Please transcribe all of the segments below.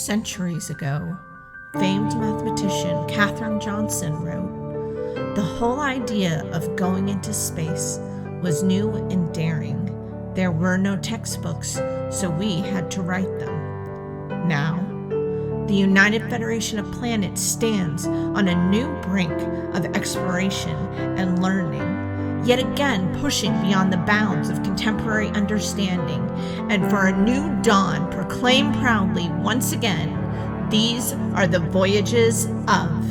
centuries ago, famed mathematician Katherine Johnson wrote, "The whole idea of going into space was new and daring. There were no textbooks, so we had to write them." Now, the United Federation of Planets stands on a new brink of exploration and learning, yet again pushing beyond the bounds of contemporary understanding, and for a new dawn proclaim proudly once again, these are the Voyages of.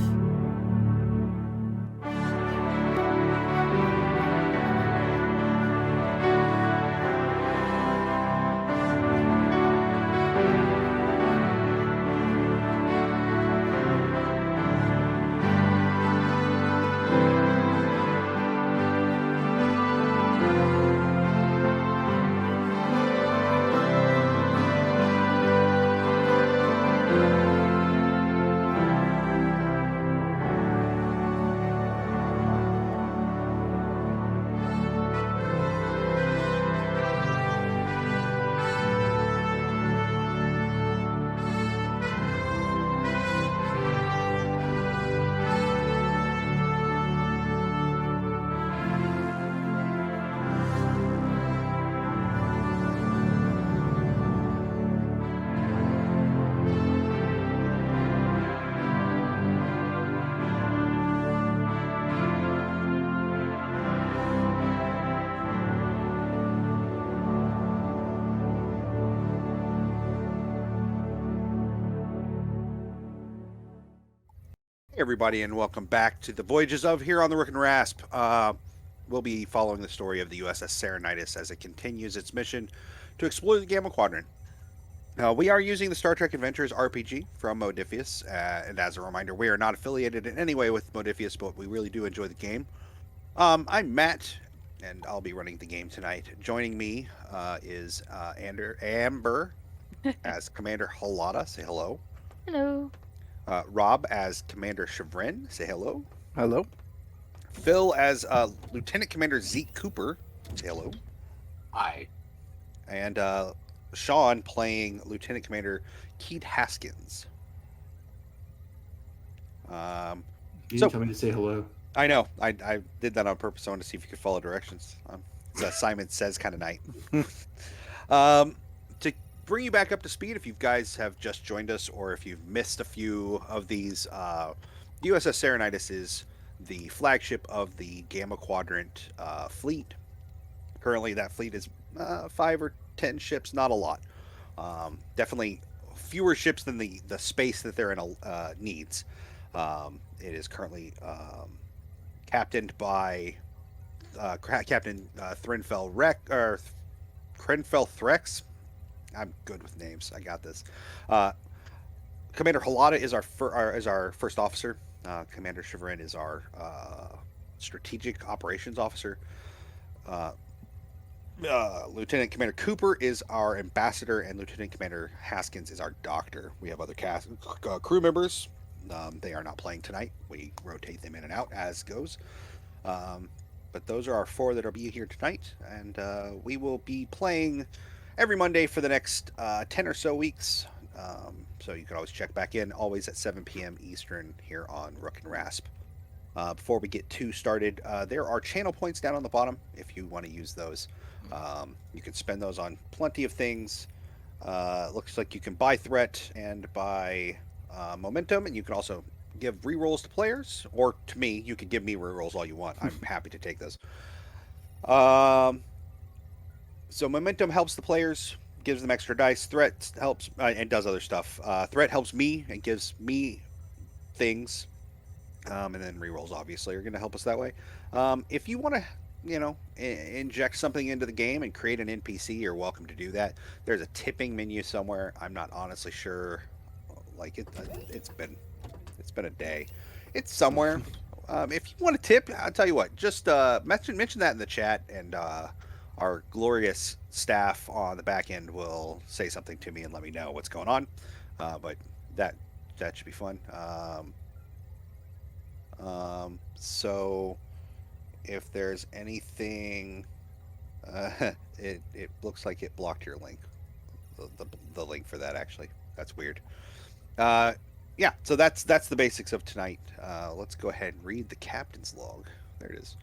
Hey everybody, and welcome back to the Voyages of here on the Rook and Rasp. We'll be following the story of the USS Serenidus as it continues its mission to explore the Gamma Quadrant. We are using the Star Trek Adventures RPG from Modiphius, and as a reminder, we are not affiliated in any way with Modiphius, but we really do enjoy the game. I'm Matt, and I'll be running the game tonight. Joining me is Amber as Commander Halata. Say hello. Hello. Rob as Commander Chagrin. Say hello. Hello. Phil as Lieutenant Commander Zeke Cooper. Say hello. Hi. And Sean playing Lieutenant Commander Keith Haskins. You didn't tell me to say hello. I know. I did that on purpose. I wanted to see if you could follow directions. It's a Simon Says kind of night. To bring you back up to speed, if you guys have just joined us or if you've missed a few of these, USS Serenidus is the flagship of the Gamma Quadrant fleet. Currently, that fleet is 5 or 10 ships, not a lot. Definitely fewer ships than the space that they're in needs. It is currently captained by Captain Krenfell Threx. I'm good with names. I got this. Commander Halata is our first officer. Commander Chagrin is our strategic operations officer. Lieutenant Commander Cooper is our ambassador, and Lieutenant Commander Haskins is our doctor. We have other crew members. They are not playing tonight. We rotate them in and out as goes. But those are our 4 that will be here tonight, and we will be playing every Monday for the next 10 or so weeks. So you can always check back in, always at 7 p.m. Eastern here on Rook and Rasp. Before we get too started, there are channel points down on the bottom if you want to use those. You can spend those on plenty of things. Looks like you can buy threat and buy momentum, and you can also give rerolls to players, or to me. You can give me rerolls all you want. I'm happy to take those. So momentum helps the players, gives them extra dice. Threat helps and does other stuff. Threat helps me and gives me things. And then rerolls obviously are going to help us that way. If you want to, inject something into the game and create an NPC, you're welcome to do that. There's a tipping menu somewhere. I'm not honestly sure. Like it's been a day. It's somewhere. If you want to tip, I'll tell you what. Just mention that in the chat, and our glorious staff on the back end will say something to me and let me know what's going on. But that should be fun. So if there's anything, it looks like it blocked your link. The link for that, actually. That's weird. Yeah, so that's the basics of tonight. Let's go ahead and read the captain's log. There it is.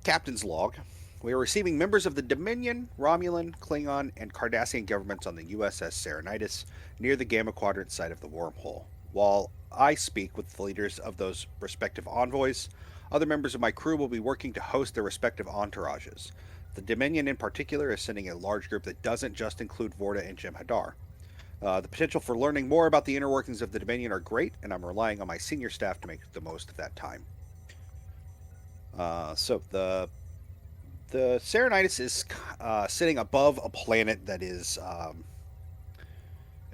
Captain's log. We are receiving members of the Dominion, Romulan, Klingon, and Cardassian governments on the USS Serenitis near the Gamma Quadrant site of the wormhole. While I speak with the leaders of those respective envoys, other members of my crew will be working to host their respective entourages. The Dominion, in particular, is sending a large group that doesn't just include Vorta and Jem'Hadar. The potential for learning more about the inner workings of the Dominion are great, and I'm relying on my senior staff to make the most of that time. So the Serenitis is sitting above a planet that is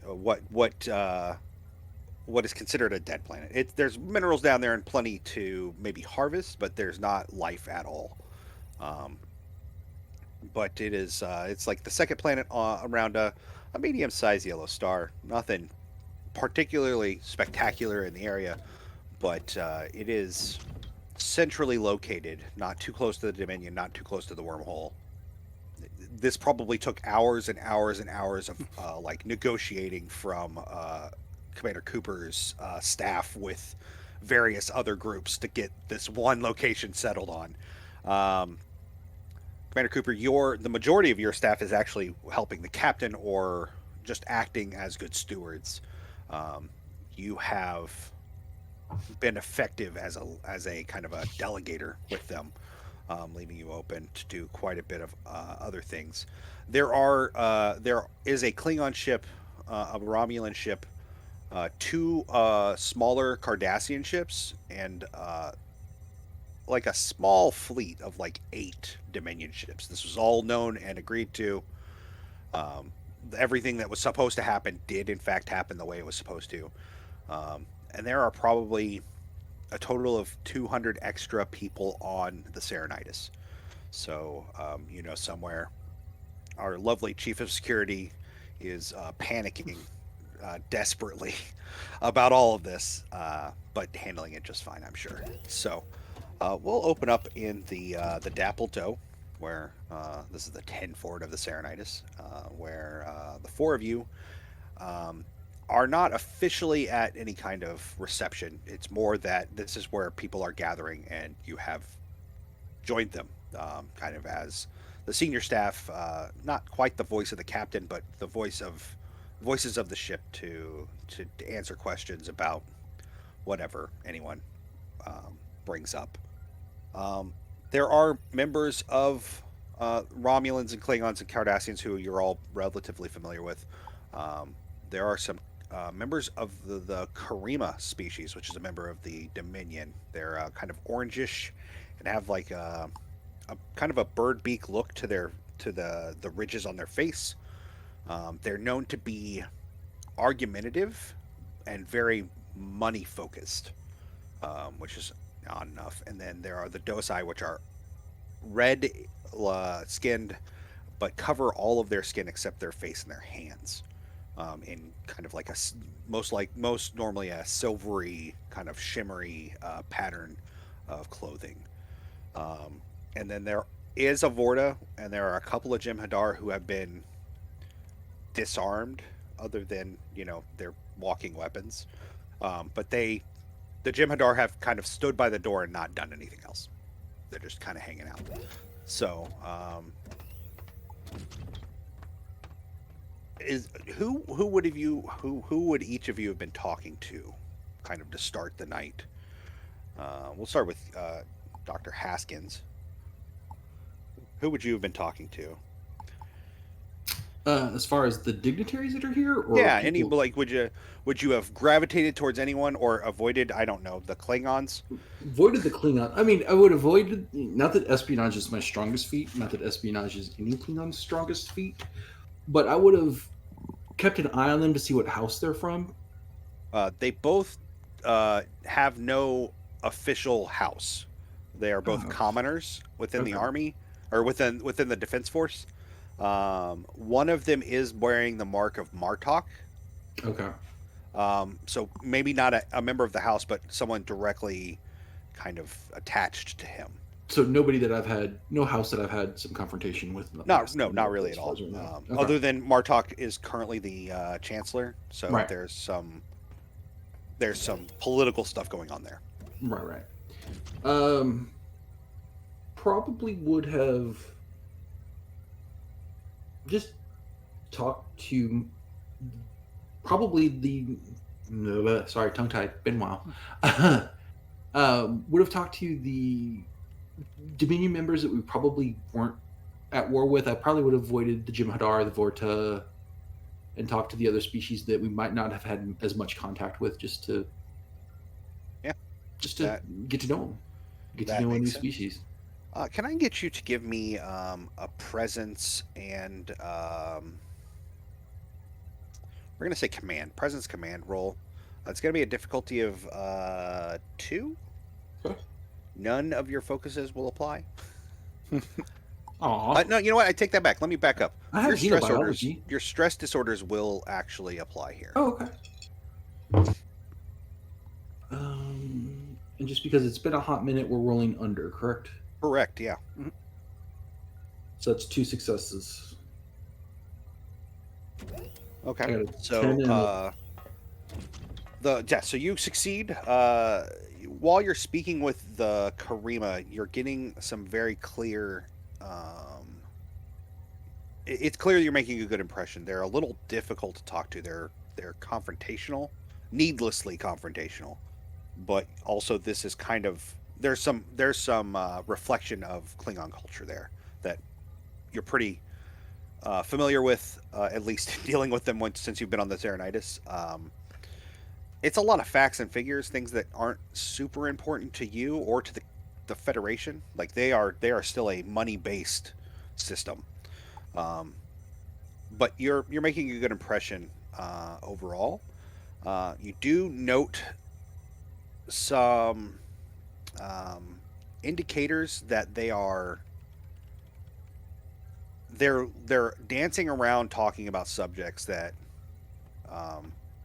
what what uh, what is considered a dead planet. There's minerals down there and plenty to maybe harvest, but there's not life at all. Um, but it's like the second planet around a medium-sized yellow star. Nothing particularly spectacular in the area, but it is centrally located, not too close to the Dominion, not too close to the wormhole. This probably took hours and hours and hours of like negotiating from Commander Cooper's staff with various other groups to get this one location settled on. Um, Commander Cooper, the majority of your staff is actually helping the captain or just acting as good stewards. You have been effective as a kind of a delegator with them, leaving you open to do quite a bit of other things. There is a Klingon ship, a Romulan ship, two smaller Cardassian ships, and like a small fleet of like 8 Dominion ships. This was all known and agreed to. Um, Everything that was supposed to happen did in fact happen the way it was supposed to. And there are probably a total of 200 extra people on the Serenitis. So, somewhere our lovely chief of security is panicking desperately about all of this, but handling it just fine, I'm sure. So, we'll open up in the Dapple Doe, where this is the 10 forward of the Serenitis, where the four of you are not officially at any kind of reception. It's more that this is where people are gathering, and you have joined them, kind of as the senior staff, not quite the voice of the captain, but the voices of the ship to answer questions about whatever anyone brings up. There are members of Romulans and Klingons and Cardassians who you're all relatively familiar with. There are some members of the Karima species, which is a member of the Dominion. They're kind of orangish and have like a kind of a bird beak look to the ridges on their face. They're known to be argumentative and very money focused, which is odd enough. And then there are the Dosai, which are red skinned, but cover all of their skin except their face and their hands, in kind of like most normally a silvery kind of shimmery pattern of clothing. And then there is a Vorta, and there are a couple of Jem'Hadar who have been disarmed, other than their walking weapons. But the Jem'Hadar have kind of stood by the door and not done anything else. They're just kind of hanging out. So, who would each of you have been talking to, kind of to start the night? We'll start with Dr. Haskins. Who would you have been talking to? As far as the dignitaries that are here, or Yeah, people... would you have gravitated towards anyone or avoided, I don't know, the Klingons? Avoided the Klingon. I mean, I would avoid, not that espionage is my strongest feat, not that espionage is any Klingon's strongest feat, but I would have kept an eye on them to see what house they're from. They both have no official house. They are both commoners within the army, or within the defense force. One of them is wearing the mark of Martok. Okay. So maybe not a member of the house, but someone directly kind of attached to him. So nobody that I've had, no house that I've had some confrontation with. In the past, Not really at all. Okay. Other than Martok is currently the chancellor, so Right. there's some political stuff going on there. Right. Probably would have just talked to probably sorry, tongue tied. Been a while. Would have talked to the Dominion members that we probably weren't at war with. I probably would have avoided the Jem'Hadar, the Vorta, and talked to the other species that we might not have had as much contact with, just to get to know them, get to know a new species. Can I get you to give me a presence and we're gonna say presence command roll. It's gonna be a difficulty of 2. Okay. None of your focuses will apply. Aw. No, you know what? I take that back. Let me back up. I have xenobiology. Your stress disorders will actually apply here. Oh, okay. And just because it's been a hot minute, we're rolling under, correct? Correct, yeah. Mm-hmm. So that's 2 successes. Okay. So so you succeed. While you're speaking with the Karima, you're getting some very clear. It's clear you're making a good impression. They're a little difficult to talk to. They're confrontational, needlessly confrontational, but also this is kind of there's some reflection of Klingon culture there that you're pretty familiar with, at least dealing with them since you've been on the Serenitis. It's a lot of facts and figures, things that aren't super important to you or to the Federation. Like they are still a money-based system. But you're making a good impression overall. You do note some indicators that they're dancing around talking about subjects that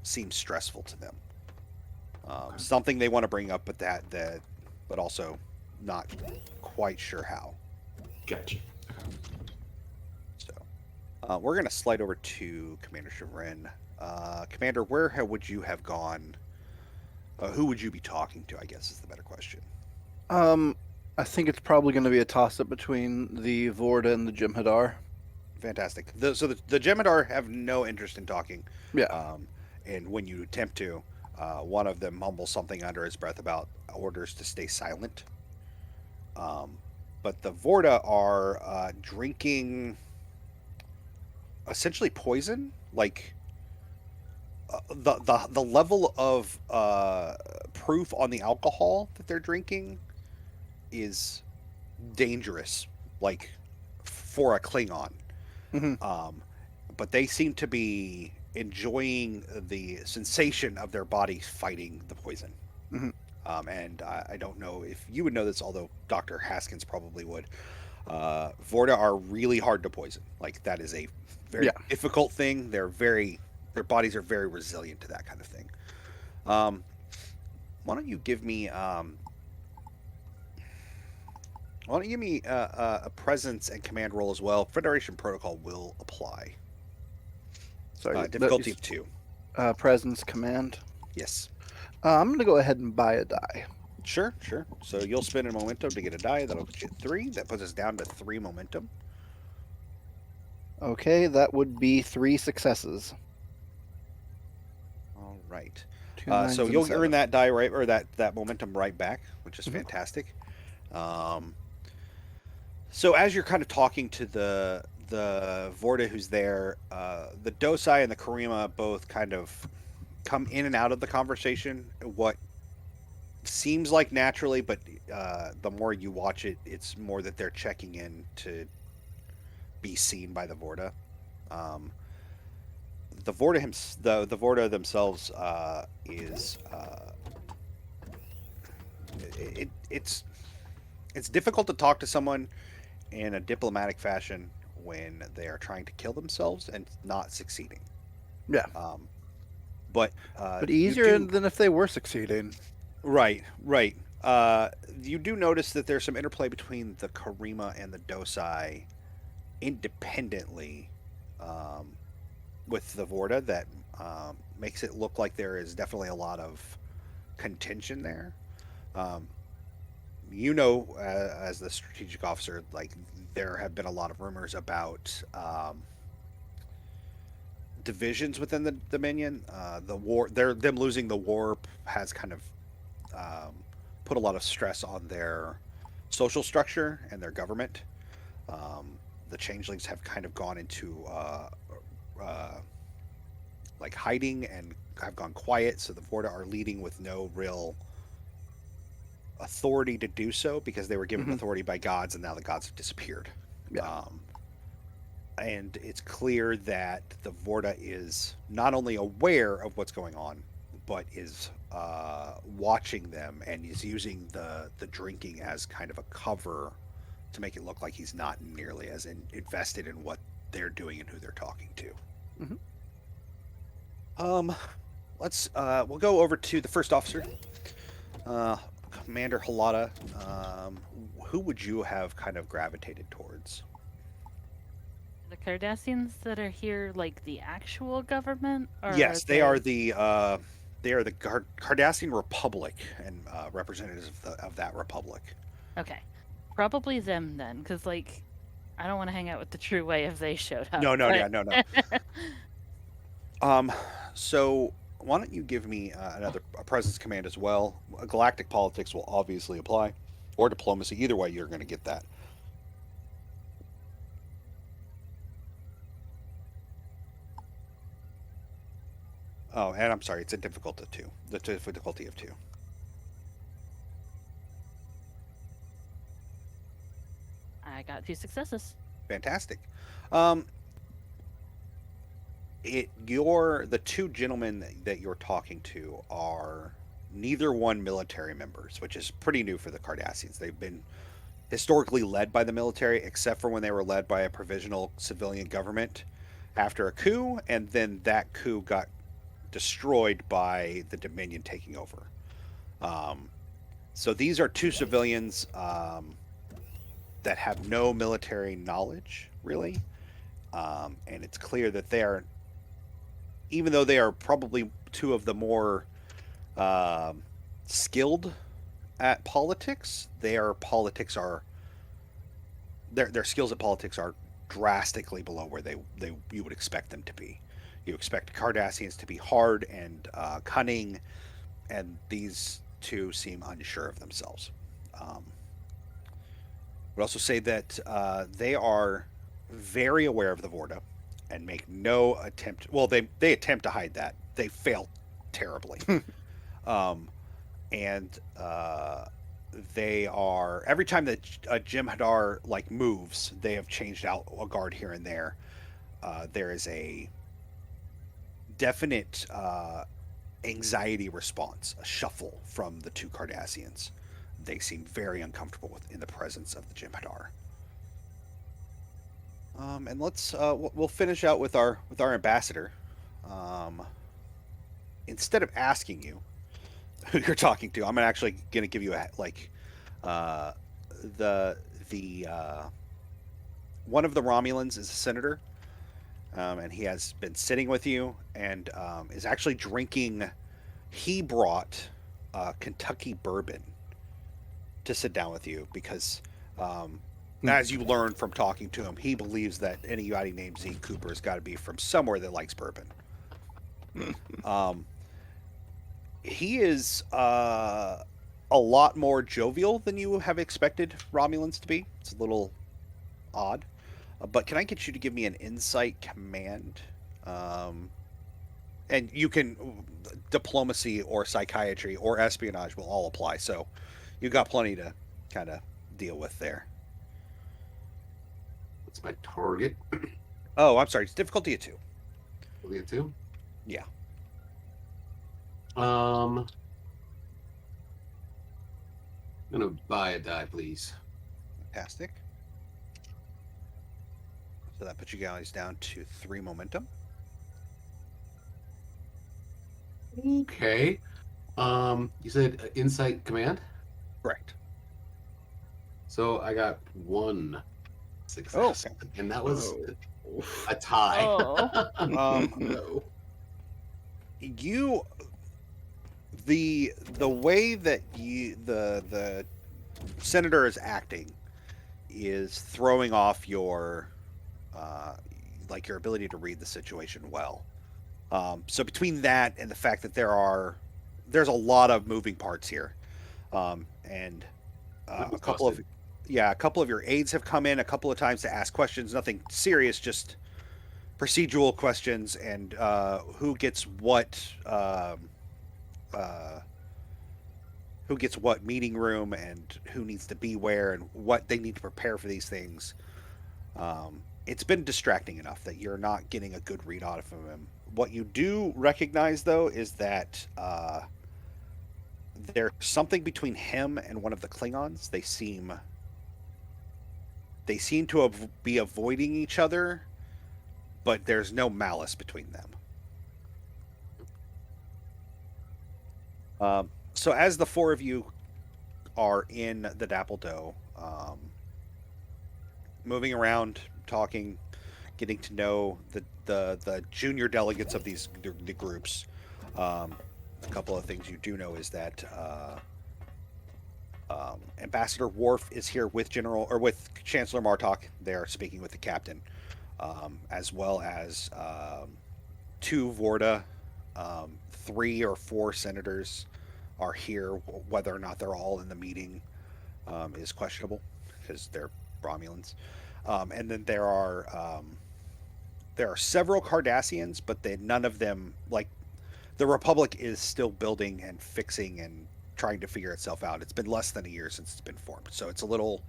seem stressful to them. Something they want to bring up, but also not quite sure how. Gotcha. So we're going to slide over to Commander Chevrin. Commander, where would you have gone? Who would you be talking to, I guess, is the better question. I think it's probably going to be a toss-up between the Vorta and the Jem'Hadar. Fantastic. So the Jem'Hadar have no interest in talking. Yeah. And when you attempt to, one of them mumbles something under his breath about orders to stay silent. But the Vorta are drinking essentially poison. Like the level of proof on the alcohol that they're drinking is dangerous, like for a Klingon. Mm-hmm. But they seem to be enjoying the sensation of their bodies fighting the poison. Mm-hmm. And I don't know if you would know this, although Dr. Haskins probably would. Vorta are really hard to poison. Like that is a very difficult thing. Their bodies are very resilient to that kind of thing. Why don't you give me a presence and command roll as well? Federation protocol will apply. Sorry, difficulty of 2. Presence command. Yes. I'm going to go ahead and buy a die. Sure. So you'll spend a momentum to get a die. That'll put you at 3. That puts us down to 3 momentum. Okay, that would be 3 successes. All right. 2 9s so and you'll 7. earn that die right, or that momentum right back, which is fantastic. So as you're kind of talking to the Vorta who's there, the Dosai and the Karima both kind of come in and out of the conversation. What seems like naturally, but the more you watch it, it's more that they're checking in to be seen by the Vorta. The Vorta themselves is it's difficult to talk to someone in a diplomatic fashion when they are trying to kill themselves and not succeeding. Yeah. But easier than if they were succeeding. Right. You do notice that there's some interplay between the Karima and the Dosai independently um, with the Vorta that makes it look like there is definitely a lot of contention there. Um, as the strategic officer, like there have been a lot of rumors about divisions within the Dominion. The war, them losing the warp has kind of um, put a lot of stress on their social structure and their government. The changelings have kind of gone into uh, like hiding and have gone quiet, so the Vorta are leading with no real authority to do so because they were given authority by gods and now the gods have disappeared. Yeah. And it's clear that the Vorta is not only aware of what's going on, but is watching them and is using the drinking as kind of a cover to make it look like he's not nearly as invested in what they're doing and who they're talking to. We'll go over to the first officer, Commander Halata. Who would you have kind of gravitated towards? The Cardassians that are here, like the actual government? Or Yes, they are the Cardassian Republic and representatives of that republic. Okay. Probably them then, because, like, I don't want to hang out with the true way if they showed up. No. but- So why don't you give me another presence command as well? Galactic politics will obviously apply, or diplomacy. Either way, you're going to get that. Oh, and I'm sorry, it's a difficulty of 2. The difficulty of 2. I got 2 successes. Fantastic. The 2 gentlemen that you're talking to are neither one military members, which is pretty new for the Cardassians. They've been historically led by the military, except for when they were led by a provisional civilian government after a coup, and then that coup got destroyed by the Dominion taking over. So these are 2 civilians that have no military knowledge, really. And it's clear that they are, even though they are probably 2 of the more skilled at politics, their skills at politics are drastically below where you would expect them to be. You expect Cardassians to be hard and cunning, and these 2 seem unsure of themselves. Would also say that they are very aware of the Vorta and make no attempt. Well, they attempt to hide that. They fail terribly. And they are, every time that Jem'Hadar like moves, they have changed out a guard here and there. There is a definite anxiety response, a shuffle from the 2 Cardassians. They seem very uncomfortable in the presence of the Jem'Hadar. And we'll finish out with our ambassador. Instead of asking you who you're talking to, I'm actually going to give you the one of the Romulans is a senator, and he has been sitting with you and is actually drinking. He brought Kentucky bourbon to sit down with you because, as you learn from talking to him, he believes that anybody named Z Cooper has got to be from somewhere that likes bourbon. He is a lot more jovial than you have expected Romulans to be. It's a little odd. But can I get you to give me an insight command? And you can, diplomacy or psychiatry or espionage will all apply. So you've got plenty to kind of deal with there. What's my target? Oh, I'm sorry. It's difficulty of 2. We get 2? Yeah. I'm gonna buy a die, please. Fantastic. So that puts you guys down to 3 momentum. Okay. You said insight command? Correct. So I got one success, and that was Oh. a tie. Oh. No. You the way that the senator is acting is throwing off your like your ability to read the situation well. So between that and the fact that there's a lot of moving parts here, and I'm a couple of exhausted. a couple of your aides have come in a couple of times to ask questions. Nothing serious, just procedural questions and uh, who gets what meeting room and who needs to be where and what they need to prepare for these things. It's been distracting enough that you're not getting a good read out of him. What you do recognize, though, is that there's something between him and one of the Klingons. They seem to be avoiding each other, but there's no malice between them. So as the four of you are in the Dapple Doe, moving around, talking, getting to know the junior delegates of the groups. A couple of things you do know is that Ambassador Worf is here with Chancellor Martok. They're speaking with the captain, as well as two Vorda, 3 or 4 senators are here. Whether or not they're all in the meeting is questionable because they're Romulans. And then there are several Cardassians, but none of them, like, the Republic is still building and fixing and trying to figure itself out. It's been less than a year since it's been formed, so it's a little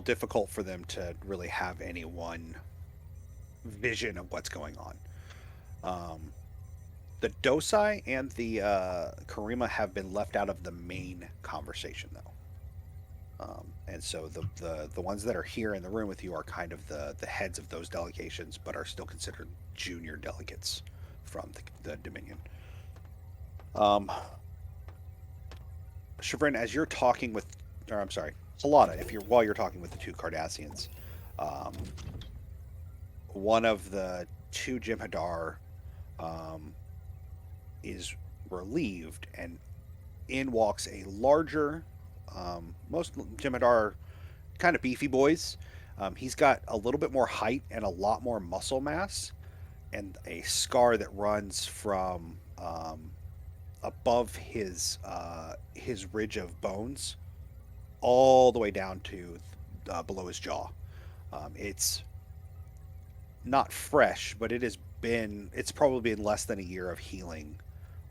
difficult for them to really have any one vision of what's going on. The Dosai and the Karima have been left out of the main conversation, though. And so the ones that are here in the room with you are kind of the heads of those delegations, but are still considered junior delegates from the Dominion. Chagrin, as you're talking with, or I'm sorry, Salada, while you're talking with the 2 Cardassians, one of the 2 Jem'Hadar is relieved, and in walks a larger. Most Jem'Hadar are kind of beefy boys. He's got a little bit more height and a lot more muscle mass, and a scar that runs from above his ridge of bones all the way down to below his jaw. It's not fresh, but it's probably been less than a year of healing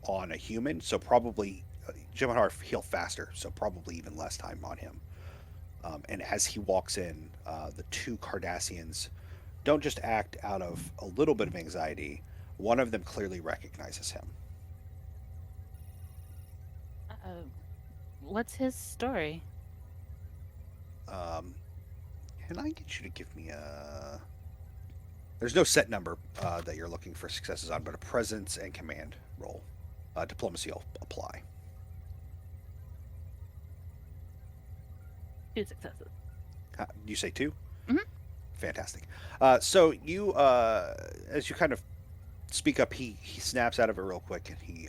on a human, so probably Jem'Hadar heal faster, so probably even less time on him. And as he walks in, the 2 Cardassians don't just act out of a little bit of anxiety. One of them clearly recognizes him. What's his story? Can I get you to give me a... There's no set number that you're looking for successes on, but a presence and command roll. Diplomacy will apply. 2 successes. You say 2? Mm-hmm. Fantastic. So you, as you kind of speak up, he snaps out of it real quick, and he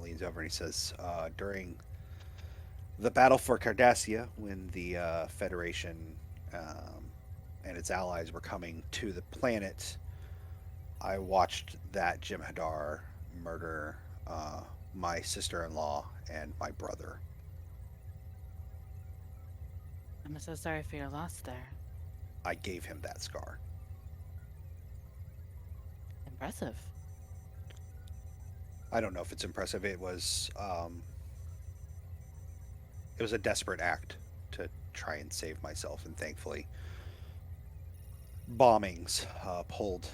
leans over and he says, during the battle for Cardassia, when the Federation and its allies were coming to the planet, I watched that Jem'Hadar murder my sister-in-law and my brother. I'm so sorry for your loss there. I gave him that scar. Impressive. I don't know if it's impressive. It was a desperate act to try and save myself, and thankfully bombings pulled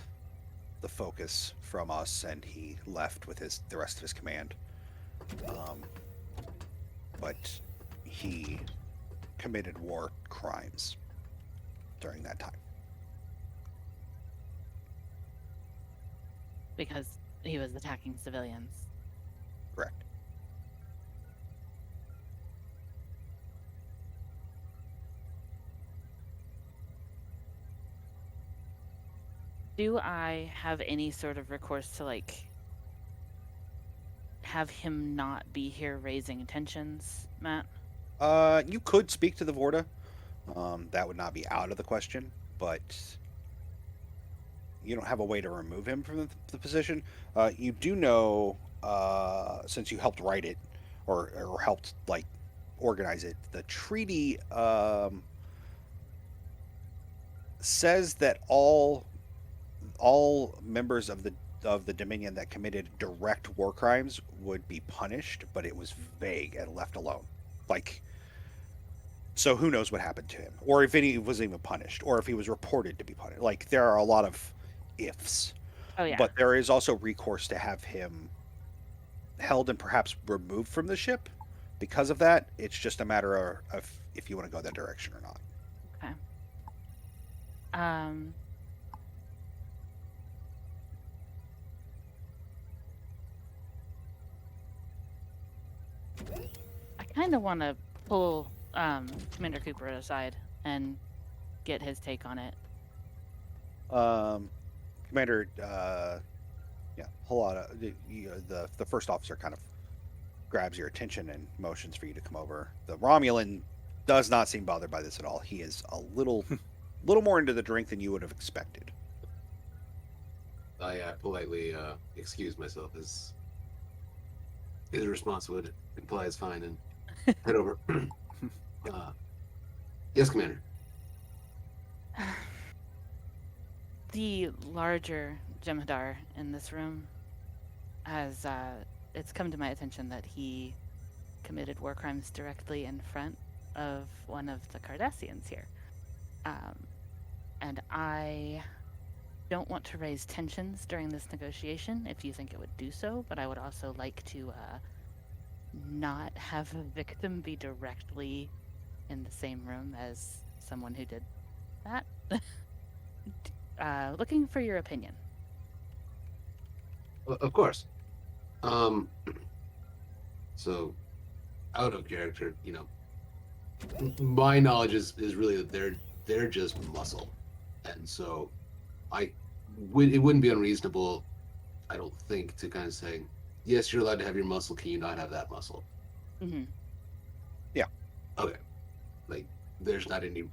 the focus from us, and he left with the rest of his command. But he committed war crimes during that time. Because he was attacking civilians. Correct. Do I have any sort of recourse to, like, have him not be here raising tensions, Matt? You could speak to the Vorta. That would not be out of the question, but you don't have a way to remove him from the position. You do know, since you helped write it, or helped like organize it, the treaty says that all members of the Dominion that committed direct war crimes would be punished, but it was vague and left alone. Like, so who knows what happened to him, or if any was even punished, or if he was reported to be punished. Like, there are a lot of ifs. Oh yeah. But there is also recourse to have him held and perhaps removed from the ship. Because of that, it's just a matter of if you want to go that direction or not. Okay. I kind of want to pull Commander Cooper aside and get his take on it. Commander, yeah, hold on. The first officer kind of grabs your attention and motions for you to come over. The Romulan does not seem bothered by this at all. He is a little more into the drink than you would have expected. I politely excuse myself as his response would imply is fine and head over. Yes, Commander. The larger Jem'Hadar in this room has, it's come to my attention that he committed war crimes directly in front of one of the Cardassians here. And I don't want to raise tensions during this negotiation if you think it would do so, but I would also like to not have a victim be directly in the same room as someone who did that. Looking for your opinion. Of course. So, out of character, my knowledge is really that they're just muscle, and so it wouldn't be unreasonable, I don't think, to kind of say, yes, you're allowed to have your muscle. Can you not have that muscle? Mm-hmm. Yeah. Okay. Like, there's not any,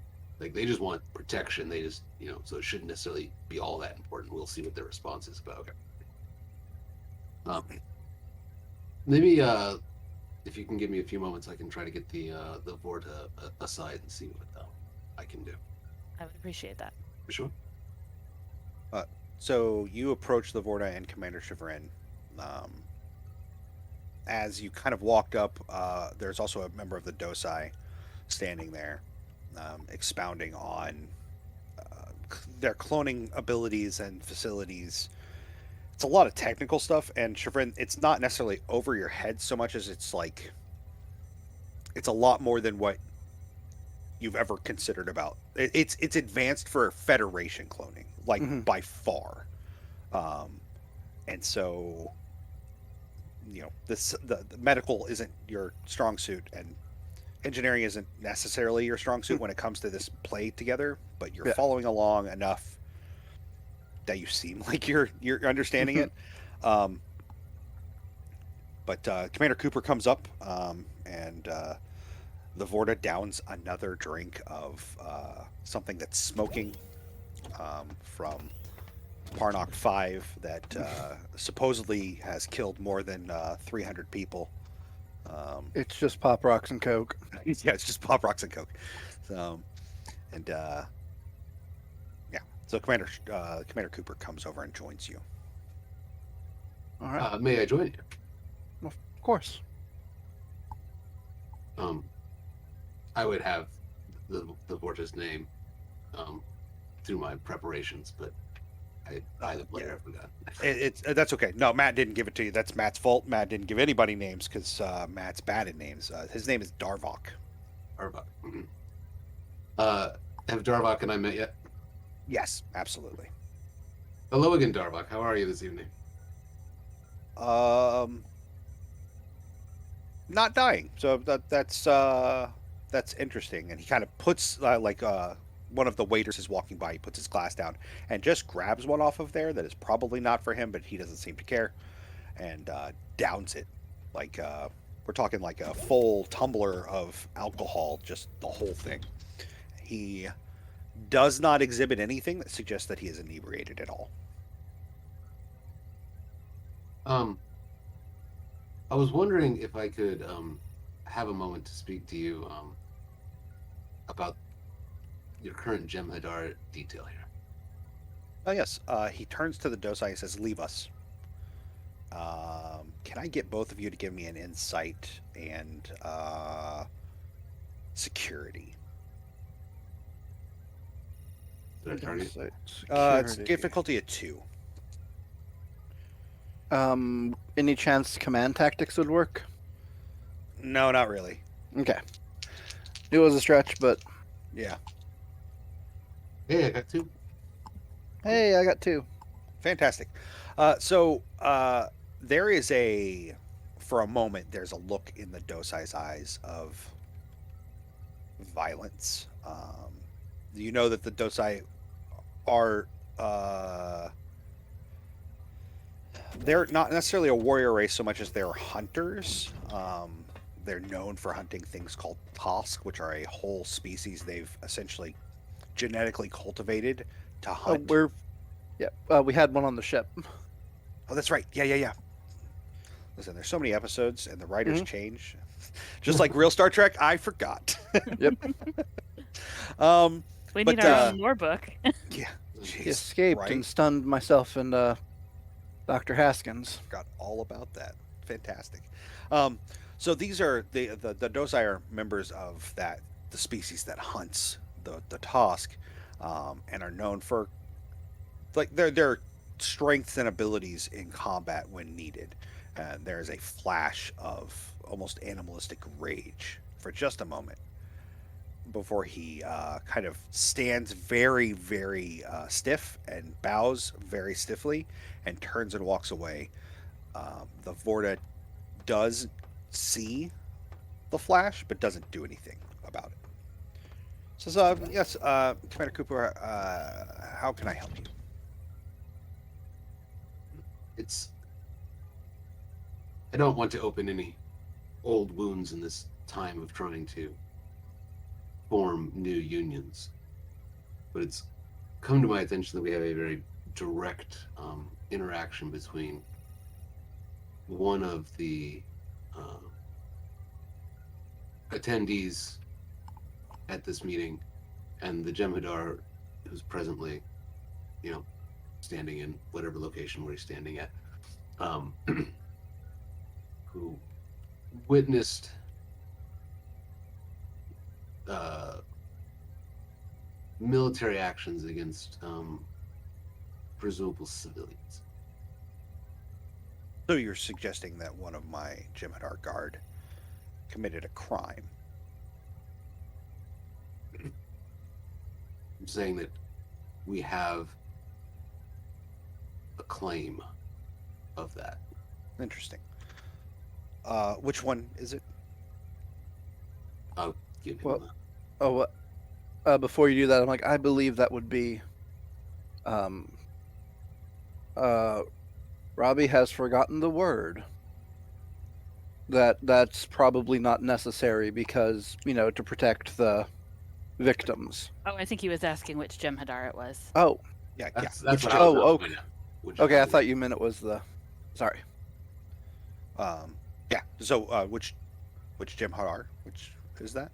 like, they just want protection. They just, so it shouldn't necessarily be all that important. We'll see what their response is about. Okay. Maybe if you can give me a few moments, I can try to get the Vorta aside and see what I can do. I would appreciate that. For sure. So you approach the Vorta and Commander Chivrin. As you kind of walked up, there's also a member of the Dosai standing there, expounding on their cloning abilities and facilities. It's a lot of technical stuff, and Chivrin, it's not necessarily over your head so much as it's like, it's a lot more than what you've ever considered about. It's advanced for Federation cloning, like by far. And so, the medical isn't your strong suit, and engineering isn't necessarily your strong suit when it comes to this play together, but you're following along enough that you seem like you're understanding it. But Commander Cooper comes up, and the Vorta downs another drink of something that's smoking from Parnock 5 that supposedly has killed more than 300 people. It's just Pop Rocks and Coke. Yeah, it's just Pop Rocks and Coke. So, and so Commander Cooper comes over and joins you. All right. May I join you? Of course. I would have the Vorta's name through my preparations, but the player forgot. That's okay. No, Matt didn't give it to you. That's Matt's fault. Matt didn't give anybody names because Matt's bad at names. His name is Darvok. Darvok. Mm-hmm. Have Darvok and I met yet? Yes, absolutely. Hello again, Darvok. How are you this evening? Not dying. So that's interesting. And he kind of puts one of the waiters is walking by. He puts his glass down and just grabs one off of there that is probably not for him, but he doesn't seem to care, and downs it. Like we're talking like a full tumbler of alcohol, just the whole thing. He does not exhibit anything that suggests that he is inebriated at all. I was wondering if I could have a moment to speak to you about your current Jem'Hadar detail here. Oh yes, he turns to the Dosai and says, "Leave us." Can I get both of you to give me an insight and security? Did I target? Insight, It's security. difficulty at 2. Any chance command tactics would work? No, not really. Okay. It was a stretch, but Yeah, Hey, I got 2. hey, I got 2. fantastic. There is for a moment, there's a look in the Dosai's eyes of violence. You know that the Dosai are they're not necessarily a warrior race so much as they're hunters. They're known for hunting things called Tosk, which are a whole species they've essentially genetically cultivated to hunt. We had one on the ship. Oh, that's right. Yeah. Listen, there's so many episodes, and the writers change. Just like real Star Trek, I forgot. Yep. We But, need our own lore book. Yeah. He Jeez, escaped right? and stunned myself and Dr. Haskins. Forgot all about that. Fantastic. So these are the Dosai are members of the species that hunts the Tosk, and are known for like their strengths and abilities in combat when needed. And there is a flash of almost animalistic rage for just a moment before he kind of stands very, very stiff and bows very stiffly and turns and walks away. The Vorta does see the flash, but doesn't do anything about it. Says, yes, Commander Cooper, how can I help you? I don't want to open any old wounds in this time of trying to form new unions, but it's come to my attention that we have a very direct interaction between one of the attendees at this meeting and the Jem'Hadar who's presently, standing in whatever location where he's standing at, who witnessed military actions against presumable civilians. So you're suggesting that one of my Jem'Hadar guard committed a crime? I'm saying that we have a claim of that. Interesting. Which one is it? I'll give him Well- that. Before you do that, I'm like, I believe that would be. Robbie has forgotten the word. That's probably not necessary because to protect the victims. Oh, I think he was asking which Jem'Hadar it was. Oh, Yeah. That's Which what I was oh, gonna okay. point out, which okay. I one thought you meant it was the. Sorry. Yeah. So which Jem'Hadar? Which is that?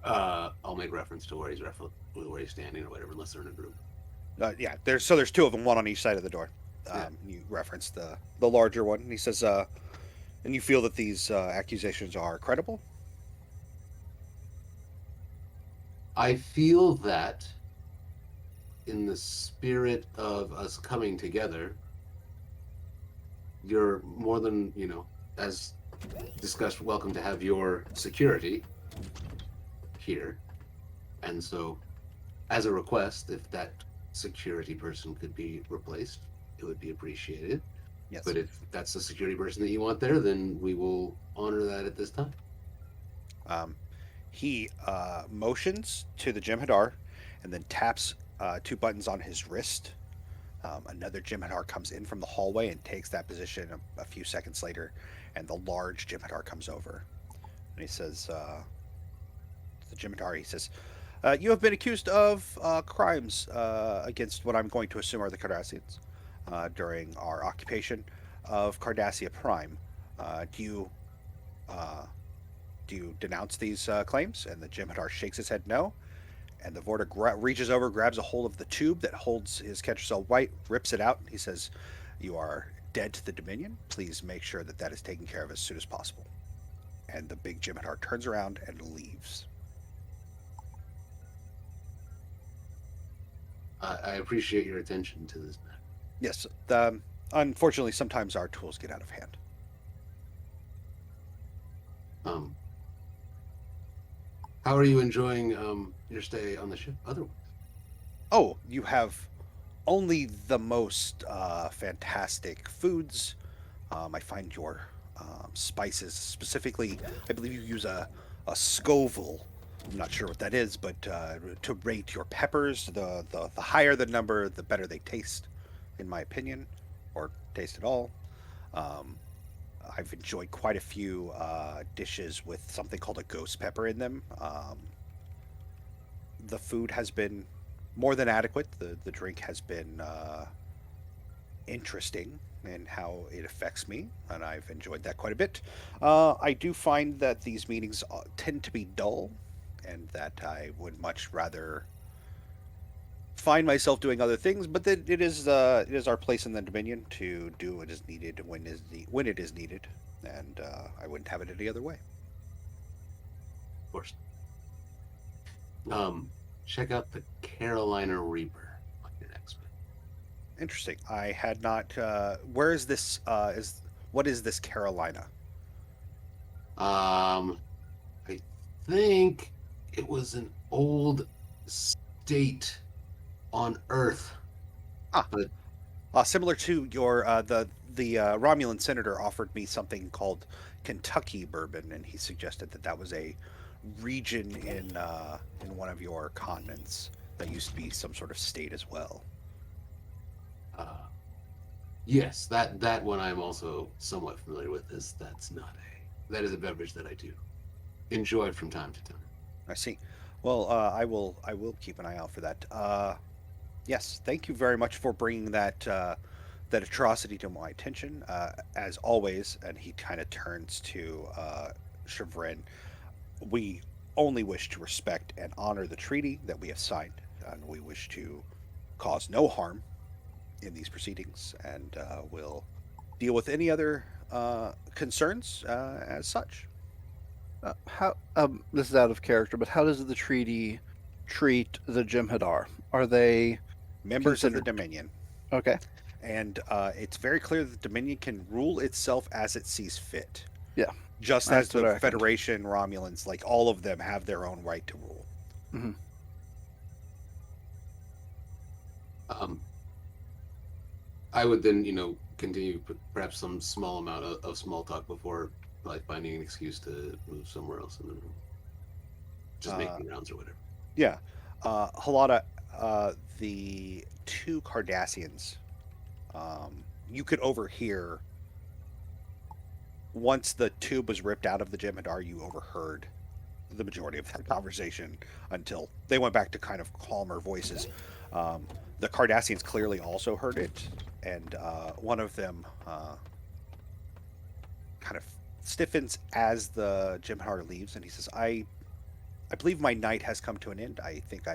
I'll make reference to where he's standing or whatever, unless they're in a group. Yeah. There's 2 of them, one on each side of the door. Yeah. You reference the larger one, and he says, and you feel that these accusations are credible? I feel that in the spirit of us coming together, you're more than, as discussed, welcome to have your security here. And so, as a request, if that security person could be replaced, it would be appreciated. Yes. But if that's the security person that you want there, then we will honor that at this time. He motions to the Jem'Hadar and then taps two buttons on his wrist. Another Jem'Hadar comes in from the hallway and takes that position a few seconds later, and the large Jem'Hadar comes over. And he says, the Jem'Hadar, he says, you have been accused of crimes against what I'm going to assume are the Cardassians during our occupation of Cardassia Prime. Do you denounce these claims? And the Jem'Hadar shakes his head no. And the Vorta reaches over, grabs a hold of the tube that holds his Ketracel White, rips it out. He says, you are dead to the Dominion. Please make sure that that is taken care of as soon as possible. And the big Jem'Hadar turns around and leaves. I appreciate your attention to this matter. Yes. Unfortunately, sometimes our tools get out of hand. How are you enjoying your stay on the ship otherwise? Oh, you have only the most fantastic foods. I find your spices, specifically, I believe you use a Scoville. I'm not sure what that is, but to rate your peppers, the higher the number, the better they taste, in my opinion, or taste at all. Um, I've enjoyed quite a few dishes with something called a ghost pepper in them. The food has been more than adequate. The drink has been interesting in how it affects me, and I've enjoyed that quite a bit. I do find that these meetings tend to be dull, and that I would much rather find myself doing other things. But that it is our place in the Dominion to do what is needed when it is needed, and I wouldn't have it any other way. Of course. Check out the Carolina Reaper on your next one. Interesting. I had not. Where is this? What is this Carolina? I think it was an old state on Earth. Similar to your the Romulan senator offered me something called Kentucky bourbon, and he suggested that that was a region in one of your continents that used to be some sort of state as well. Yes, that one I'm also somewhat familiar with. That is a beverage that I do enjoy from time to time. I see. Well, I will keep an eye out for that. Yes, thank you very much for bringing that atrocity to my attention. As always, and he kind of turns to Chevrin. We only wish to respect and honor the treaty that we have signed, and we wish to cause no harm in these proceedings, and will deal with any other concerns as such. How this is out of character, but how does the treaty treat the Jem'Hadar? Are they Members of the considered- Dominion. Okay. And it's very clear that the Dominion can rule itself as it sees fit. Yeah. Just That's as what I the reckoned. Federation, Romulans, like all of them have their own right to rule. Hmm. I would then, continue perhaps some small amount of small talk before like finding an excuse to move somewhere else in the room. Just making rounds or whatever. Yeah. Halada, the two Cardassians, you could overhear, once the tube was ripped out of the Jem'Hadar, you overheard the majority of that conversation until they went back to kind of calmer voices. The Cardassians clearly also heard it, and one of them kind of stiffens as the Jem'Hadar leaves, and he says, I believe my night has come to an end. I think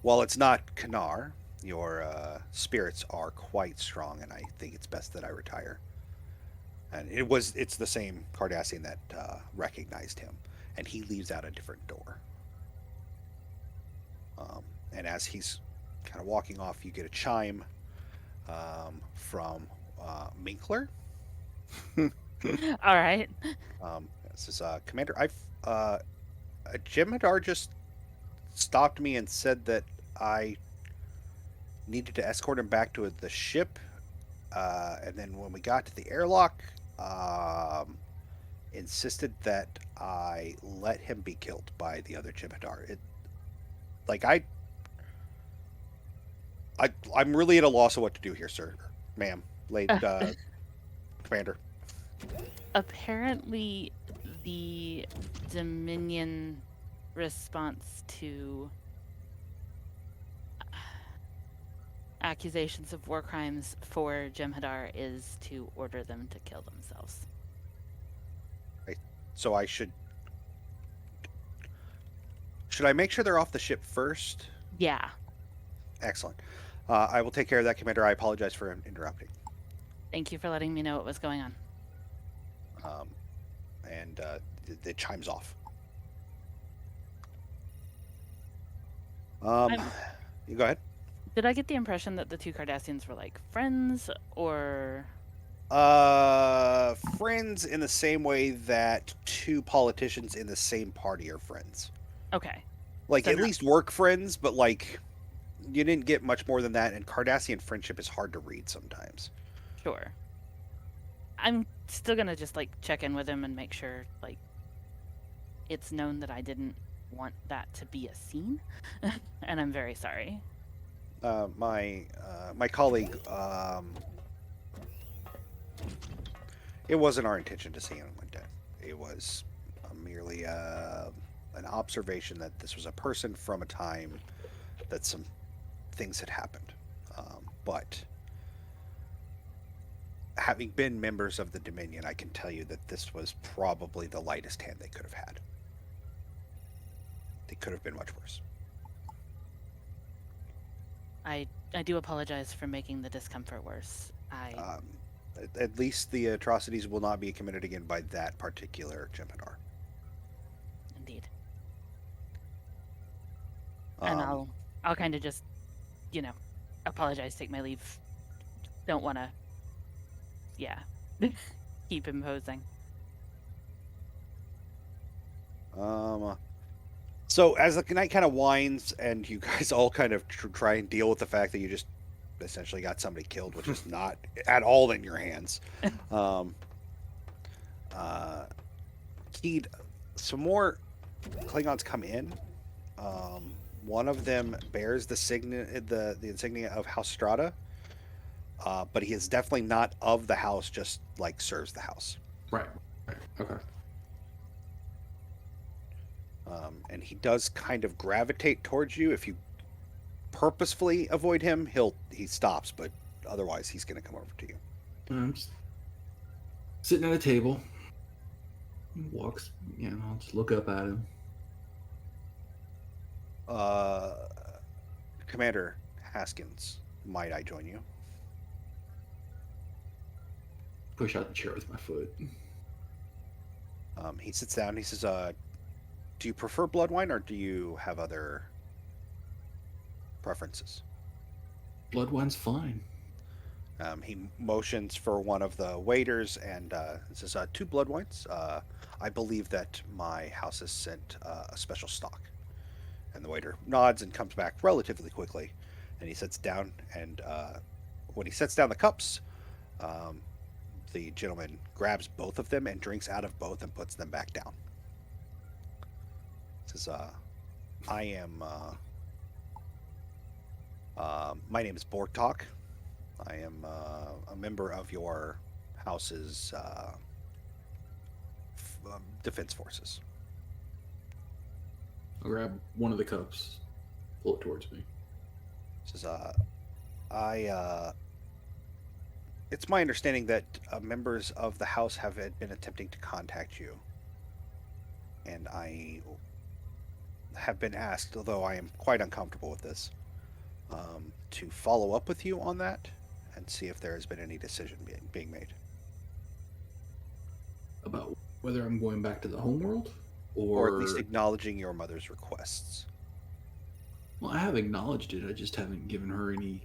while it's not Kanar, your spirits are quite strong, and I think it's best that I retire. And it's the same Cardassian that recognized him, and he leaves out a different door. And as he's kind of walking off, you get a chime from Minkler. All right. This is Commander. A Jem'Hadar just stopped me and said that I needed to escort him back to the ship. And then when we got to the airlock, insisted that I let him be killed by the other Jem'Hadar. I'm really at a loss of what to do here, sir, ma'am, late commander. Apparently, the Dominion response to accusations of war crimes for Jem'Hadar is to order them to kill themselves. So should I make sure they're off the ship first? Yeah. Excellent. I will take care of that, Commander. I apologize for interrupting. Thank you for letting me know what was going on. And it chimes off. You go ahead. Did I get the impression that the two Cardassians were like friends, or Friends in the same way that two politicians in the same party are friends. okay? Like, So at not- least work friends, but like, you didn't get much more than that. And Cardassian friendship is hard to read sometimes. Sure. I'm still gonna just like check in with him and make sure like it's known that I didn't want that to be a scene, and I'm very sorry. My colleague, it wasn't our intention to see anyone dead. It was merely an observation that this was a person from a time that some things had happened. But having been members of the Dominion, I can tell you that this was probably the lightest hand they could have had. They could have been much worse. I do apologize for making the discomfort worse. At least the atrocities will not be committed again by that particular Jem'Hadar. Indeed. And I'll kind of just, apologize, take my leave. Don't want to, keep imposing. So as the night kind of winds and you guys all kind of try and deal with the fact that you just essentially got somebody killed, which is not at all in your hands. Keed, some more Klingons come in. One of them bears the insignia of House Strata, but he is definitely not of the house, just like serves the house. Right. Okay. And he does kind of gravitate towards you. If you purposefully avoid him, he stops, but otherwise he's going to come over to you. I'm just sitting at a table. He walks, I'll just look up at him. Commander Haskins, might I join you? Push out the chair with my foot. He sits down. He says, do you prefer blood wine, or do you have other preferences? Blood wine's fine. He motions for one of the waiters and says, 2 blood wines. I believe that my house has sent a special stock. And the waiter nods and comes back relatively quickly. And he sits down, and when he sets down the cups, the gentleman grabs both of them and drinks out of both and puts them back down. Says, I am, my name is Bortok. I am a member of your house's defense forces. I'll grab one of the cups, pull it towards me. Says, it's my understanding that members of the house have been attempting to contact you. And I have been asked, although I am quite uncomfortable with this, to follow up with you on that and see if there has been any decision being made. About whether I'm going back to the homeworld? Or at least acknowledging your mother's requests. Well, I have acknowledged it. I just haven't given her any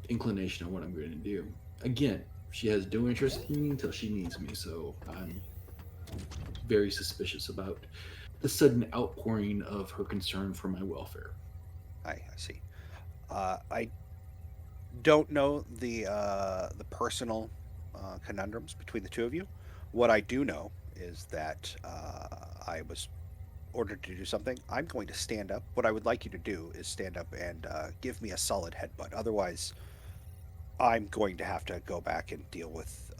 inclination on what I'm going to do. Again, she has no interest in me until she needs me, so I'm very suspicious about the sudden outpouring of her concern for my welfare. I see. I don't know the personal conundrums between the two of you, What I do know is that I was ordered to do something. I'm going to stand up. What I would like you to do is stand up and give me a solid headbutt. Otherwise, I'm going to have to go back and deal with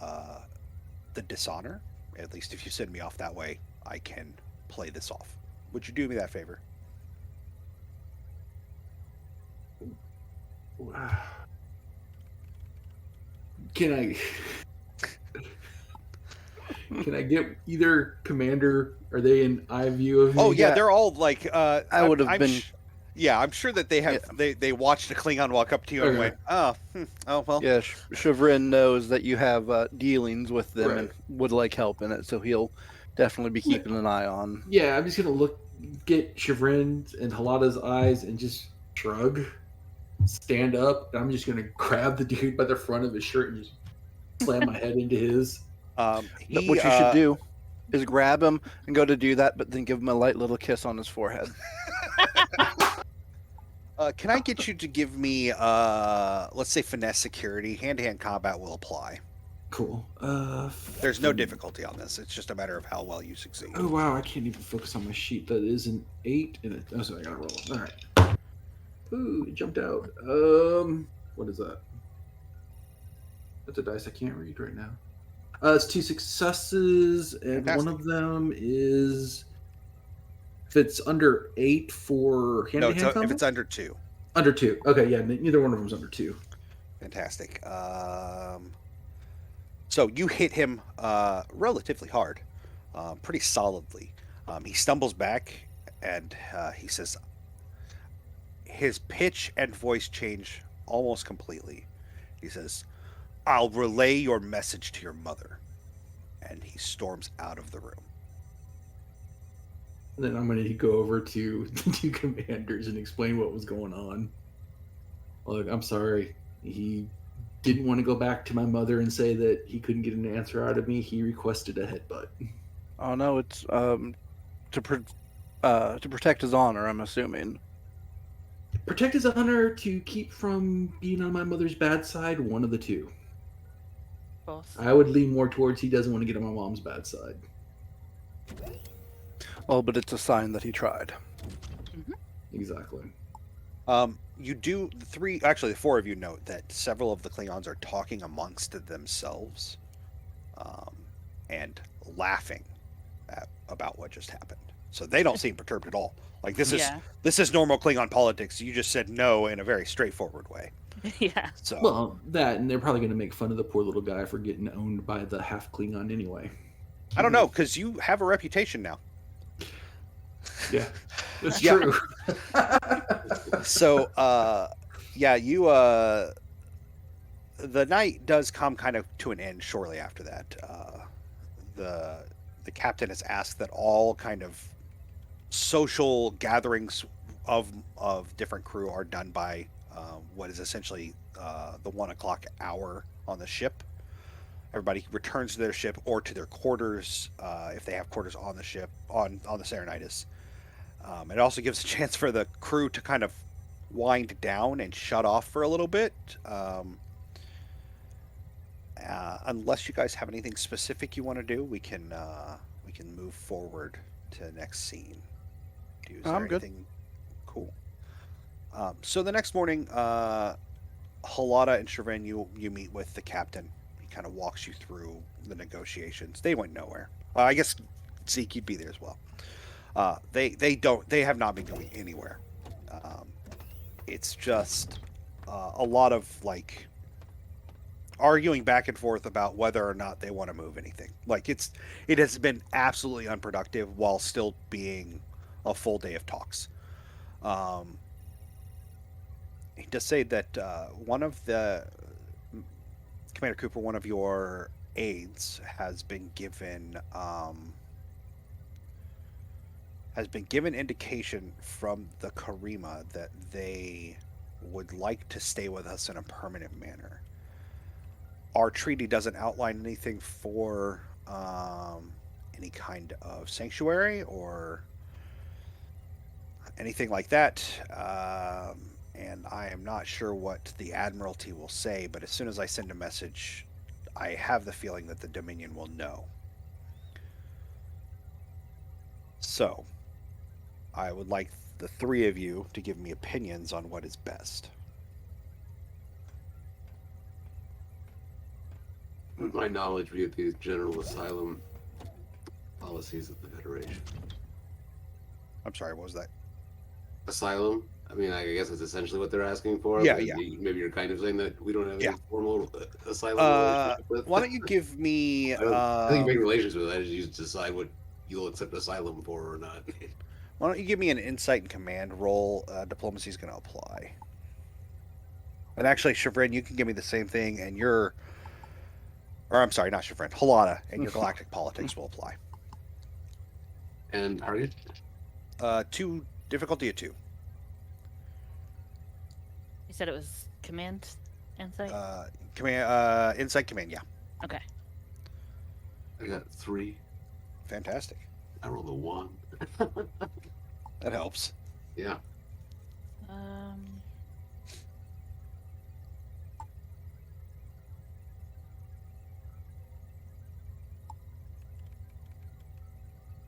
the dishonor. At least if you send me off that way, I can play this off. Would you do me that favor? Can I can I get either commander? Are they in eye view of me? Oh yeah, Yeah. they're all like. I would have been. Yeah, I'm sure that they have. They watched a Klingon walk up to you and Okay. went, "Oh, oh well." Yeah, Chevrin knows that you have dealings with them and Right. would like help in it, so he'll definitely be keeping an eye on. Yeah, I'm just gonna get Chagrin's and Halada's eyes, and just shrug, stand up, and I'm just gonna grab the dude by the front of his shirt and just slam my head into his. But what you should do is grab him and go to do that, but then give him a light little kiss on his forehead. Can I get you to give me, let's say, finesse security? Hand-to-hand combat will apply. Cool. There's no difficulty on this. It's just a matter of how well you succeed. Oh wow, I can't even focus on my sheet. That is an 8 and it. Oh, so I gotta roll. All right. Ooh, it jumped out. What is that? That's a dice I can't read right now. It's 2 successes, and Fantastic. one of them is if it's under 8 for No, hand-to-hand if combat? it's under 2. Under 2. Okay, yeah, neither one of them's under 2. Fantastic. So you hit him relatively hard, pretty solidly. He stumbles back, and he says, his pitch and voice change almost completely. He says, "I'll relay your message to your mother," and he storms out of the room. And then I'm going to go over to the 2 commanders and explain what was going on. Look, I'm sorry. He didn't want to go back to my mother and say that he couldn't get an answer out of me. He requested a headbutt. Oh no, it's to protect his honor, I'm assuming. Protect his honor, to keep from being on my mother's bad side, one of the 2. Both. I would lean more towards he doesn't want to get on my mom's bad side. Oh, but it's a sign that he tried. Exactly. You do the 4 of you note that several of the Klingons are talking amongst themselves, and laughing about what just happened. So they don't seem perturbed at all. Like this is normal Klingon politics. You just said no in a very straightforward way. Yeah. So Well, that, and they're probably going to make fun of the poor little guy for getting owned by the half Klingon anyway. I don't know, because you have a reputation now. Yeah, that's Yeah. true. So the night does come kind of to an end shortly after that. The captain has asked that all kind of social gatherings of different crew are done by what is essentially the 1 o'clock hour on the ship. Everybody returns to their ship or to their quarters if they have quarters on the ship on the Serenitis. It also gives a chance for the crew to kind of wind down and shut off for a little bit. Unless you guys have anything specific you want to do, we can move forward to the next scene. Is there I'm good. anything cool? So the next morning, Halada and Chevrin, you meet with the captain. He kind of walks you through the negotiations. They went nowhere. I guess Zeke, you'd be there as well. They have not been going anywhere. It's just a lot of like arguing back and forth about whether or not they want to move anything. Like it has been absolutely unproductive while still being a full day of talks. He does say that one of the Commander Cooper, one of your aides, has been given indication from the Karima that they would like to stay with us in a permanent manner. Our treaty doesn't outline anything for any kind of sanctuary or anything like that. And I am not sure what the Admiralty will say, but as soon as I send a message, I have the feeling that the Dominion will know. So, I would like the three of you to give me opinions on what is best. With my knowledge, we have the general asylum policies of the Federation. I'm sorry, what was that? Asylum? I mean, I guess that's essentially what they're asking for. Yeah, but yeah. Maybe you're kind of saying that we don't have any Yeah. formal asylum relationship with. Why don't you give me... I think you make relations with it. I just use to decide what you'll accept asylum for or not. why don't you give me an insight and command roll? Diplomacy is going to apply. And actually, Chevron, you can give me the same thing, and your... Or I'm sorry, not Chevron. Halana, and your galactic politics will apply. And target? 2, difficulty of 2. You said it was command insight? Command, insight command, yeah. Okay. I got 3. Fantastic. I rolled a 1. That helps. Yeah.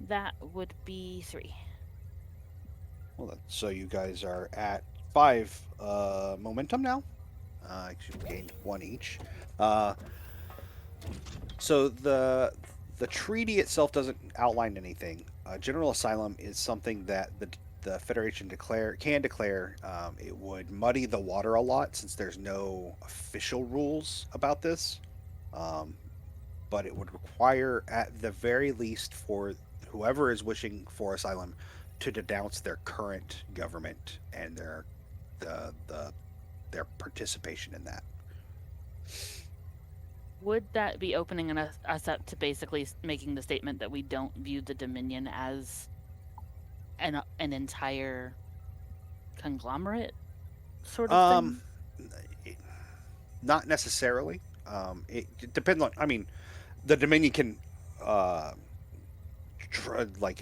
That would be 3. Well, so you guys are at 5 momentum now. You've gained 1 each. So the treaty itself doesn't outline anything. General asylum is something that the Federation can declare. It would muddy the water a lot since there's no official rules about this. But it would require, at the very least, for whoever is wishing for asylum to denounce their current government and their participation in that. Would that be opening us up to basically making the statement that we don't view the Dominion as an entire conglomerate sort of thing? Not necessarily. It depends on. I mean, the Dominion can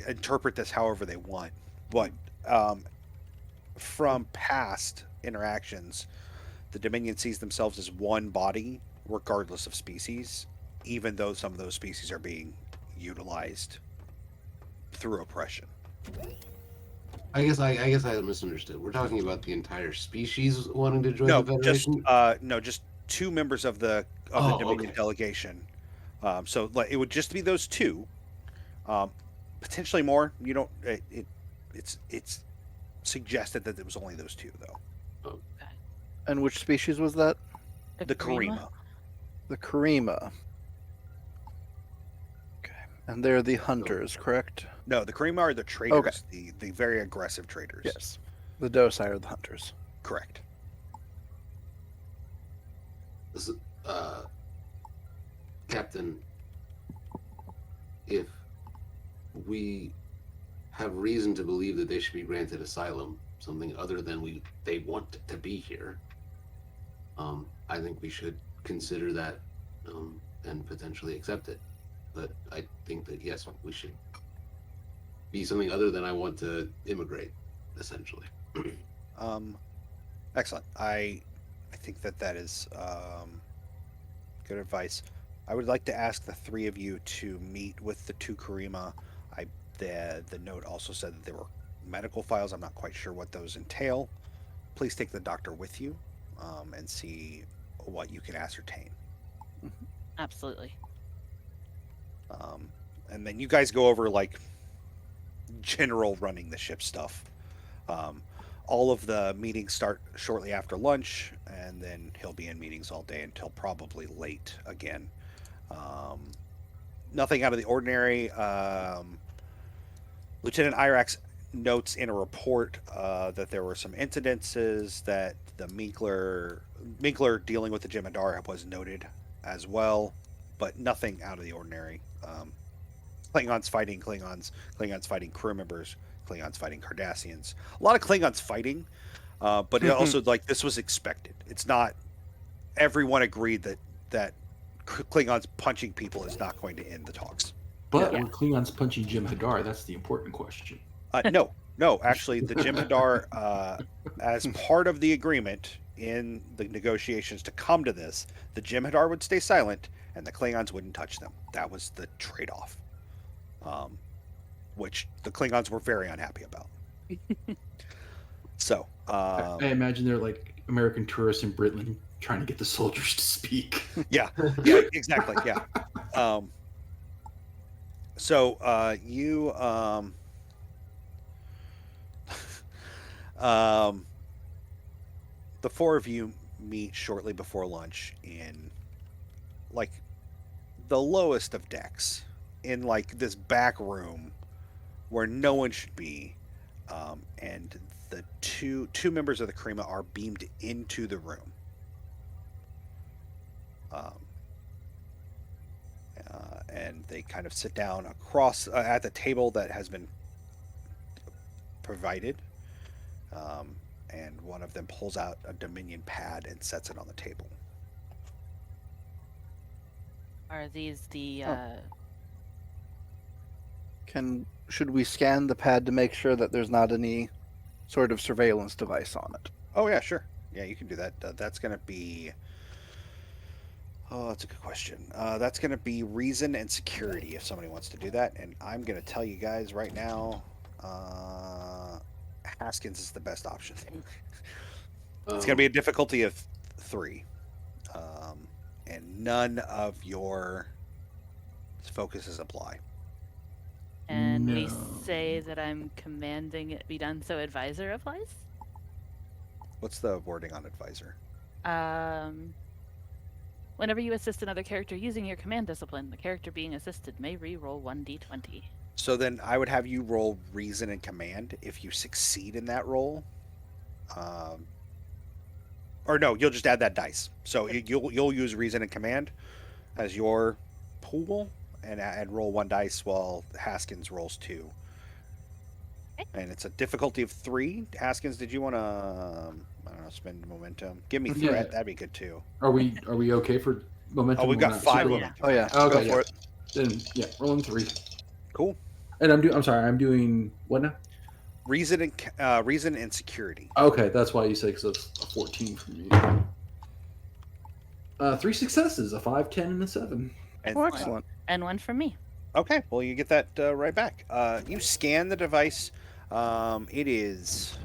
interpret this however they want, but from past interactions, the Dominion sees themselves as one body, regardless of species, even though some of those species are being utilized through oppression. I guess I misunderstood. We're talking about the entire species wanting to join No, the Federation? just 2 members of the Dominion delegation. So it would just be those 2. Potentially more. You don't. It's suggested that it was only those 2, though. Okay. And which species was that? The Karima. The Karima. Okay. And they're the hunters, correct? No, the Karima are the traders. Okay. The very aggressive traders. Yes. The docile are the hunters. Correct. This, Captain, if we have reason to believe that they should be granted asylum, something other than they want to be here, I think we should consider that and potentially accept it. But I think that, yes, we should be something other than I want to immigrate, essentially. Excellent. I think that is good advice. I would like to ask the 3 of you to meet with the 2 Karima. The note also said that there were medical files. I'm not quite sure what those entail. Please take the doctor with you and see what you can ascertain. Absolutely. And then you guys go over general running the ship stuff. All of the meetings start shortly after lunch, and then he'll be in meetings all day until probably late again. Nothing out of the ordinary. Lieutenant Irax notes in a report that there were some incidences that the Minkler dealing with the Jem'Hadar was noted as well, but nothing out of the ordinary. Klingons fighting Klingons fighting crew members, Klingons fighting Cardassians. A lot of Klingons fighting, but it also this was expected. It's not everyone agreed that Klingons punching people is not going to end the talks. But were Klingons punching Jem'Hadar? That's the important question. No. Actually, the Jem'Hadar, as part of the agreement in the negotiations to come to this, the Jem'Hadar would stay silent and the Klingons wouldn't touch them. That was the trade-off. which the Klingons were very unhappy about. So, I imagine they're like American tourists in Britland trying to get the soldiers to speak. yeah, exactly, yeah. You the four of you meet shortly before lunch in like the lowest of decks, in like this back room where no one should be, and the two members of the Krima are beamed into the room. And they kind of sit down across at the table that has been provided. And one of them pulls out a Dominion pad and sets it on the table. Are these the Should we scan the pad to make sure that there's not any sort of surveillance device on it? Oh yeah, sure. Yeah, you can do that. That's going to be. Oh, that's a good question. That's going to be reason and security if somebody wants to do that. And I'm going to tell you guys right now, Haskins is the best option. It's going to be a difficulty of 3, and none of your focuses apply. And we No. say that I'm commanding it be done, so advisor applies? What's the wording on advisor? Whenever you assist another character using your command discipline, the character being assisted may re-roll 1d20. So then I would have you roll reason and command. If you succeed in that roll, or no, you'll just add that dice. So you'll use reason and command as your pool, and roll 1 dice while Haskins rolls 2. Okay. And it's a difficulty of 3. Haskins, did you want to, I don't know, spend momentum? Give me Yeah. threat. That'd be good too. Are we okay for momentum? Oh, we've We're got not 5 super- momentum. Oh yeah, Okay, go for yeah. it. Then yeah, rolling 3. Cool. And I'm doing what now? Reason and security. Okay, that's why you say, because it's a 14 for me. 3 successes, a 5, 10, and a 7. And, Oh, excellent. And 1 from me. Okay, well, you get that right back. You scan the device. It is.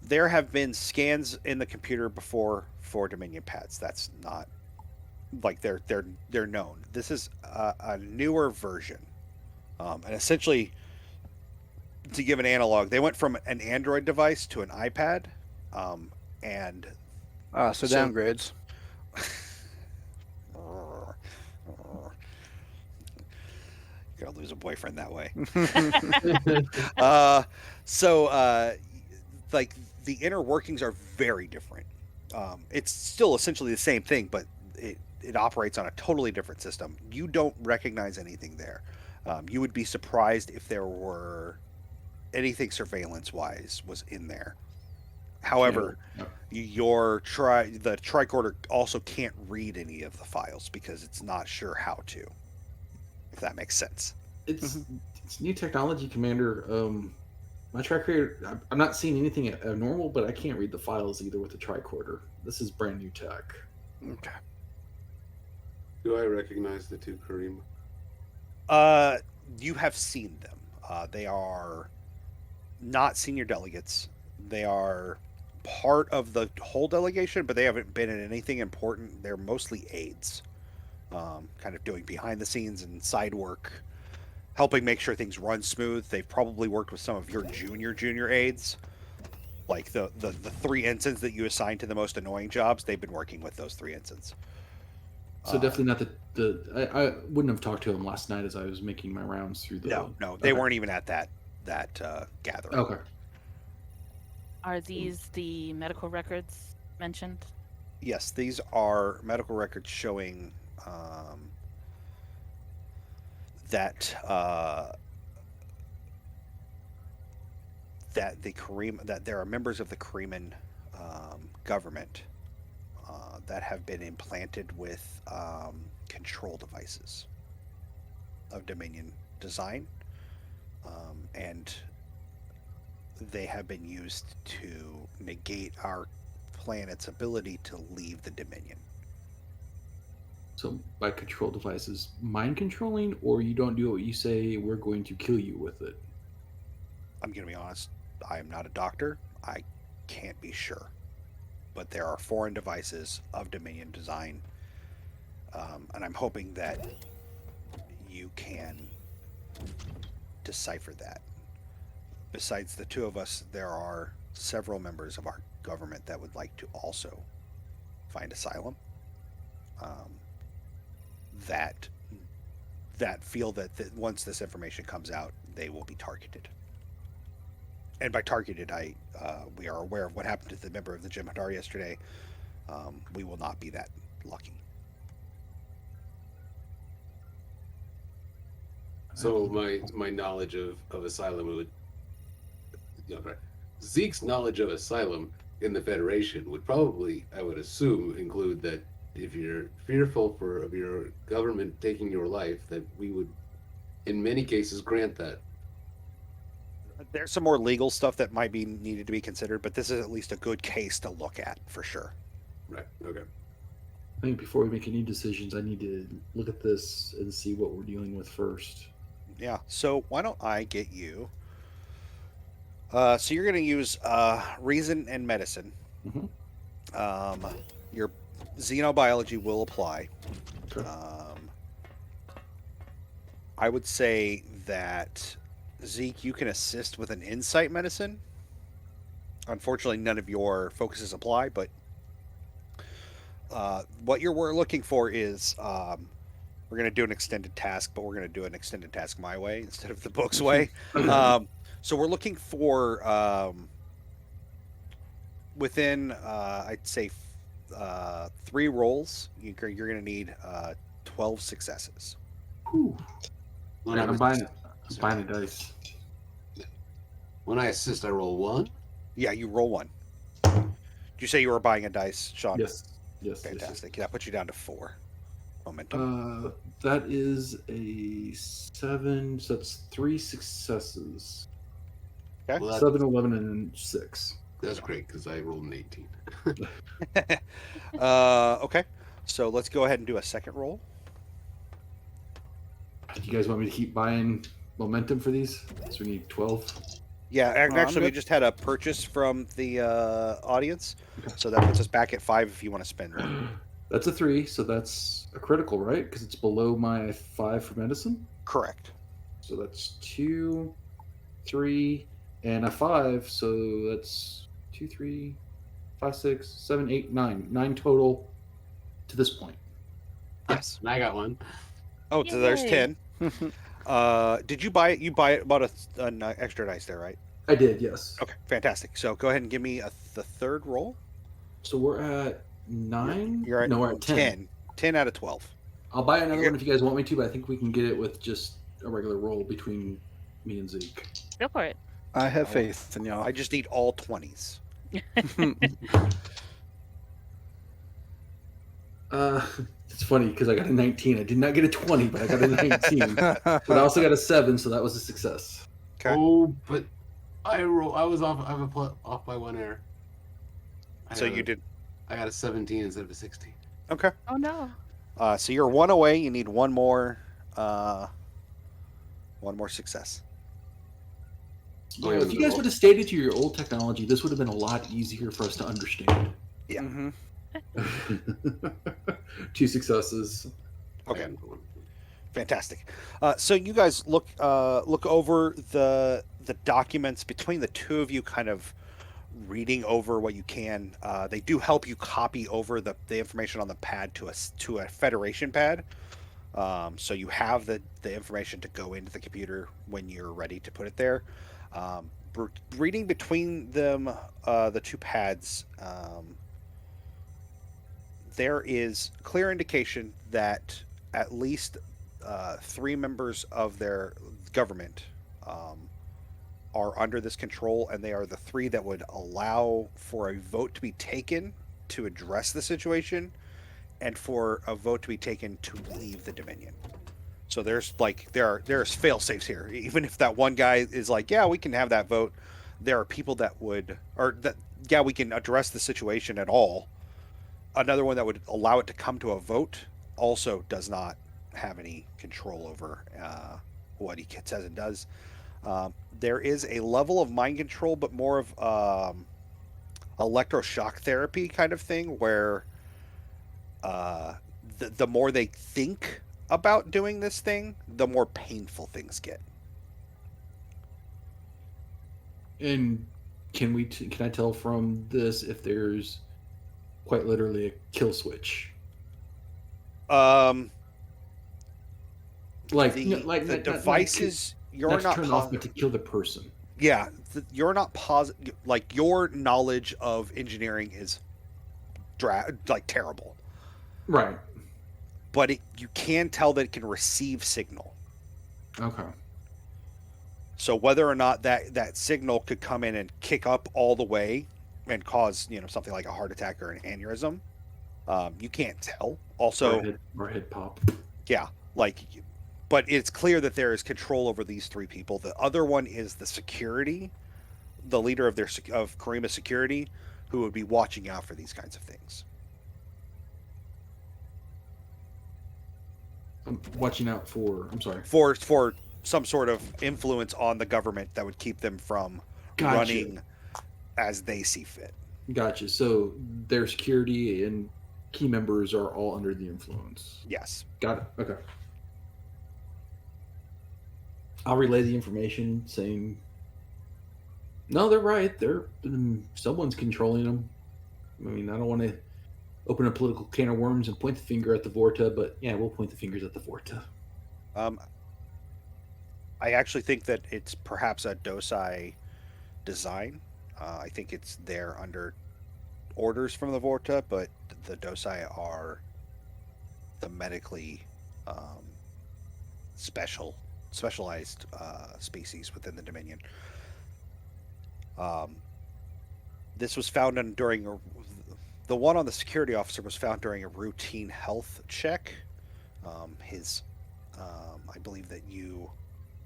There have been scans in the computer before for Dominion pads. That's not like they're known. This is a newer version, and essentially, to give an analog, they went from an Android device to an iPad, and So downgrades. You're gonna lose a boyfriend that way. Like the inner workings are very different. It's still essentially the same thing, but it operates on a totally different system. You don't recognize anything there. You would be surprised if there were anything surveillance-wise was in there. However, No. the tricorder also can't read any of the files because it's not sure how to. If that makes sense. It's new technology, Commander. My tricorder, I'm not seeing anything abnormal, but I can't read the files either with the tricorder. This is brand new tech. Okay. Do I recognize the 2 Kareem? You have seen them. They are not senior delegates. They are part of the whole delegation, but they haven't been in anything important. They're mostly aides, kind of doing behind the scenes and side work, helping make sure things run smooth. They've probably worked with some of your junior aides, like the 3 ensigns that you assigned to the most annoying jobs. They've been working with those 3 ensigns. So definitely not I wouldn't have talked to him last night as I was making my rounds through the. No, they weren't even at that gathering. Okay. Are these the medical records mentioned? Yes, these are medical records showing that that there are members of the Korean government that have been implanted with control devices of Dominion design, and they have been used to negate our planet's ability to leave the Dominion. So by control devices, mind controlling, or you don't do what you say, we're going to kill you with it. I'm going to be honest. I am not a doctor. I can't be sure. But there are foreign devices of Dominion design. And I'm hoping that you can decipher that. Besides the two of us, there are several members of our government that would like to also find asylum. That feel that once this information comes out, they will be targeted. And by targeted, we are aware of what happened to the member of the Jem'Hadar yesterday. We will not be that lucky. So my knowledge of asylum would, Zeke's knowledge of asylum in the Federation would probably, I would assume, include that if you're fearful of your government taking your life, that we would, in many cases, grant that. There's some more legal stuff that might be needed to be considered, but this is at least a good case to look at for sure. Right. Okay. I think before we make any decisions, I need to look at this and see what we're dealing with first. Yeah. So why don't I get you? So you're going to use reason and medicine. Mm-hmm. Your xenobiology will apply. Okay. I would say that Zeke, you can assist with an insight medicine. Unfortunately, none of your focuses apply, but what we're looking for is we're going to do an extended task, but we're going to do an extended task my way instead of the book's way. So we're looking for within, I'd say, 3 rolls, you're going to need 12 successes. Whew. When Yeah, I I'm was- buying a dice. When I assist, I roll 1. Yeah, you roll 1. Did you say you were buying a dice, Sean? Yes. Yes. Fantastic. That puts you down to 4 momentum. That is a 7, so that's 3 successes. Okay. Well, 7, 11, and 6. that's great because I rolled an 18. Okay. So let's go ahead and do a second roll. Do you guys want me to keep buying momentum for these? So we need 12. Yeah, I'm actually, we good. just had a purchase from the audience, so that puts us back at 5 if you want to spend one. That's a 3, so that's a critical, right? Because it's below my 5 for medicine. Correct. So that's 2, 3, and a 5. So that's 2, 3, 5, 6, 7, 8, 9. 9 total to this point. Yes. And I got one. Oh, so there's Yay. 10. Did you buy it? You buy it about an extra dice there, right? I did, yes. Okay, fantastic. So go ahead and give me the third roll. So we're at 9? You're at no, we're at 10. 10 out of 12. I'll buy another You're- one if you guys want me to, but I think we can get it with just a regular roll between me and Zeke. Go for it. I have faith in y'all. I just need all 20s. It's funny because I got a 19. I did not get a 20, but I got a 19. But I also got a 7, so that was a success. Okay. Oh, but I was off. I have off by 1 error. So you did. I got a 17 instead of a 16. Okay. Oh no. So you're 1 away. You need one more success. Oh, Yeah, yeah, if you guys would have stayed to your old technology, this would have been a lot easier for us to understand. Yeah. Mhm. 2 successes. Okay. I got one. Fantastic. So you guys look over the documents between the two of you, kind of reading over what you can. They do help you copy over the information on the pad to a Federation pad. So you have the information to go into the computer when you're ready to put it there. Reading between them, the 2 pads, there is clear indication that at least 3 members of their government are under this control, and they are the 3 that would allow for a vote to be taken to address the situation, and for a vote to be taken to leave the Dominion. So there's fail safes here. Even if that one guy is like, yeah, we can have that vote, there are people that would, or that, yeah, we can address the situation at all. Another one that would allow it to come to a vote, also does not have any control over what he says and does. There is a level of mind control, but more of electroshock therapy kind of thing, where the more they think about doing this thing, the more painful things get. And can I tell from this if there's quite literally a kill switch? Um, Like the like the not like devices you're not to not turn off, but to kill the person. yeah, you're not positive. Like your knowledge of engineering is like terrible, Right. but you can tell that it can receive signal. Okay. So whether or not that signal could come in and kick up all the way and cause something like a heart attack or an aneurysm, you can't tell. Also, or head pop. yeah, like, but it's clear that there is control over these three people. The other one is the security, the leader of Karima's security, who would be watching out for these kinds of things. I'm watching out for. I'm sorry. For some sort of influence on the government that would keep them from running as they see fit. Gotcha. So their security and key members are all under the influence. Yes. Got it. Okay. I'll relay the information saying, no, they're right. Someone's controlling them. I mean, I don't want to open a political can of worms and point the finger at the Vorta, but yeah, we'll point the fingers at the Vorta. I actually think that it's perhaps a docile design. I think it's there under orders from the Vorta, but the docile are the medically specialized species within the Dominion. This was found the one on the security officer was found during a routine health check. I believe that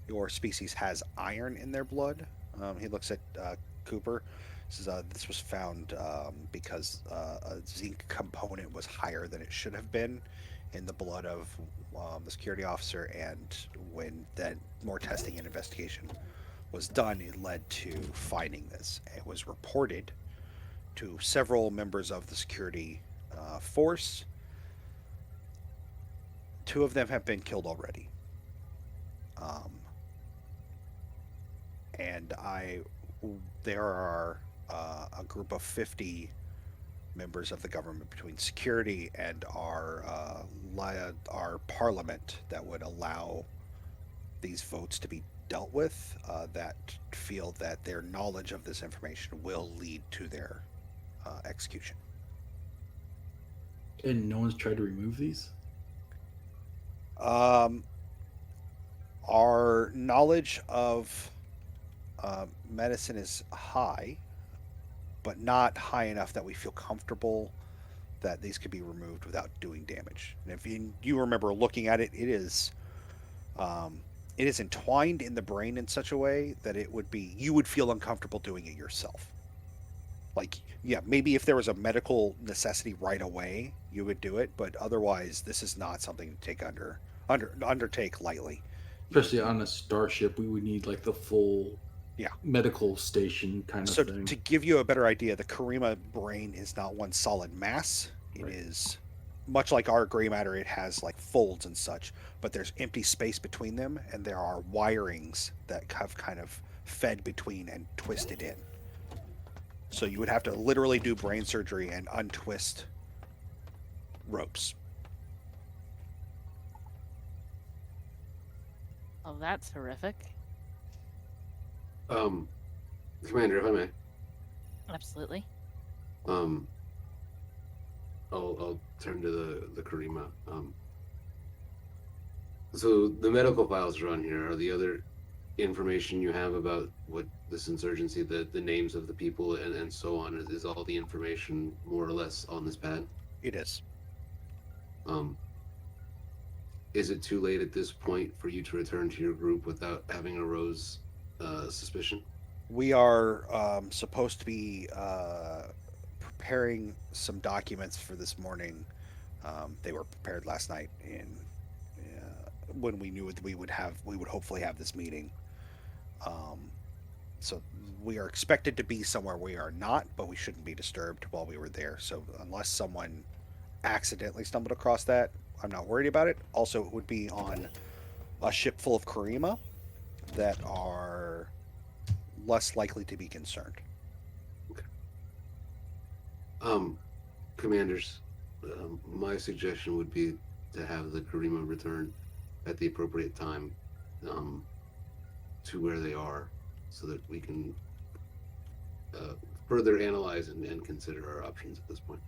your species has iron in their blood. He looks at Cooper. This was found because a zinc component was higher than it should have been in the blood of the security officer, and when that more testing and investigation was done, it led to finding this. It was reported to several members of the security force. 2 of them have been killed already. And there are a group of 50 members of the government between security and our parliament that would allow these votes to be dealt with, that feel that their knowledge of this information will lead to their execution. And no one's tried to remove these? Our knowledge of medicine is high, but not high enough that we feel comfortable that these could be removed without doing damage. And if you remember looking at it, it is entwined in the brain in such a way that you would feel uncomfortable doing it yourself. Like, yeah, maybe if there was a medical necessity right away, you would do it, but otherwise, this is not something to undertake lightly. Especially on a starship, we would need like the full medical station kind of thing. So to give you a better idea, the Karima brain is not one solid mass. It is much like our gray matter. It has like folds and such, but there's empty space between them, and there are wirings that have kind of fed between and twisted in. So you would have to literally do brain surgery and untwist ropes. Oh, that's horrific. Commander, if I may. Absolutely. I'll turn to the Karima. So the medical files are on here. Are the other information you have about what this insurgency, the names of the people and so on, is all the information more or less on this pad? It is. Is it too late at this point for you to return to your group without having a Rose suspicion? We are supposed to be preparing some documents for this morning They were prepared last night when we knew that we would hopefully have this meeting. So we are expected to be somewhere we are not, but we shouldn't be disturbed while we were there. So unless someone accidentally stumbled across that, I'm not worried about it. Also, it would be on a ship full of Karima that are less likely to be concerned. Commanders, my suggestion would be to have the Karima return at the appropriate time to where they are, so that we can further analyze and consider our options at this point.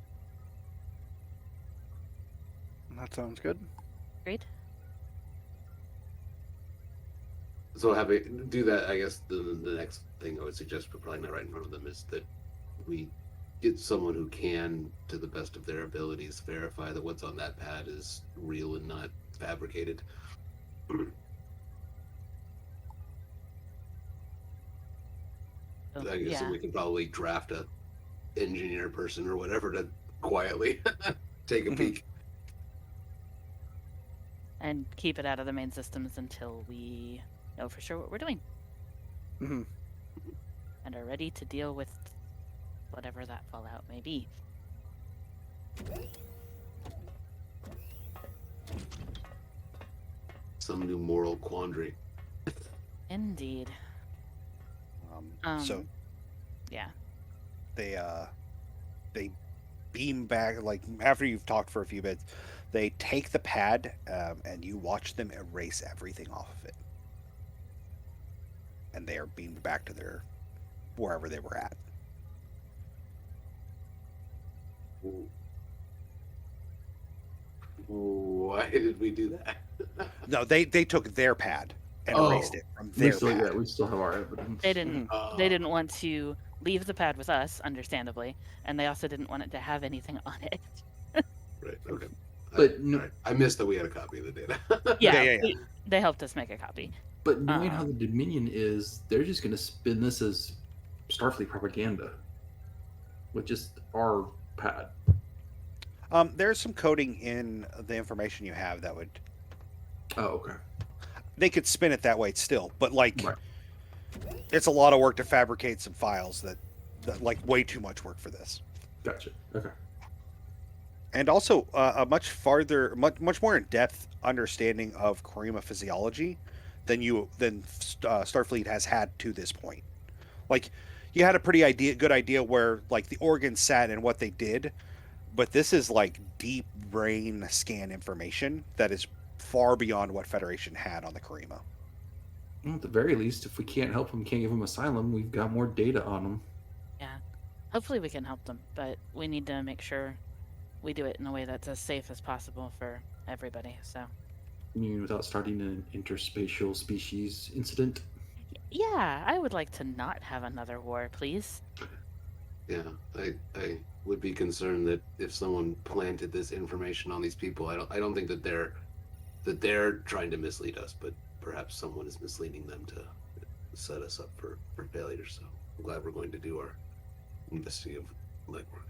That sounds good. Great. So do that. I guess the next thing I would suggest, but probably not right in front of them, is that we get someone who can, to the best of their abilities, verify that what's on that pad is real and not fabricated. I guess we can probably draft a engineer person or whatever to quietly take a peek. And keep it out of the main systems until we know for sure what we're doing. Mm-hmm. And are ready to deal with whatever that fallout may be. Some new moral quandary. Indeed. So yeah. They beam back, like after you've talked for a few bits, they take the pad and you watch them erase everything off of it, and they are beamed back to their wherever they were at. Why did we do that? No, they took their pad and erased it from their pad. We still have our evidence. They didn't want to leave the pad with us, understandably, and they also didn't want it to have anything on it. Right. Okay. But I missed that we had a copy of the data. Yeah. They helped us make a copy. But knowing how the Dominion is, they're just going to spin this as Starfleet propaganda with just our pad. There's some coding in the information you have that would. Oh, okay. They could spin it that way still, but Right. it's a lot of work to fabricate some files that like way too much work for this. Gotcha. Okay. And also a much more in-depth understanding of Karima physiology than Starfleet has had to this point. Like, you had a pretty good idea where like the organs sat and what they did, but this is like deep brain scan information that is far beyond what Federation had on the Karima. Well, at the very least, if we can't help them, can't give them asylum, we've got more data on them. Yeah. Hopefully we can help them, but we need to make sure we do it in a way that's as safe as possible for everybody. So. You mean without starting an interspatial species incident? Yeah, I would like to not have another war, please. Yeah, I would be concerned that if someone planted this information on these people, I don't think that they're trying to mislead us, but perhaps someone is misleading them to set us up for failure. So I'm glad we're going to do our investigative legwork.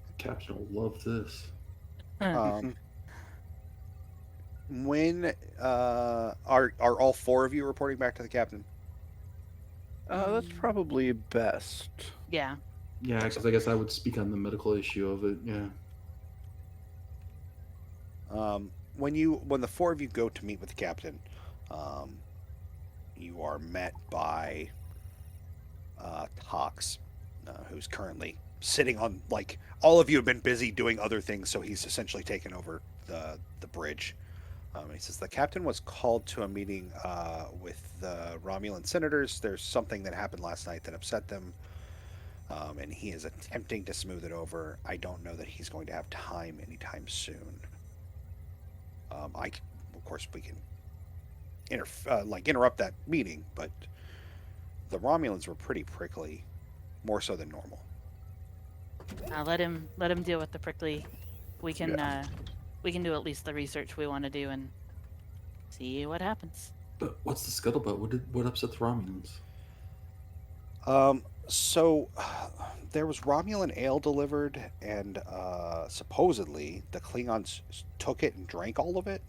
The captain will love this. When are all four of you reporting back to the captain? That's probably best. Yeah. Yeah, because I guess I would speak on the medical issue of it. Yeah. When the four of you go to meet with the captain, you are met by Tox, who's currently sitting on, like, all of you have been busy doing other things, so he's essentially taken over the bridge. He says the captain was called to a meeting with the Romulan senators. There's something that happened last night that upset them, and he is attempting to smooth it over. I don't know that he's going to have time anytime soon. Of course, we can interrupt that meeting, but the Romulans were pretty prickly, more so than normal. Let him deal with the prickly. We can do at least the research we want to do and see what happens. But what's the scuttlebutt? What upset the Romulans? So there was Romulan ale delivered, and supposedly the Klingons took it and drank all of it.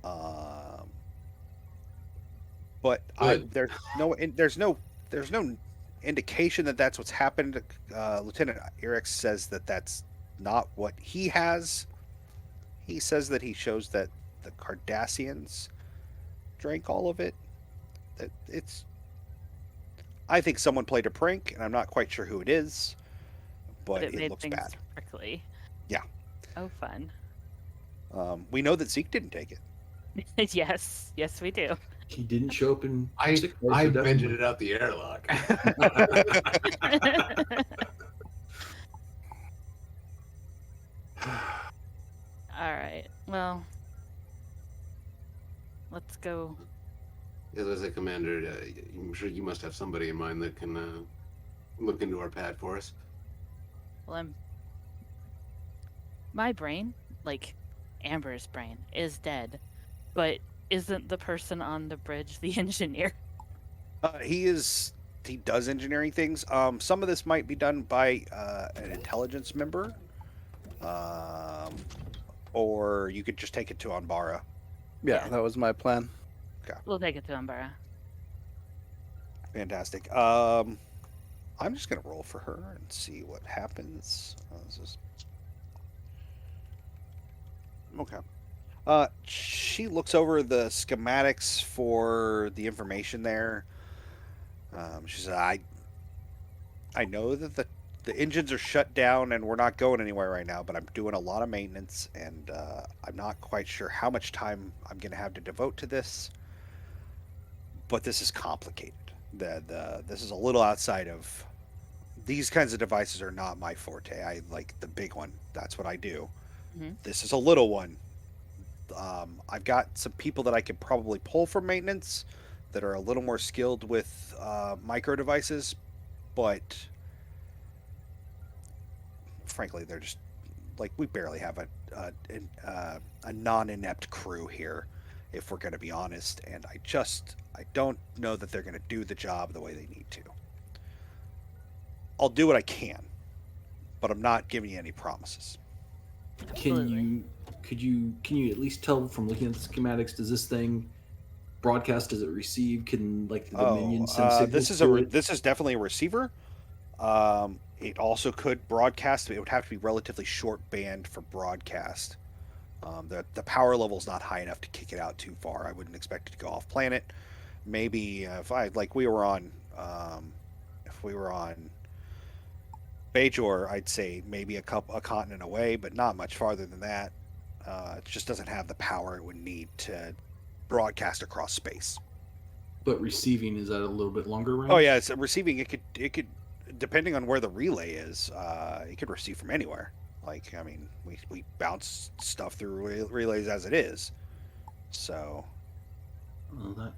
Um, but Good. there's no indication that that's what's happened. Lieutenant Eric says that that's not what he has. He says that he shows that the Cardassians drank all of it. That it's. I think someone played a prank, and I'm not quite sure who it is, but it it made looks things bad. prickly. Yeah. Oh, fun. We know that Zeke didn't take it. Yes, we do. He didn't show up in. I sick bay, so vented definitely. it out the airlock. All right. Well, let's go. As a commander, I'm sure you must have somebody in mind that can look into our pad for us. Well, my brain, like Amber's brain, is dead, but isn't the person on the bridge the engineer? He is. He does engineering things. Some of this might be done by an intelligence member, or you could just take it to Anbara. Yeah, Yeah. that was my plan. We'll take it to Umbara. Fantastic. I'm just gonna roll for her and see what happens. Okay. She looks over the schematics for the information there. She said, I know that the engines are shut down and we're not going anywhere right now, but I'm doing a lot of maintenance, and I'm not quite sure how much time I'm going to have to devote to this. But this is complicated. This is a little outside of these kinds of devices are not my forte. I like the big one. That's what I do. Mhm. This is a little one. I've got some people that I could probably pull for maintenance that are a little more skilled with micro devices, but frankly, they're just like we barely have a non-inept crew here, if we're going to be honest. And I don't know that they're going to do the job the way they need to. I'll do what I can, but I'm not giving you any promises. Absolutely. Can you at least tell from looking at the schematics? Does this thing broadcast? Does it receive? Can like the Dominion send signals to it? This is definitely a receiver. It also could broadcast. It would have to be relatively short band for broadcast. The power level is not high enough to kick it out too far. I wouldn't expect it to go off planet. Maybe if we were on Bajor, I'd say maybe a continent away, but not much farther than that. It just doesn't have the power it would need to broadcast across space. But receiving is at a little bit longer range. Oh yeah, it's receiving. It could depending on where the relay is. It could receive from anywhere. Like I mean, we bounce stuff through relays as it is. So. Well, that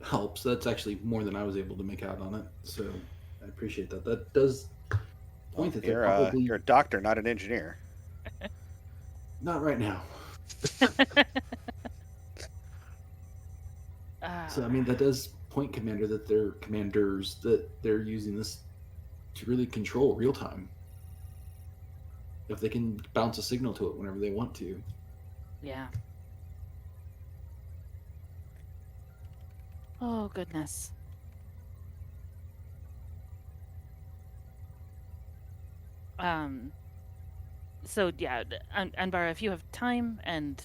helps. That's actually more than I was able to make out on it. So I appreciate that. That does point that they're probably you're a doctor, not an engineer. not right now. So I mean, that does point, Commander, that they're commanders that they're using this to really control real time. If they can bounce a signal to it whenever they want to. Yeah. Oh, goodness. So yeah, Anbara, if you have time and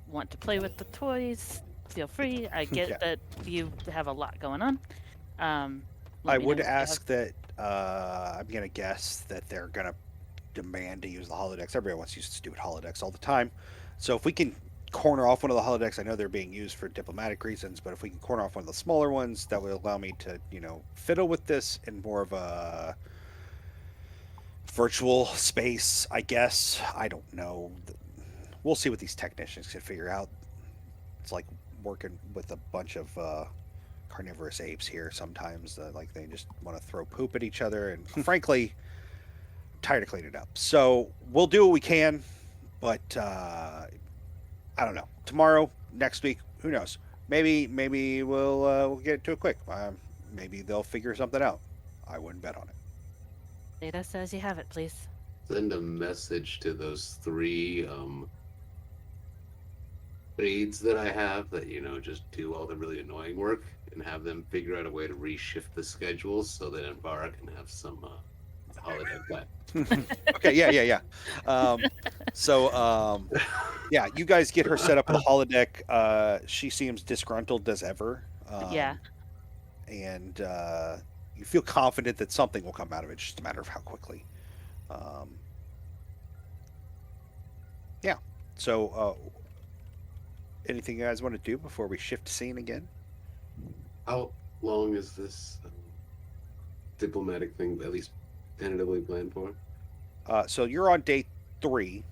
want to play with the toys, feel free. I get Yeah. that you have a lot going on. I would ask that I'm gonna guess that they're gonna demand to use the holodecks. Everybody wants to use stupid holodecks all the time. So if we can corner off one of the holodecks, I know they're being used for diplomatic reasons, but if we can corner off one of the smaller ones, that would allow me to, fiddle with this in more of a virtual space, I guess. I don't know. We'll see what these technicians can figure out. It's like working with a bunch of carnivorous apes here sometimes. Like they just want to throw poop at each other, and frankly, I'm tired of cleaning it up. So we'll do what we can, but I don't know. Tomorrow, next week, who knows? Maybe we'll get to it quick. maybe they'll figure something out. I wouldn't bet on it. Data says you have it, please. Send a message to those three aides that I have that, just do all the really annoying work and have them figure out a way to reshift the schedules so that Envara can have some holiday plan. Okay, yeah. Yeah, you guys get her set up with a holodeck. She seems disgruntled as ever. Yeah. And you feel confident that something will come out of it. It's just a matter of how quickly. Yeah. So, anything you guys want to do before we shift scene again? How long is this diplomatic thing at least tentatively planned for? So you're on day 3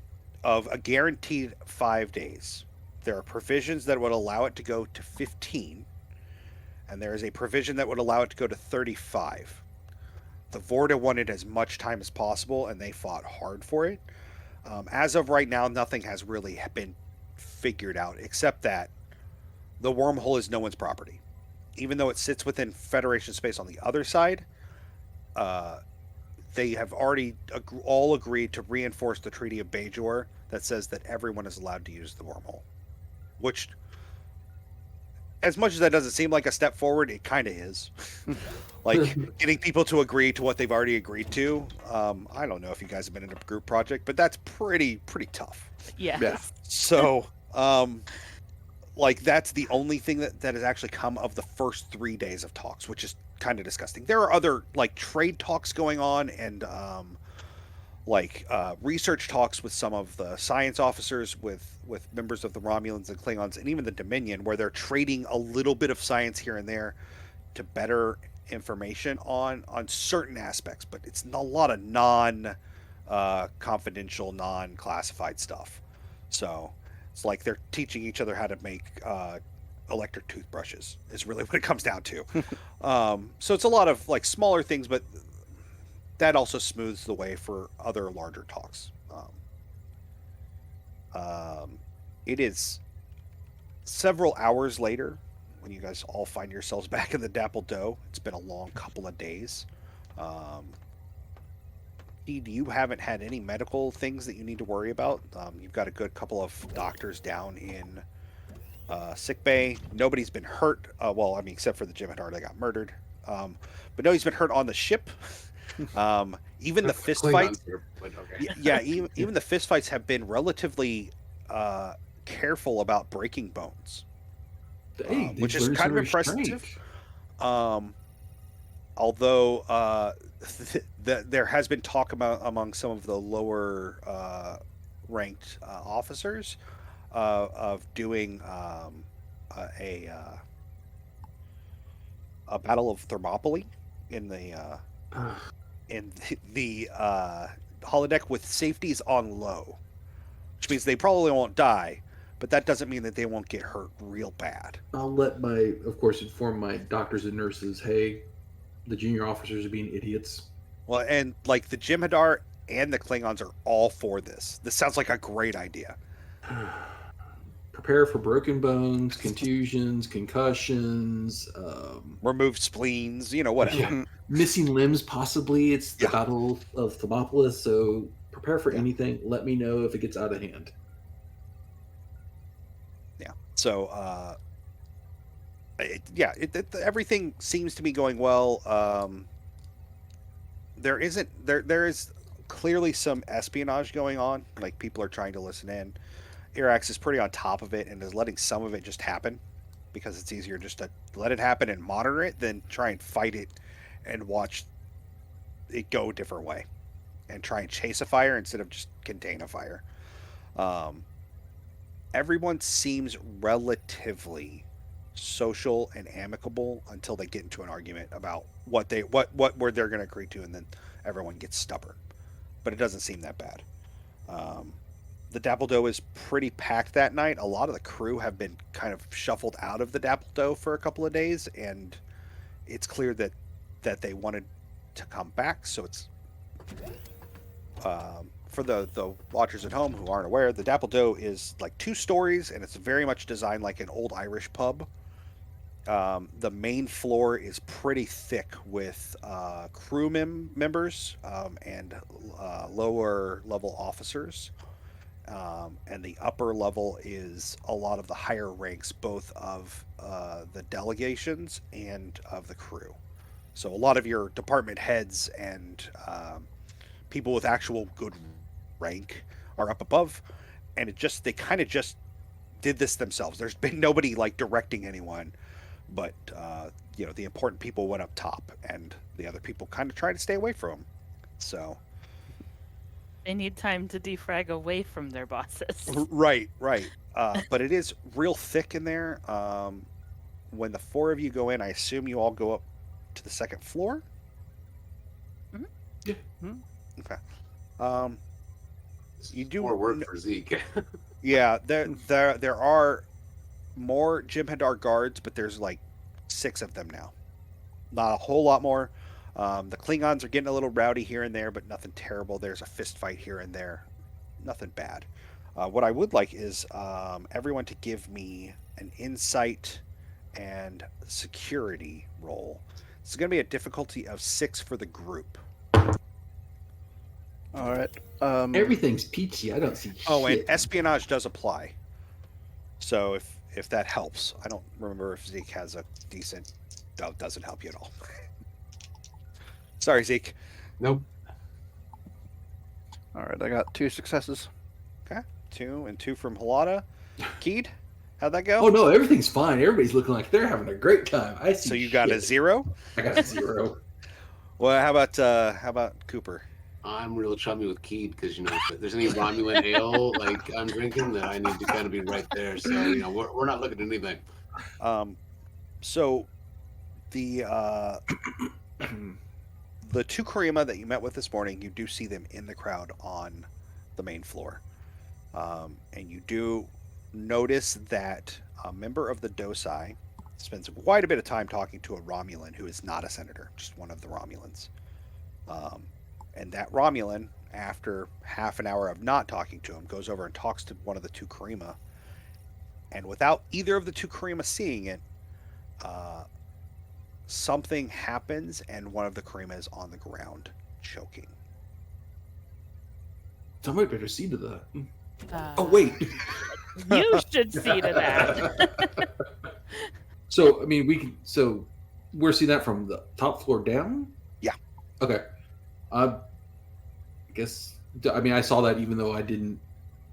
of a guaranteed 5 days. There are provisions that would allow it to go to 15, and there is a provision that would allow it to go to 35. The Vorta wanted as much time as possible, and they fought hard for it. As of right now, nothing has really been figured out, except that the wormhole is no one's property. Even though it sits within Federation space on the other side, they have already all agreed to reinforce the Treaty of Bajor that says that everyone is allowed to use the wormhole. Which, as much as that doesn't seem like a step forward, it kind of is. Like, getting people to agree to what they've already agreed to. I don't know if you guys have been in a group project, but that's pretty tough. Yeah. So, that's the only thing that has actually come of the first 3 days of talks, which is kind of disgusting. There are other, trade talks going on and, research talks with some of the science officers, with members of the Romulans and Klingons, and even the Dominion, where they're trading a little bit of science here and there to better information on certain aspects, but it's a lot of non-confidential, non-classified stuff. So it's like they're teaching each other how to make electric toothbrushes is really what it comes down to. So it's a lot of smaller things, but that also smooths the way for other larger talks. It is several hours later when you guys all find yourselves back in the Dapple Doe. It's been a long couple of days. You haven't had any medical things that you need to worry about. You've got a good couple of doctors down in sick bay. Nobody's been hurt. Except for the Jim'Hadar that got murdered. But nobody's been hurt on the ship. Even the fist fights. Okay. Yeah, even the fist fights have been relatively careful about breaking bones. Hey, which is kind of impressive. Although there has been talk among some of the lower ranked officers of doing a battle of Thermopylae in the holodeck with safeties on low, which means they probably won't die, but that doesn't mean that they won't get hurt real bad. I'll inform my doctors and nurses, hey, the junior officers are being idiots. Well, and the Jim'Hadar and the Klingons are all for this. This sounds like a great idea. Prepare for broken bones, contusions, concussions, removed spleens, whatever. Yeah. Missing limbs, possibly. It's the Battle of Thermopylae, so prepare for anything. Let me know if it gets out of hand. Yeah. So, everything seems to be going well. There is clearly some espionage going on. People are trying to listen in. Irax is pretty on top of it and is letting some of it just happen because it's easier just to let it happen and monitor it than try and fight it and watch it go a different way and try and chase a fire instead of just contain a fire. Everyone seems relatively social and amicable until they get into an argument about what word they're going to agree to, and then everyone gets stubborn. But it doesn't seem that bad. The Dapple Doe is pretty packed that night. A lot of the crew have been kind of shuffled out of the Dapple Doe for a couple of days, and it's clear that they wanted to come back. So it's for the watchers at home who aren't aware, the Dapple Doe is 2 stories, and it's very much designed like an old Irish pub. The main floor is pretty thick with crew members and lower level officers. And the upper level is a lot of the higher ranks, both of the delegations and of the crew. So a lot of your department heads and people with actual good rank are up above, and they kind of just did this themselves. There's been nobody like directing anyone, but the important people went up top, and the other people kind of tried to stay away from them. So They need time to defrag away from their bosses. right. But it is real thick in there. When the four of you go in, I assume you all go up to the second floor. Mhm. Yeah. Okay. You do more work for Zeke. Yeah, there are more Jem'Hadar guards, but there's like 6 of them now. Not a whole lot more. The Klingons are getting a little rowdy here and there, but nothing terrible. There's a fist fight here and there. Nothing bad. What I would like is everyone to give me an insight and security roll. It's going to be a difficulty of 6 for the group. All right. Everything's peachy. I don't see Oh, and shit. espionage does apply. So if that helps. I don't remember if Zeke has a decent... No, it doesn't help you at all. Sorry, Zeke. Nope. All right. I got 2 successes. Okay. 2 and 2 from Halada. Keed, how'd that go? Oh no, everything's fine. Everybody's looking like they're having a great time. I see. So you got a shit. 0? I got a 0. Well, how about Cooper? I'm real chummy with Keed because if there's any Romulan ale like I'm drinking, that I need to kind of be right there. So we're not looking at anything. So the the 2 Karima that you met with this morning, you do see them in the crowd on the main floor, and you do notice that a member of the Dosai spends quite a bit of time talking to a Romulan who is not a senator, just one of the Romulans. And that Romulan, after half an hour of not talking to him, goes over and talks to one of the 2 Karima. And without either of the 2 Karima seeing it, something happens, and one of the Karima is on the ground, choking. Somebody better see to that. Oh, wait. You should see to that. So, I mean, so we're seeing that from the top floor down? Yeah. Okay. I guess, I mean, I saw that even though I didn't.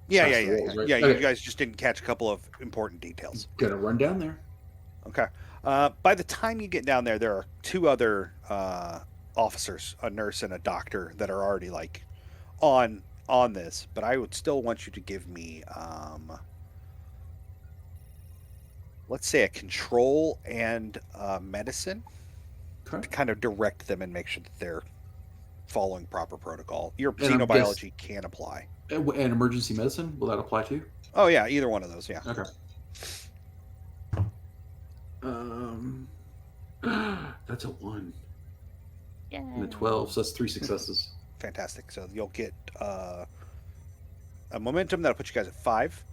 Yeah. Rolls, right? Yeah, Okay. you guys just didn't catch a couple of important details. Gonna run down there. Okay. By the time you get down there, there are 2 other officers, a nurse and a doctor, that are already like on this. But I would still want you to give me, let's say, a control and medicine Okay. to kind of direct them and make sure that they're following proper protocol. Your And I'm xenobiology can apply. And emergency medicine, will that apply too? Oh yeah, either one of those. Yeah. Okay. That's a 1 Yeah. and a 12, so that's 3 successes. Fantastic. So you'll get a momentum that'll put you guys at 5.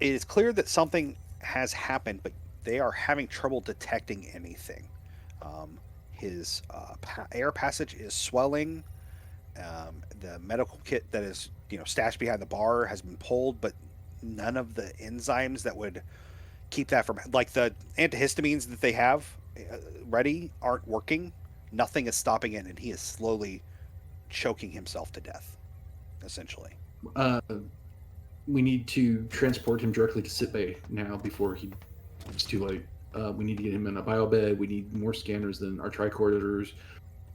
It is clear that something has happened, but they are having trouble detecting anything. His air passage is swelling. The medical kit that is stashed behind the bar has been pulled, but none of the enzymes that would keep that from, like the antihistamines that they have ready, aren't working. Nothing is stopping it, and he is slowly choking himself to death, essentially. We need to transport him directly to sickbay now before it's too late. We need to get him in a biobed. We need more scanners than our tricorders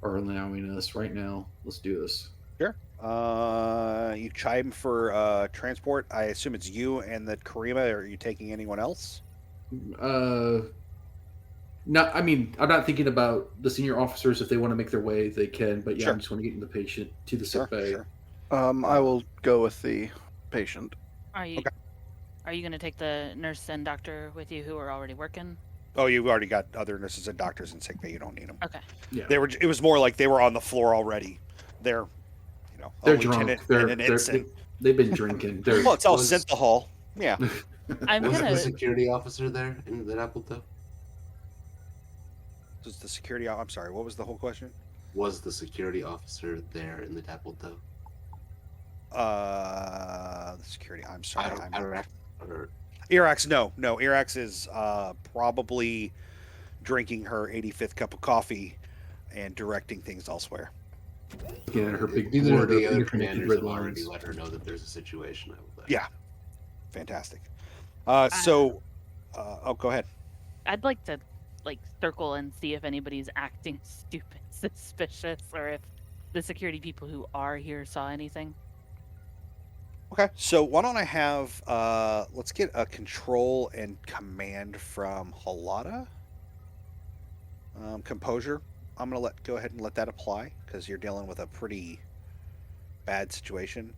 are allowing us right now. Let's do this. Sure. You chime for transport. I assume it's you and the Karima. Are you taking anyone else? No, I mean, I'm not thinking about the senior officers. If they want to make their way, they can. But yeah, Sure. I just want to get the patient to the Sure, sickbay. sure. I will go with the patient. Are you Okay. Are you going to take the nurse and doctor with you who are already working? Oh, you've already got other nurses and doctors in sick bay. You don't need them. Okay. Yeah, It was more like they were on the floor already. They're, a they're lieutenant drunk. and an ensign. They've been drinking. Well, it's all Was- synthahol. Yeah. I'm Was the gonna. security officer there in the Apple though? Does the security? I'm sorry. What was the whole question? Was the security officer there in the Dapple though? The security. I'm sorry. Or Irax, no. Irax is probably drinking her 85th cup of coffee and directing things elsewhere. Looking at her big either board of the of other interconnected commanders red have already lines. let her know that there's a situation. I will bet. Yeah. Fantastic. Go ahead. I'd like to circle and see if anybody's acting stupid, suspicious, or if the security people who are here saw anything. Okay, so why don't I have let's get a control and command from Halata. Composure. I'm gonna go ahead and let that apply because you're dealing with a pretty bad situation.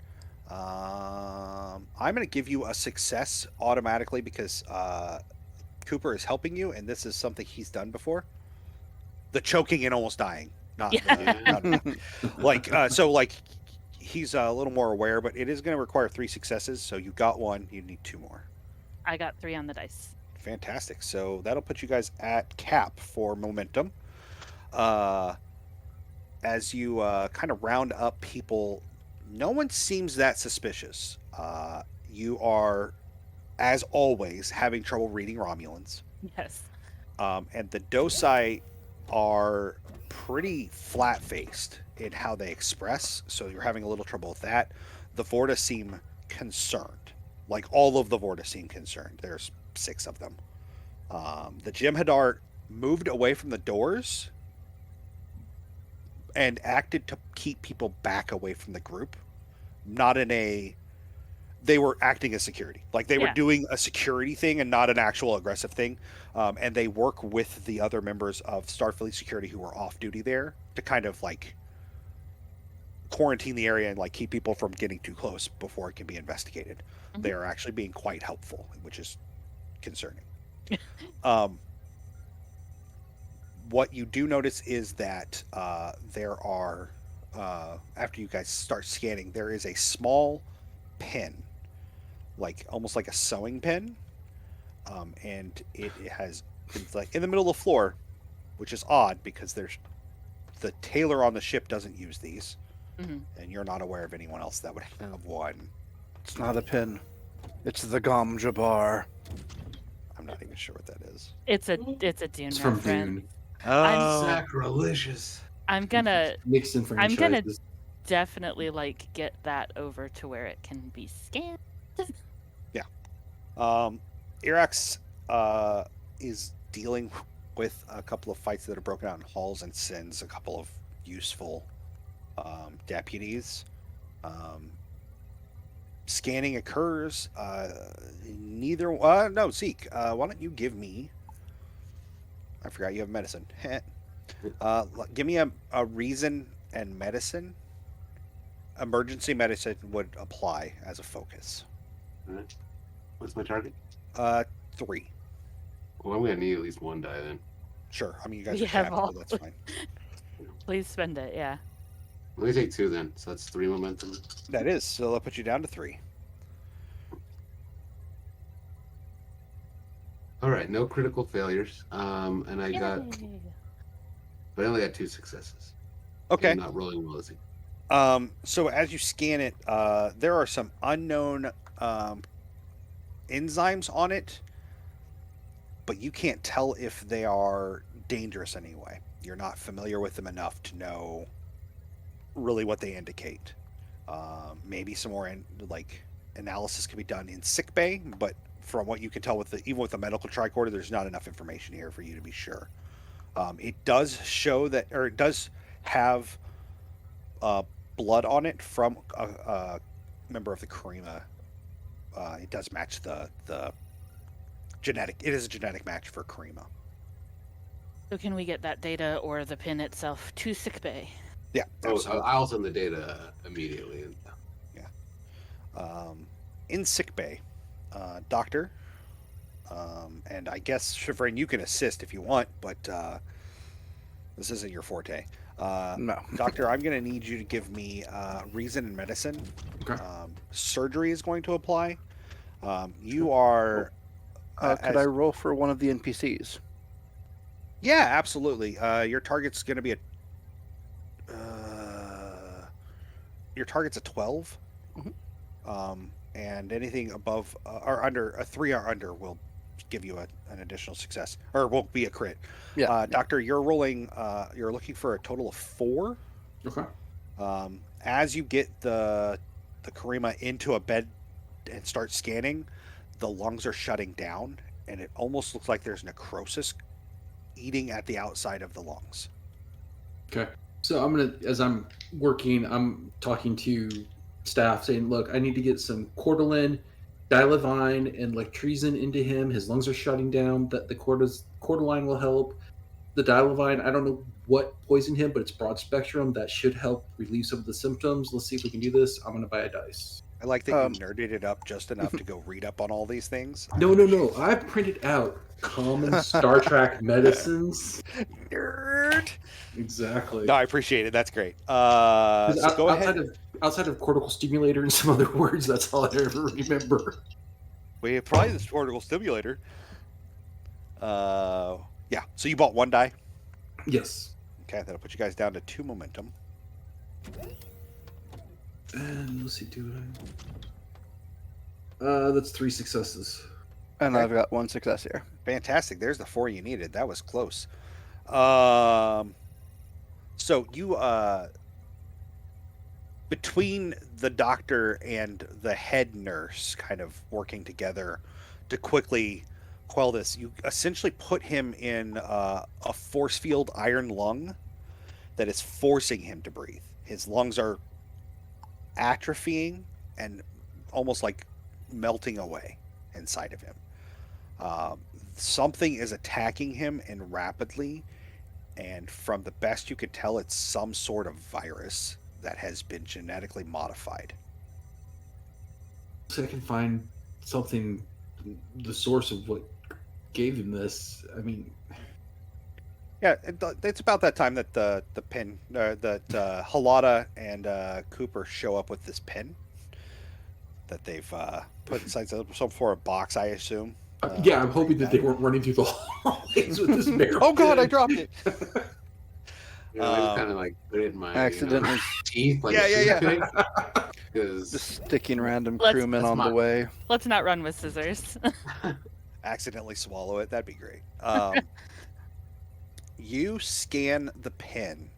I'm gonna give you a success automatically because Cooper is helping you, and this is something he's done before. The choking and almost dying, not he's a little more aware, but it is going to require 3 successes. So you got 1, you need 2 more. I got 3 on the dice. Fantastic. So that'll put you guys at cap for momentum. As you kind of round up people, no one seems that suspicious. You are, as always, having trouble reading Romulans. Yes. And the Docai are pretty flat-faced in how they express, so you're having a little trouble with that. The Vorta seem concerned. Like, all of the Vorta seem concerned. There's 6 of them. The Jem'Hadar moved away from the doors and acted to keep people back away from the group. Not in a... They were acting as security. Like, they were doing a security thing and not an actual aggressive thing. And they work with the other members of Starfleet security who are off duty there to kind of, like, quarantine the area and, like, keep people from getting too close before it can be investigated. Mm-hmm. They are actually being quite helpful, which is concerning. What you do notice is that there are, after you guys start scanning, there is a small pen, like almost like a sewing pen, and it's like in the middle of the floor, which is odd because there's the tailor on the ship doesn't use these, and you're not aware of anyone else that would have one. It's not a pin. It's the Gom Jabbar. I'm not even sure what that is. It's a Dune It's from reference. Dune. Oh, Sacrilegious. I'm gonna Nixon franchises. definitely get that over to where it can be scanned. Yeah. Irax is dealing with a couple of fights that are broken out in halls and sends a couple of useful deputies. Scanning occurs. Zeke, why don't you give me... I forgot you have medicine. Give me a reason and medicine. Emergency medicine would apply as a focus. All right. What's my target? 3. Well, I'm gonna need at least 1 die then. Sure. I mean, you guys We are have capped, all- so that's fine. Please spend it, yeah. Let me take 2 then. So that's 3 momentum. That is. So that'll put you down to 3. All right, no critical failures. And I got, Yay. but I only got 2 successes. Okay. I'm not rolling well, is he? So as you scan it, there are some unknown enzymes on it, but you can't tell if they are dangerous anyway. You're not familiar with them enough to know really what they indicate. Maybe some more analysis can be done in sickbay, but from what you can tell even with the medical tricorder, there's not enough information here for you to be sure. It does show that, or it does have blood on it from a member of the Karima. It does match the genetic. It is a genetic match for Karima. So can we get that data or the pin itself to sickbay? Yeah. Oh, absolutely. I'll send the data immediately. In sickbay, doctor, and I guess Shivrain, you can assist if you want, but this isn't your forte. No. Doctor, I'm going to need you to give me reason and medicine. Okay. Surgery is going to apply. You are. Could I roll for one of the NPCs? Yeah, absolutely. Your target's going to be your target's a 12. And anything above or under a 3 or under will give you an additional success, or will be a crit. Yeah. Doctor, you're rolling. You're looking for a total of 4. Okay. As you get the Karima into a bed and start scanning, the lungs are shutting down, and it almost looks like there's necrosis eating at the outside of the lungs. Okay. So as I'm working, I'm talking to staff saying, look, I need to get some Cordyline, Dilavine, and Lectreason into him. His lungs are shutting down. That the Cordyline will help. The Dilavine, I don't know what poisoned him, but it's broad spectrum. That should help relieve some of the symptoms. Let's see if we can do this. I'm going to buy a dice. I like that you nerded it up just enough to go read up on all these things. No. I printed out common Star Trek medicines. Nerd. Exactly. No, I appreciate it. That's great. So go ahead. Outside of cortical stimulator and some other words, that's all I ever remember. We apply this cortical stimulator. Yeah. So you bought 1 die. Yes. Okay, that'll put you guys down to 2 momentum. And let's see, that's 3 successes. And I've got 1 success here. Fantastic. There's the 4 you needed. That was close. So you between the doctor and the head nurse kind of working together to quickly quell this, you essentially put him in a force field iron lung that is forcing him to breathe. His lungs are atrophying and almost like melting away inside of him. Something is attacking him and rapidly, and from the best you could tell, it's some sort of virus that has been genetically modified. So I can find something, the source of what gave him this. I mean, yeah, it's about that time that the pin, that Halada and Cooper show up with this pin that they've put inside some sort of box, I assume. Yeah, I'm hoping that they weren't running through the hallways with this barrel. Oh God, I dropped it. I just kind of put it in my accidentally teeth. Yeah. Just sticking random Let's- crewmen on the way. Let's not run with scissors. Accidentally swallow it. That'd be great. You scan the pin.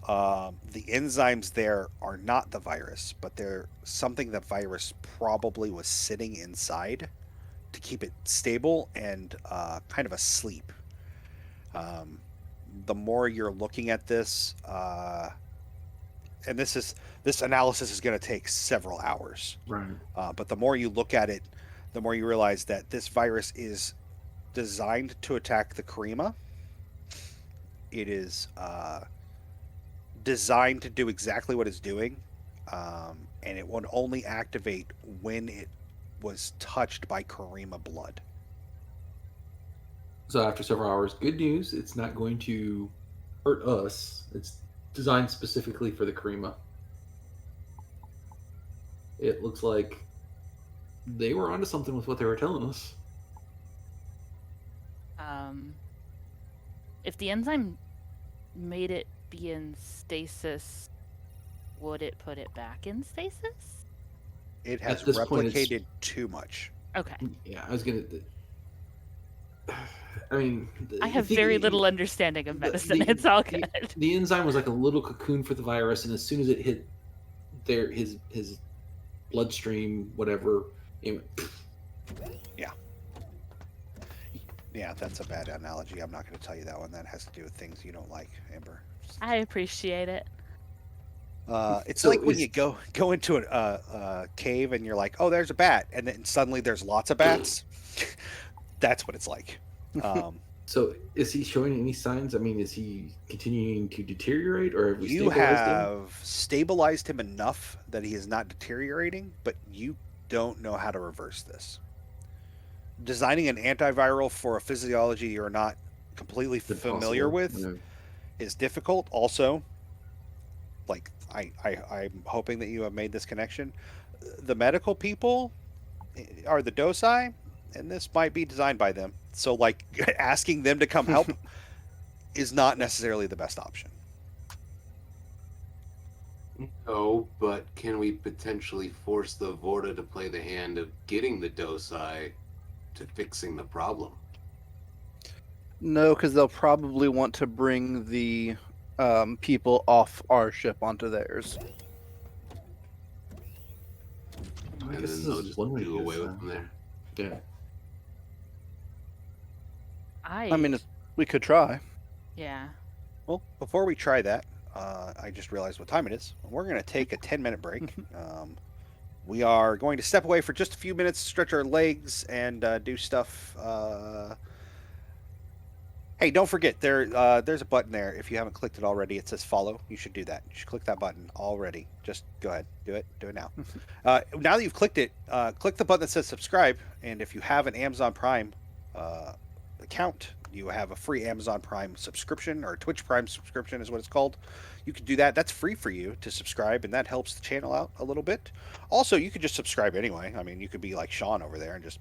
The enzymes there are not the virus, but they're something the virus probably was sitting inside to keep it stable and kind of asleep. The more you're looking at this, and this analysis is going to take several hours. Right. But the more you look at it, the more you realize that this virus is designed to attack the Karima. It is designed to do exactly what it's doing, and it would only activate when it was touched by Karima blood. So after several hours, good news, it's not going to hurt us. It's designed specifically for the Karima. It looks like they were onto something with what they were telling us. If the enzyme made it be in stasis, would it put it back in stasis? It has At this point, replicated too much. Okay. Yeah, I was gonna. I mean, I have very little understanding of medicine. It's all good. The enzyme was like a little cocoon for the virus, and as soon as it hit his bloodstream, whatever, it went. Yeah, that's a bad analogy. I'm not going to tell you that one. That has to do with things you don't like, Amber. I appreciate it. It's So like when you go into a cave and you're like, oh, there's a bat, and then suddenly there's lots of bats. That's what it's like. So is he showing any signs? I mean, is he continuing to deteriorate, or have we You stabilized him? have stabilized him enough that he is not deteriorating, but you don't know how to reverse this. Designing an antiviral for a physiology you're not completely familiar with is difficult. Also, like I'm hoping that you have made this connection. The medical people are the Dosai, and this might be designed by them. So, like, asking them to come help is not necessarily the best option. No, but can we potentially force the Vorta to play the hand of getting the Dosai to fixing the problem? No, because they'll probably want to bring the people off our ship onto theirs. I And guess then this they'll is just one way to do do away this, with them there. Yeah. I mean, we could try. Yeah. Well, before we try that, I just realized what time it is. We're going to take a 10-minute break. We are going to step away for just a few minutes, stretch our legs, and do stuff. Hey, don't forget, there's a button there. If you haven't clicked it already, it says follow. You should do that. You should click that button already. Just go ahead. Do it. Do it now. Now that you've clicked it, click the button that says subscribe. And if you have an Amazon Prime account, you have a free Amazon Prime subscription, or Twitch Prime subscription is what it's called. You can do that. That's free for you to subscribe, and that helps the channel out a little bit. Also, you could just subscribe anyway. I mean, you could be like Sean over there and just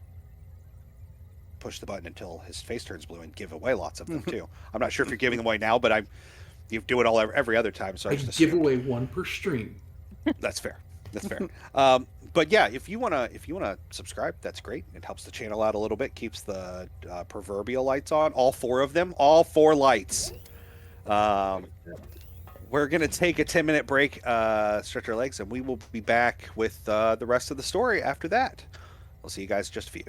push the button until his face turns blue and give away lots of them too. I'm not sure if you're giving them away now, but you do it all every other time. So I just give assumed. away one per stream. That's fair. That's fair. But yeah, if you wanna subscribe, that's great. It helps the channel out a little bit, keeps the proverbial lights on. All 4 of them, all 4 lights. We're gonna take a 10-minute break, stretch our legs, and we will be back with the rest of the story after that. We'll see you guys in just a few.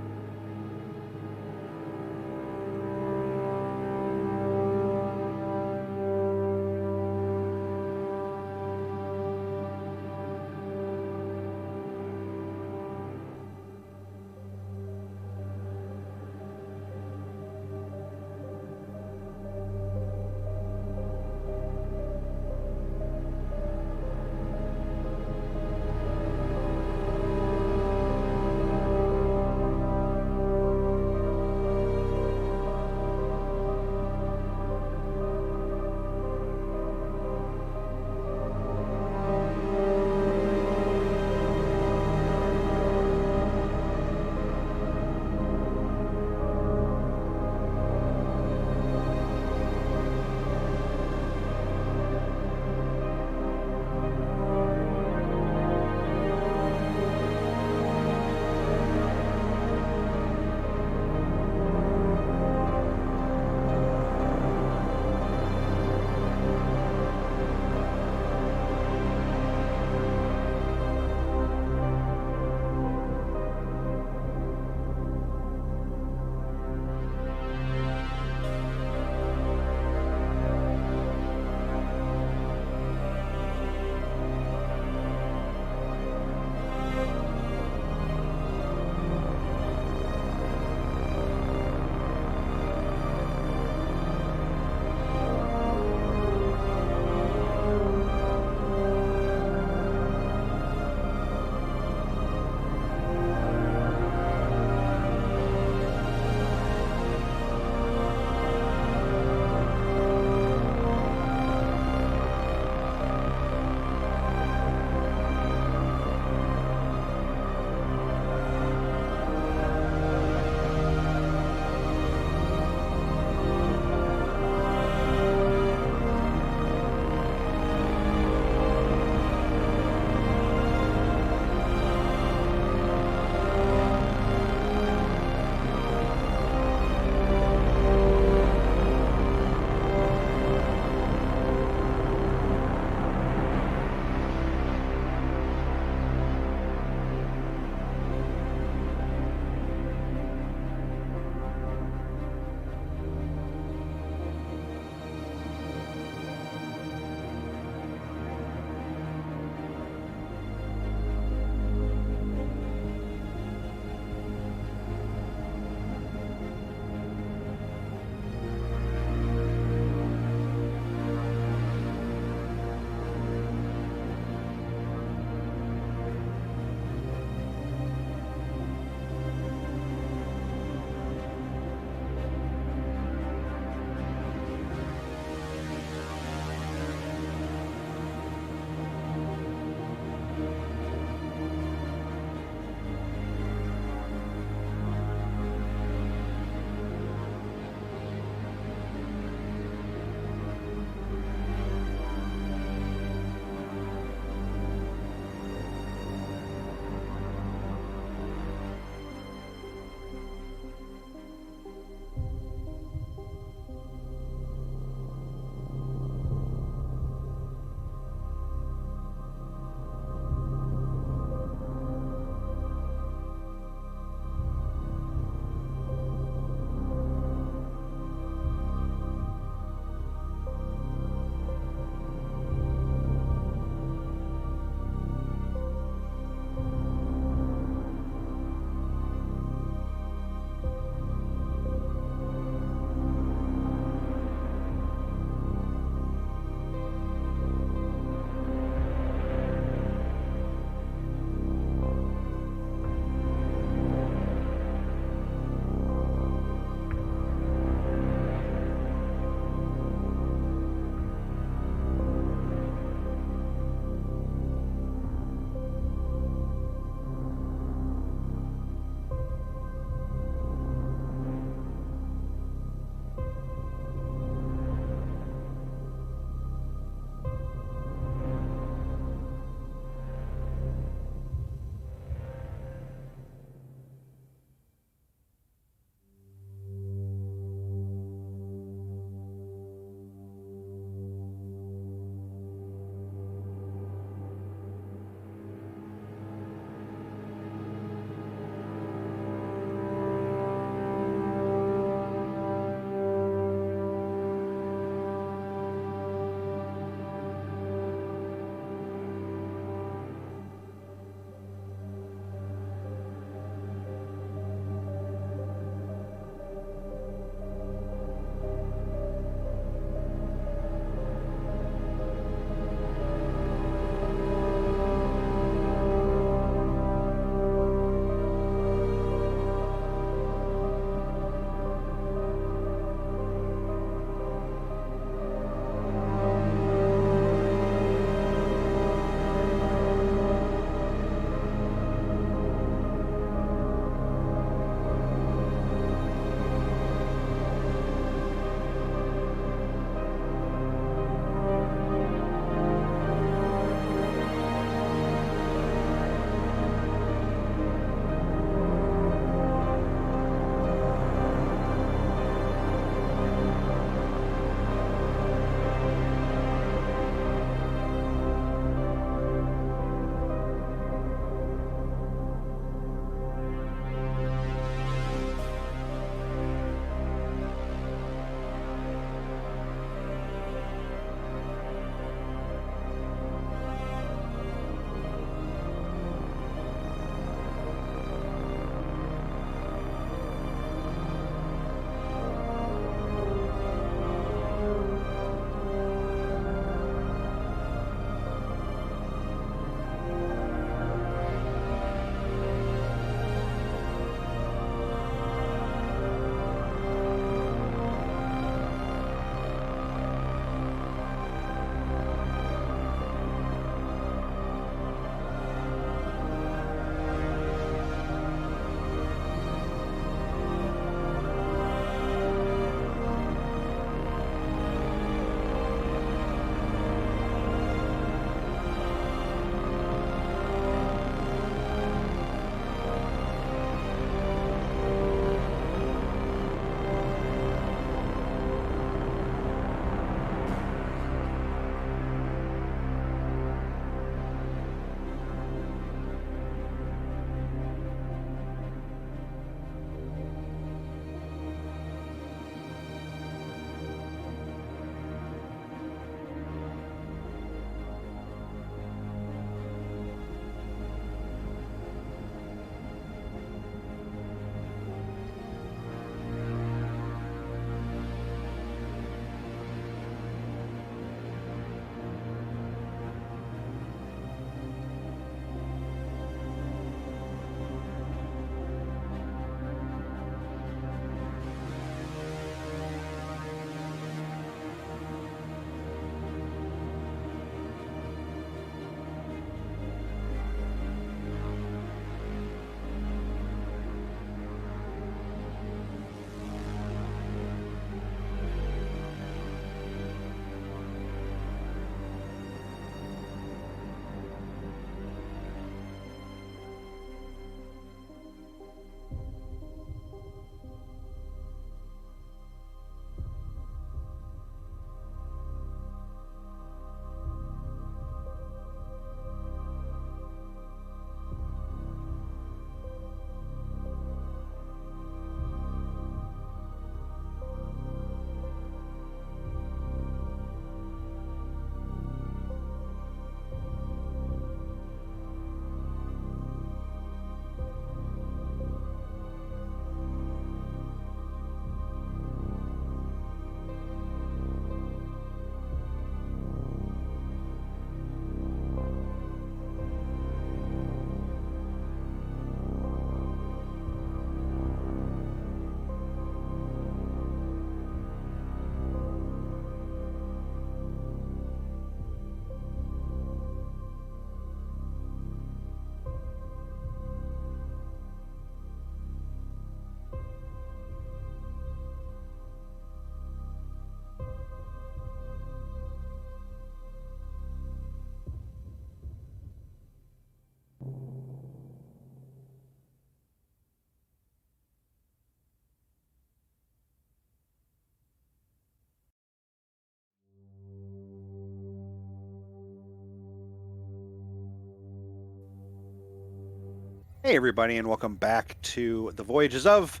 Hey, everybody, and welcome back to the Voyages of.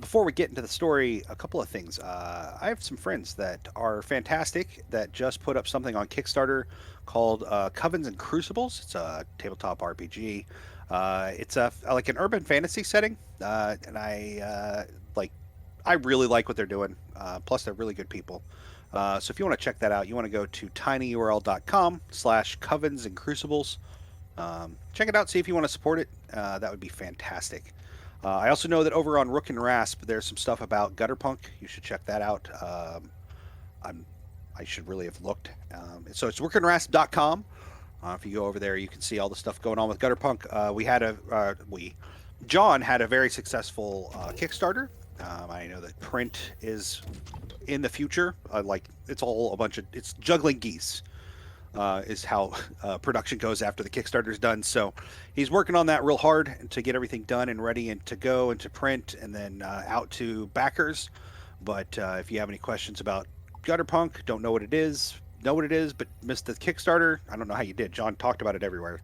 Before we get into the story, a couple of things. I have some friends that are fantastic that just put up something on Kickstarter called Covens and Crucibles. It's a tabletop RPG. It's like an urban fantasy setting, and I really like what they're doing. Plus, they're really good people. So if you want to check that out, you want to go to tinyurl.com/Covens and Crucibles. Check it out, see if you want to support it. That would be fantastic. I also know that over on Rook and Rasp, there's some stuff about Gutterpunk. You should check that out. I should really have looked. So it's rookandrasp.com. If you go over there, you can see all the stuff going on with Gutterpunk. John had a very successful Kickstarter. I know that print is in the future. It's juggling geese. Is how production goes after the Kickstarter's done. So he's working on that real hard to get everything done and ready and to go and to print and then out to backers. But if you have any questions about Gutterpunk, don't know what it is, but missed the Kickstarter, I don't know how you did. John talked about it everywhere.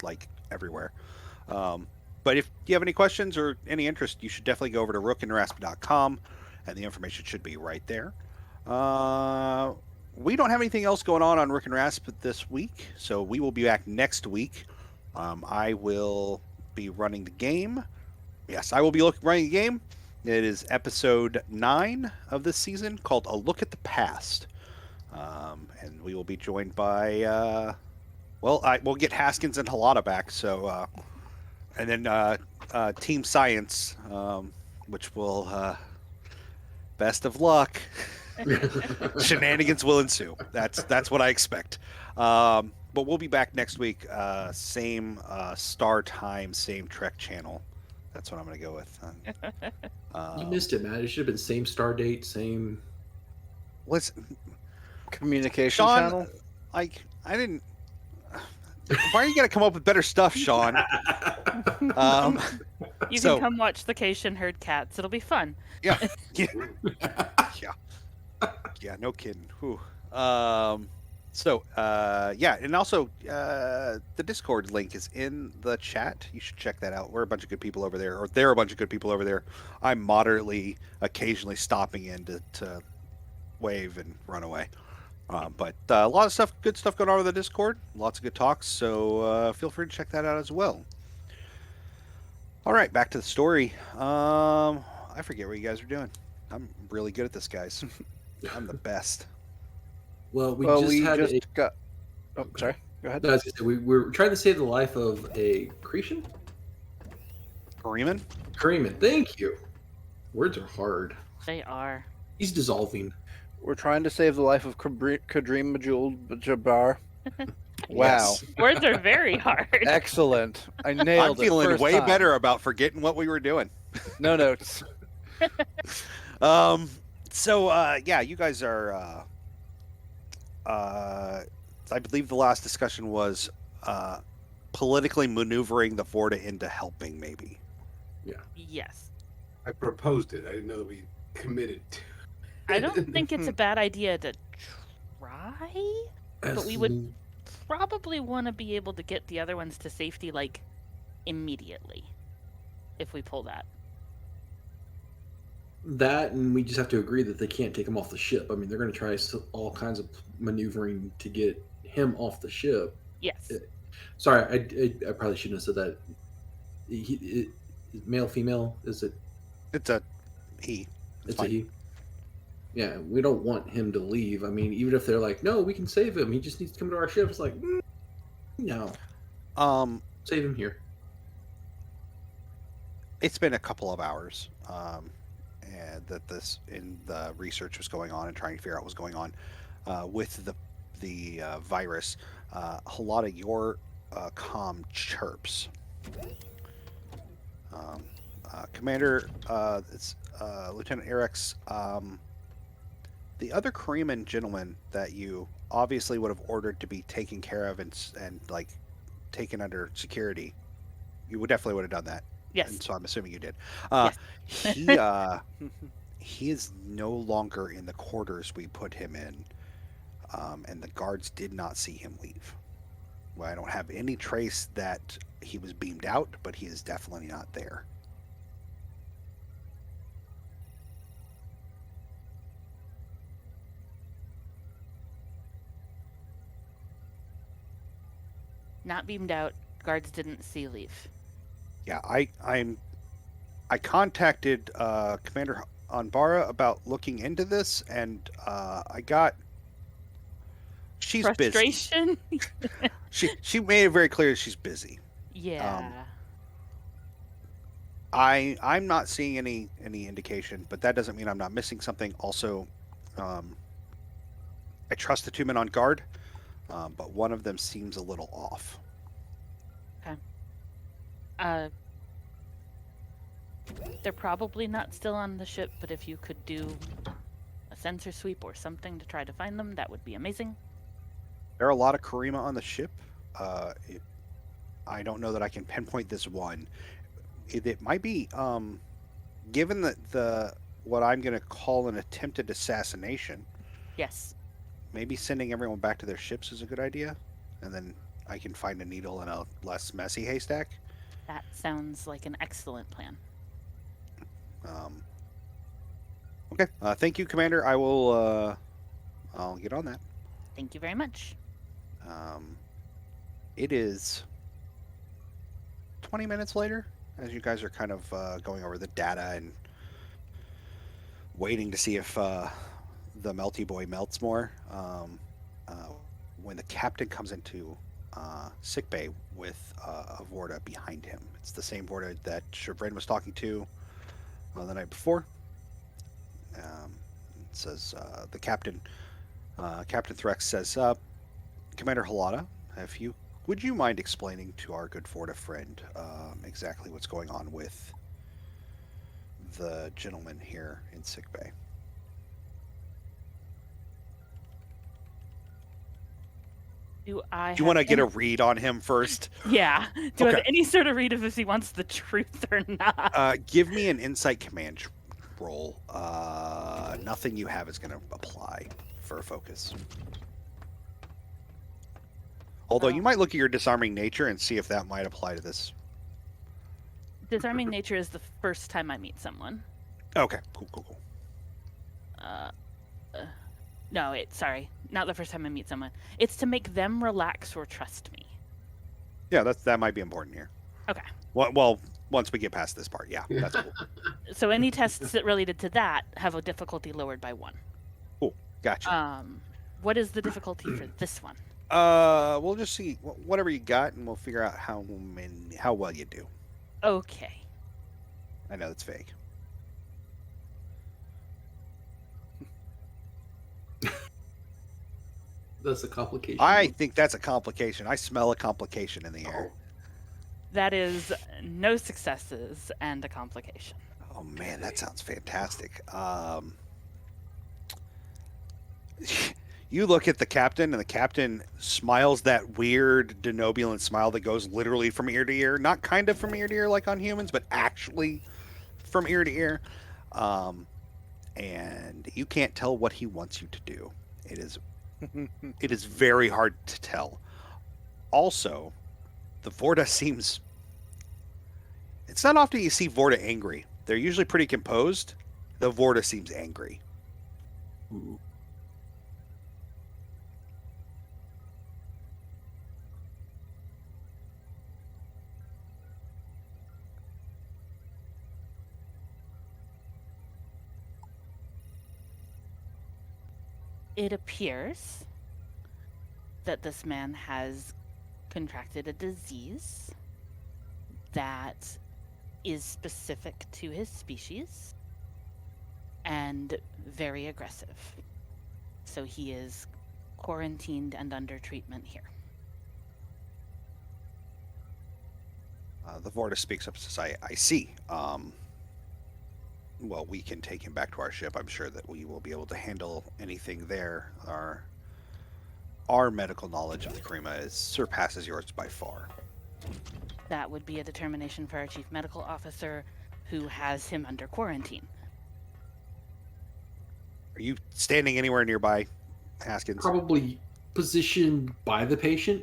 But if you have any questions or any interest, you should definitely go over to rookandrasp.com, and the information should be right there. We don't have anything else going on Rook and Rasp this week, so we will be back next week. I will be running the game. Yes, I will be running the game. It is episode 9 of this season called A Look at the Past. And we will be joined by, we'll get Haskins and Halata back, so, and then Team Science, which will, best of luck. Shenanigans will ensue. That's what I expect. But we'll be back next week. Same star time, same Trek channel. That's what I'm going to go with. You missed it, Matt. It should have been same star date, same. What's Communication Sean? channel. I didn't. Why are you going to come up with better stuff, Sean? You can come watch the Cation herd cats. It'll be fun. Yeah. Yeah, no kidding. Whew. And also the Discord link is in the chat. You should check that out. We're a bunch of good people over there, or they're a bunch of good people over there. I'm moderately, occasionally stopping in to wave and run away. But a lot of good stuff going on with the Discord. Lots of good talks. So feel free to check that out as well. All right, back to the story. I forget what you guys are doing. I'm really good at this, guys. I'm the best. Well, we got. Oh, sorry. Go ahead. No, I was gonna say, we're trying to save the life of a Cretan. Freeman? Creeman, thank you. Words are hard. They are. He's dissolving. We're trying to save the life of Kadrim Majul-Jabbar. Wow. Yes. Words are very hard. Excellent. I nailed I'm it. feeling first way time. better about forgetting what we were doing. No notes. You guys are. I believe the last discussion was politically maneuvering the Vorta into helping, maybe. Yes. I proposed it. I didn't know that we committed to. I don't think it's a bad idea to try, but we would probably want to be able to get the other ones to safety, like, immediately, if we pull that. That, and we just have to agree that they can't take him off the ship. I mean, they're going to try all kinds of maneuvering to get him off the ship. Yes. Sorry, I probably shouldn't have said that. Male, female, is it? It's a he. It's a he. Yeah, we don't want him to leave. I mean, even if they're like, no, we can save him. He just needs to come to our ship. It's like, no. Save him here. It's been a couple of hours, and that the research was going on and trying to figure out what was going on with the virus. A lot of your comm chirps. Commander, it's Lieutenant Eric's. The other Korean gentleman that you obviously would have ordered to be taken care of and like taken under security, you definitely would have done that. Yes. And so I'm assuming you did. Yes. He is no longer in the quarters we put him in, and the guards did not see him leave. Well, I don't have any trace that he was beamed out, but he is definitely not there. Not beamed out. Guards didn't see leave. Yeah, I contacted Commander Anbara about looking into this, and I got she's busy. Frustration? She made it very clear that she's busy. Yeah. I'm not seeing any indication, but that doesn't mean I'm not missing something. Also, I trust the 2 men on guard, but one of them seems a little off. They're probably not still on the ship, but if you could do a sensor sweep or something to try to find them, that would be amazing. There are a lot of Karima on the ship. I don't know that I can pinpoint this one. It might be, given the what I'm going to call an attempted assassination. Yes. Maybe sending everyone back to their ships is a good idea, and then I can find a needle in a less messy haystack. That sounds like an excellent plan. Okay. Thank you, Commander. I will. I'll get on that. Thank you very much. It is 20 minutes later, as you guys are kind of going over the data and waiting to see if the Melty Boy melts more. When the captain comes into sickbay with a Vorta behind him, it's the same Vorta that Chevron was talking to the night before. It says the captain, Captain Threx says, Commander Halata, would you mind explaining to our good Vorta friend exactly what's going on with the gentleman here in sickbay? Do you want to get a read on him first? Yeah. Do I Okay. have any sort of read of if he wants the truth or not? Give me an insight command roll. Nothing you have is going to apply for a focus. Although you might look at your disarming nature and see if that might apply to this. Disarming nature is the first time I meet someone. Okay, cool. No, sorry, not the first time I meet someone. It's to make them relax or trust me. Yeah, that might be important here. Okay. Well, once we get past this part, yeah, that's cool. So any tests that related to that have a difficulty lowered by 1. Cool, gotcha. What is the difficulty for this one? We'll just see whatever you got, and we'll figure out how well you do. Okay. I know it's vague. That's a complication. I think that's a complication. I smell a complication in the air. That is no successes and a complication. Oh man, that sounds fantastic. You look at the captain, and the captain smiles that weird denobulant smile that goes literally from ear to ear. Not kind of from ear to ear like on humans, but actually from ear to ear. And you can't tell what he wants you to do. It is very hard to tell. Also, the Vorta seems... It's not often you see Vorta angry. They're usually pretty composed. The Vorta seems angry. Ooh. It appears that this man has contracted a disease that is specific to his species and very aggressive. So he is quarantined and under treatment here. The Vorta speaks up and says, I see. Well, we can take him back to our ship. I'm sure that we will be able to handle anything there. Our medical knowledge of the Karima surpasses yours by far. That would be a determination for our chief medical officer, who has him under quarantine. Are you standing anywhere nearby, Haskins? Probably positioned by the patient.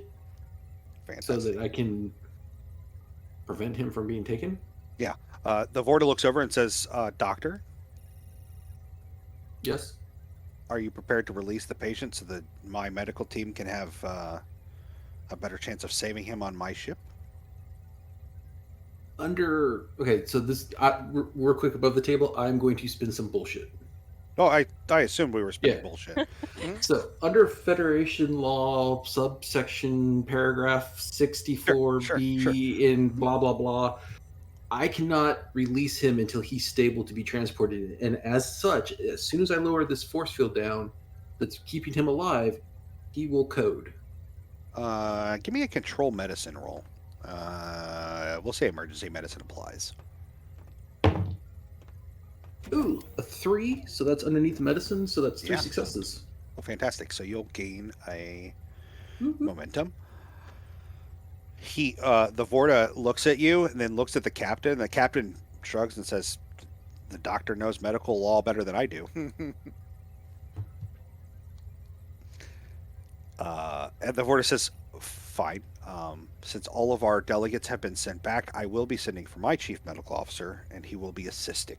Fantastic. so that I can prevent him from being taken. The Vorta looks over and says, Doctor, Yes. are you prepared to release the patient so that my medical team can have a better chance of saving him on my ship? Okay, so real quick above the table, I'm going to spin some bullshit. Oh, I assumed we were spinning Yeah. bullshit. So under Federation law, subsection paragraph 64B sure. in blah blah blah, I cannot release him until he's stable to be transported. And as such, as soon as I lower this force field down that's keeping him alive, he will code. Give me a control medicine roll. We'll say emergency medicine applies. Ooh, a 3, so that's underneath medicine, so that's 3 Yeah. successes. Well, fantastic. So you'll gain a Mhm. momentum. The Vorta looks at you and then looks at the captain. The captain shrugs and says, "The doctor knows medical law better than I do." And the Vorta says, "Fine. Since all of our delegates have been sent back, I will be sending for my chief medical officer, and he will be assisting."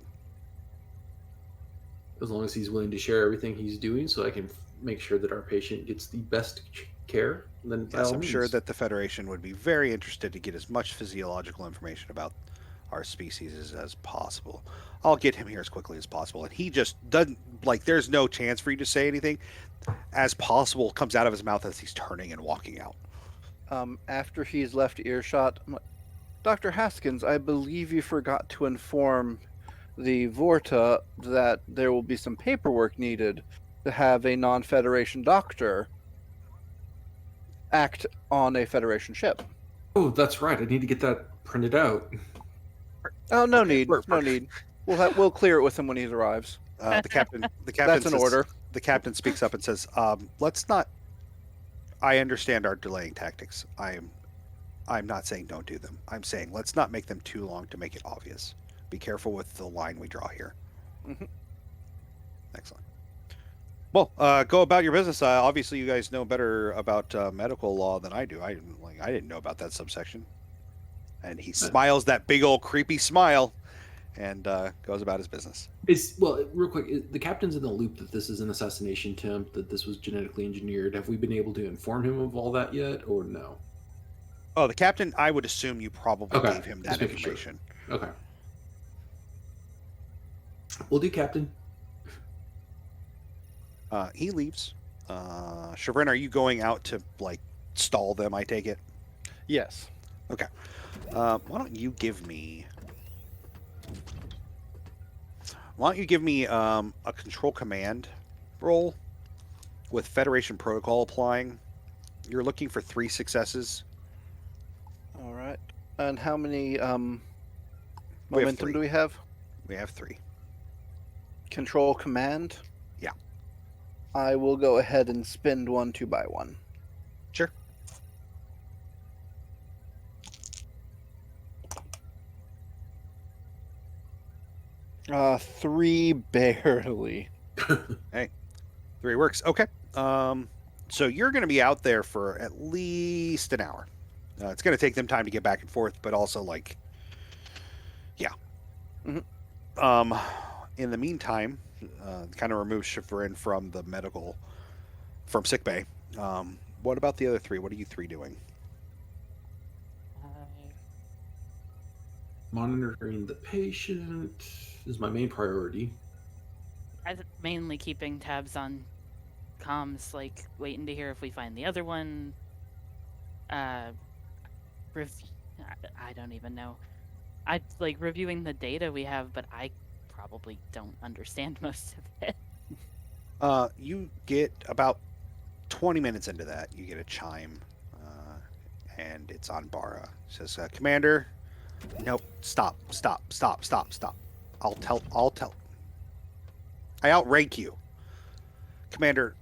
As long as he's willing to share everything he's doing, so I can make sure that our patient gets the best care, then by Yes, all I'm means. sure that the Federation would be very interested to get as much physiological information about our species as possible. I'll get him here as quickly as possible. And he just doesn't, like, there's no chance for you to say anything. As possible comes out of his mouth as he's turning and walking out. After he's left earshot, I'm like, Dr. Haskins, I believe you forgot to inform the Vorta that there will be some paperwork needed to have a non-Federation doctor act on a Federation ship. Oh, that's right. I need to get that printed out. Oh, no Okay, need, we're- no need. We'll clear it with him when he arrives. The captain That's an says- order. The captain speaks up and says, "Let's not. I understand our delaying tactics. I'm not saying don't do them. I'm saying let's not make them too long to make it obvious. Be careful with the line we draw here." Mhm. Excellent. Well, go about your business. Obviously, you guys know better about medical law than I do. I didn't know about that subsection. And he smiles that big old creepy smile, and goes about his business. Real quick, the captain's in the loop that this is an assassination attempt, that this was genetically engineered. Have we been able to inform him of all that yet, or no? Oh, the captain. I would assume you probably Okay, gave him that just making sure. information. Okay. We'll do, Captain. He leaves. Chagrin, are you going out to stall them? I take it. Yes. Okay. Why don't you give me a control command roll with Federation protocol applying? You're looking for 3 successes. All right. And how many We have momentum 3. do we have? We have 3. Control command? Yeah. I will go ahead and spend 1 2 by 1. Sure. Three barely. 3 works. Okay. So you're going to be out there for at least an hour. It's going to take them time to get back and forth, but also yeah. Mhm. In the meantime, kind of remove Chagrin from sickbay. What about the other 3? What are you 3 doing? Monitoring the patient is my main priority. I'm mainly keeping tabs on comms, waiting to hear if we find the other one. I don't even know. I reviewing the data we have, but I probably don't understand most of it. You get about 20 minutes into that. You get a chime, and it's on Bara. It says, "Commander, nope, stop. I'll tell. I outrank you. Commander,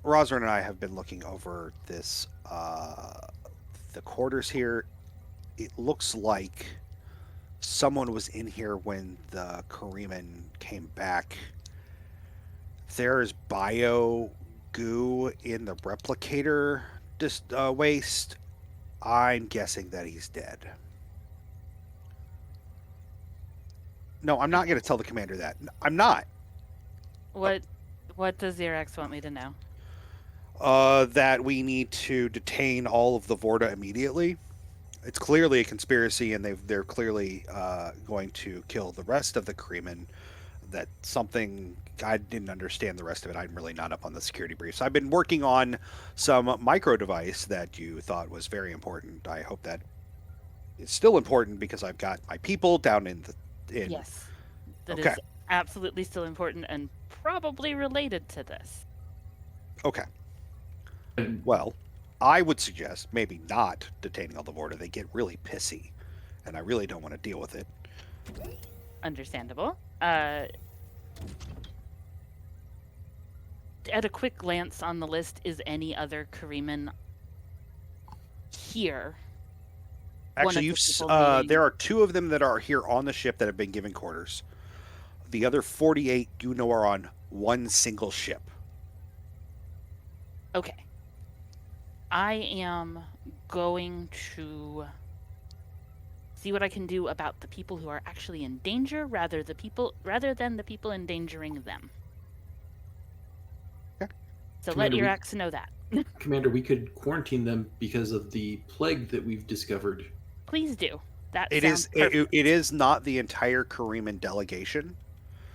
Rosrin and I have been looking over this, the quarters here. It looks like someone was in here when the Kariman came back. There's bio goo in the replicator waste, I'm guessing that he's dead. No, I'm not going to tell the commander that. I'm not. What does Xerax want me to know? That we need to detain all of the Vorta immediately. It's clearly a conspiracy, and they're clearly going to kill the rest of the Kremen. That something I didn't understand the rest of it. I'm really not up on the security briefs. I've been working on some micro device that you thought was very important. I hope that is still important because I've got my people down in the. Yes, that Okay. is absolutely still important and probably related to this. Okay. Well, I would suggest maybe not detaining all the Vorta. They get really pissy, and I really don't want to deal with it. Understandable. At a quick glance on the list, is any other Kareeman here? Actually, there are 2 of them that are here on the ship that have been given quarters. The other 48 you know are on one single ship. Okay. I am going to see what I can do about the people who are actually in danger rather than the people endangering them. Okay. So Commander, let Irax know that. Commander, we could quarantine them because of the plague that we've discovered. Please do. That It sounds is perfect. it is not the entire Kareeman delegation,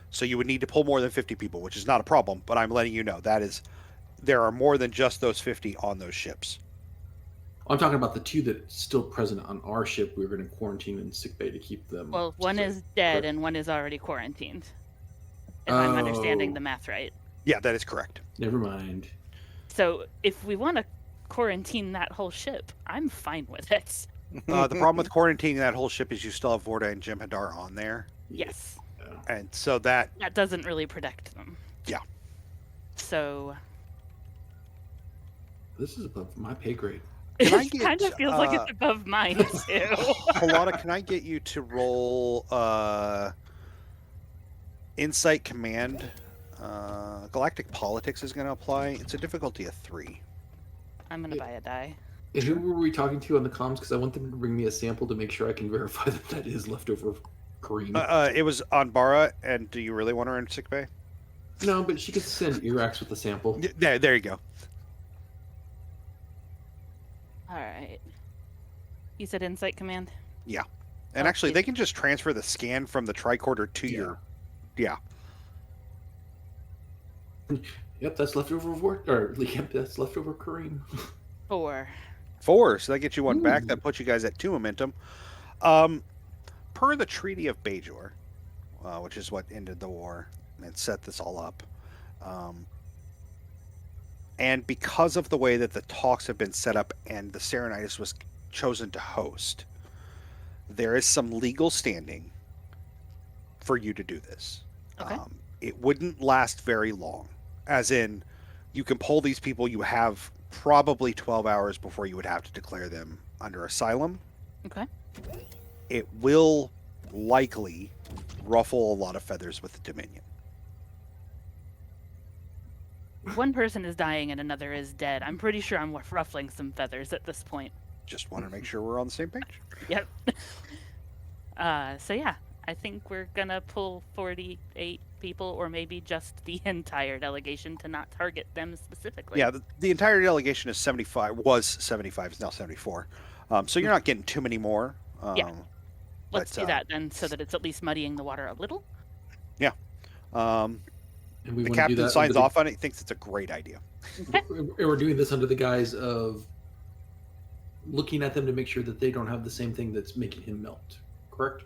so you would need to pull more than 50 people, which is not a problem. But I'm letting you know there are more than just those 50 on those ships. I'm talking about the 2 that's still present on our ship. We're going to quarantine in sickbay to keep them. Well, one safe. is dead Correct. and one is already quarantined. If I'm understanding the math right. Yeah, that is correct. Never mind. So if we want to quarantine that whole ship, I'm fine with it. The problem with quarantining that whole ship is you still have Vorta and Jem'Hadar on there, Yes. and so that doesn't really protect them. Yeah. So This is above my pay grade. Can I it get, kind of feels like it's above mine too. Halata, can I get you to roll Insight Command? Galactic Politics is going to apply. It's a difficulty of 3. I'm gonna buy a die. And who were we talking to on the comms? Because I want them to bring me a sample to make sure I can verify that is leftover cream. It was on Bara, and do you really want her in sickbay? No, but she could send Irax with the sample. There you go. All right. You said Insight Command? Yeah. And actually, they can just transfer the scan from the tricorder to your... Yeah. Yep, that's leftover that's leftover Kareem. 4. 4, so that gets you 1 back. Ooh. That puts you guys at 2 momentum. Per the Treaty of Bajor, which is what ended the war and set this all up, and because of the way that the talks have been set up and the Serenitis was chosen to host, there is some legal standing for you to do this. Okay. It wouldn't last very long, as in you can pull these people. You have probably 12 hours before you would have to declare them under asylum. Okay. It will likely ruffle a lot of feathers with the Dominion. One person is dying and another is dead. I'm pretty sure I'm ruffling some feathers at this point. Just want to make sure we're on the same page. Yep. So yeah, I think we're gonna pull 48 people, or maybe just the entire delegation, to not target them specifically. Yeah, the entire delegation is 75. Was 75. Is now 74. So you're not getting too many more. Yeah. Let's but, do that then, so that it's at least muddying the water a little. Yeah. And we The want to do captain that signs under the- off on it. Thinks it's a great idea. And we're doing this under the guise of looking at them to make sure that they don't have the same thing that's making him melt. Correct?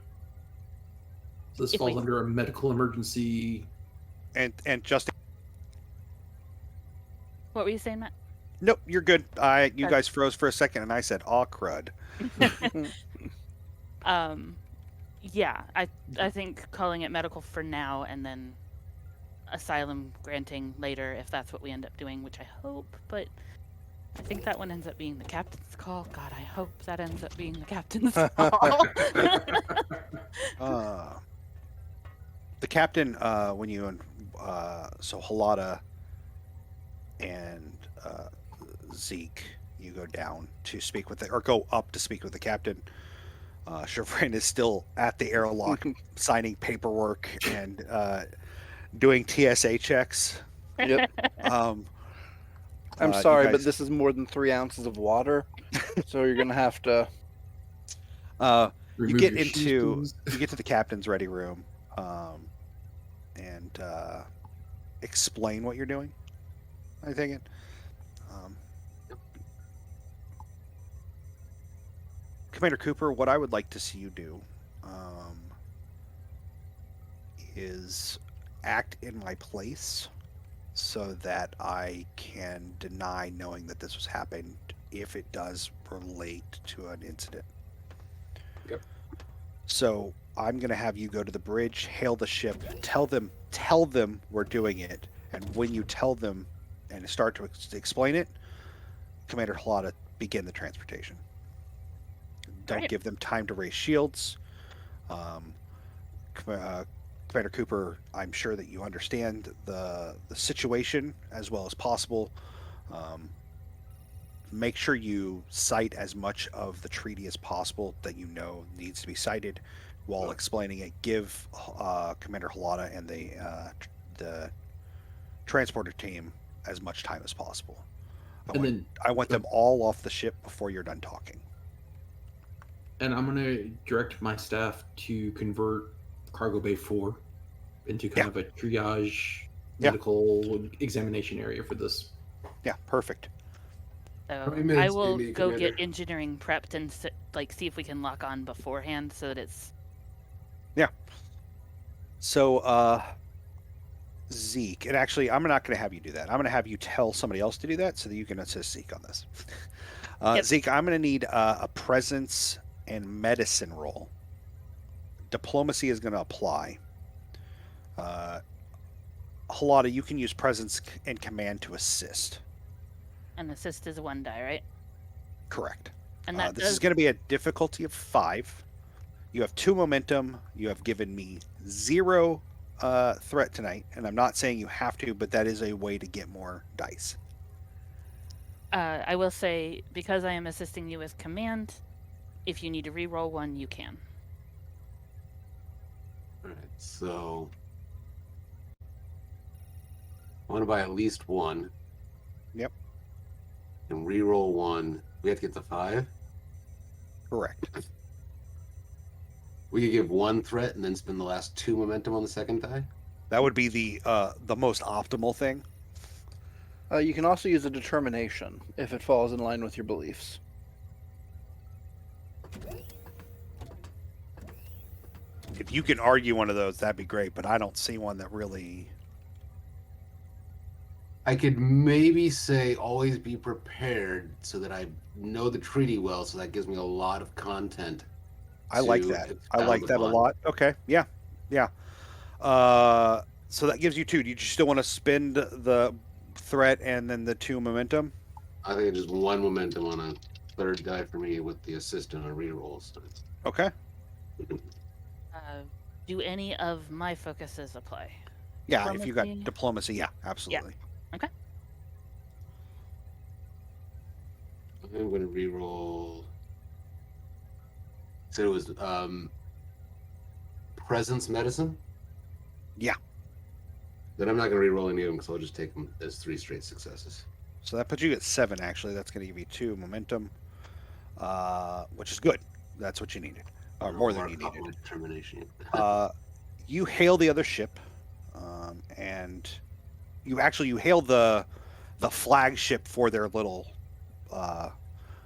So this If falls we- under a medical emergency. And just What were you saying, Matt? nope, you're good. You Okay. guys froze for a second, and I said, "Aw, crud." Yeah, I think calling it medical for now, and then asylum granting later, if that's what we end up doing, which I hope, but I think that one ends up being the captain's call. God, I hope that ends up being the captain's call. The captain, when you so Halata and Zeke, you go down to speak with or go up to speak with the captain. Chevron is still at the airlock signing paperwork and doing TSA checks. Yep. Um, I'm you sorry, but guys- this is more than 3 ounces of water, so you're gonna have to. you Remove get your shoes, into please. you get to the captain's ready room, and explain what you're doing. I think it. Commander Cooper, what I would like to see you do is act in my place so that I can deny knowing that this was happened if it does relate to an incident. Yep. So I'm going to have you go to the bridge, hail the ship, tell them we're doing it, and when you tell them and start to explain it, Commander Halata, begin the transportation. Don't Right. give them time to raise shields. Commander Cooper, I'm sure that you understand the situation as well as possible. Make sure you cite as much of the treaty as possible that you know needs to be cited while explaining it. Give Commander Halata and the transporter team as much time as possible. I want them all off the ship before you're done talking. And I'm going to direct my staff to convert Cargo Bay 4 into kind of a triage medical examination area for this. Yeah, perfect. So How many minutes I do you will need, go Commander? get engineering prepped and see if we can lock on beforehand so that it's. So, Zeke, and actually, I'm not going to have you do that. I'm going to have you tell somebody else to do that so that you can assist Zeke on this. Yep. Zeke, I'm going to need a presence and medicine roll. Diplomacy is going to apply. Halata, you can use presence and command to assist. An assist is a 1 die, right? Correct. And that This is going to be a difficulty of 5. You have 2 momentum. You have given me 0 threat tonight, and I'm not saying you have to, but that is a way to get more dice. I will say, because I am assisting you with command, if you need to re-roll 1, you can. Alright, so I want to buy at least 1. Yep. And re-roll 1. We have to get to 5. Correct. We could give 1 threat and then spend the last 2 momentum on the second die. That would be the most optimal thing. You can also use a determination if it falls in line with your beliefs. If you can argue one of those, that'd be great, but I don't see one that really... I could maybe say always be prepared so that I know the treaty well, so that gives me a lot of content. I like to that. I like expound that a upon. lot. Okay, yeah. So that gives you 2. Do you still want to spend the threat and then the 2 momentum? I think just 1 momentum on a third die for me with the assist on a reroll. So. Okay. Do any of my focuses apply? Yeah, if you got Diplomacy? diplomacy, yeah, absolutely. Okay. I'm going to reroll. So it was presence medicine? Yeah. Then I'm not going to reroll any of them because I'll just take them as 3 straight successes. So that puts you at 7, actually. That's going to give you 2 momentum, which is good. That's what you needed, or more than you needed. Determination. You hail the other ship, and you hail the flagship for their little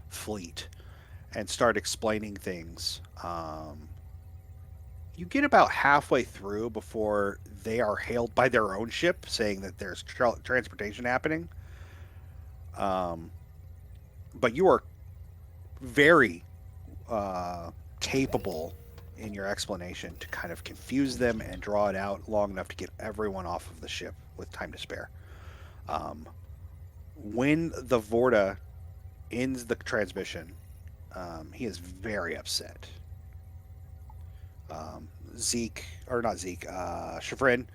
fleet, and start explaining things. You get about halfway through before they are hailed by their own ship, saying that there's transportation happening. But you are very capable in your explanation to kind of confuse them and draw it out long enough to get everyone off of the ship with time to spare. When the Vorta ends the transmission, he is very upset. Chevron,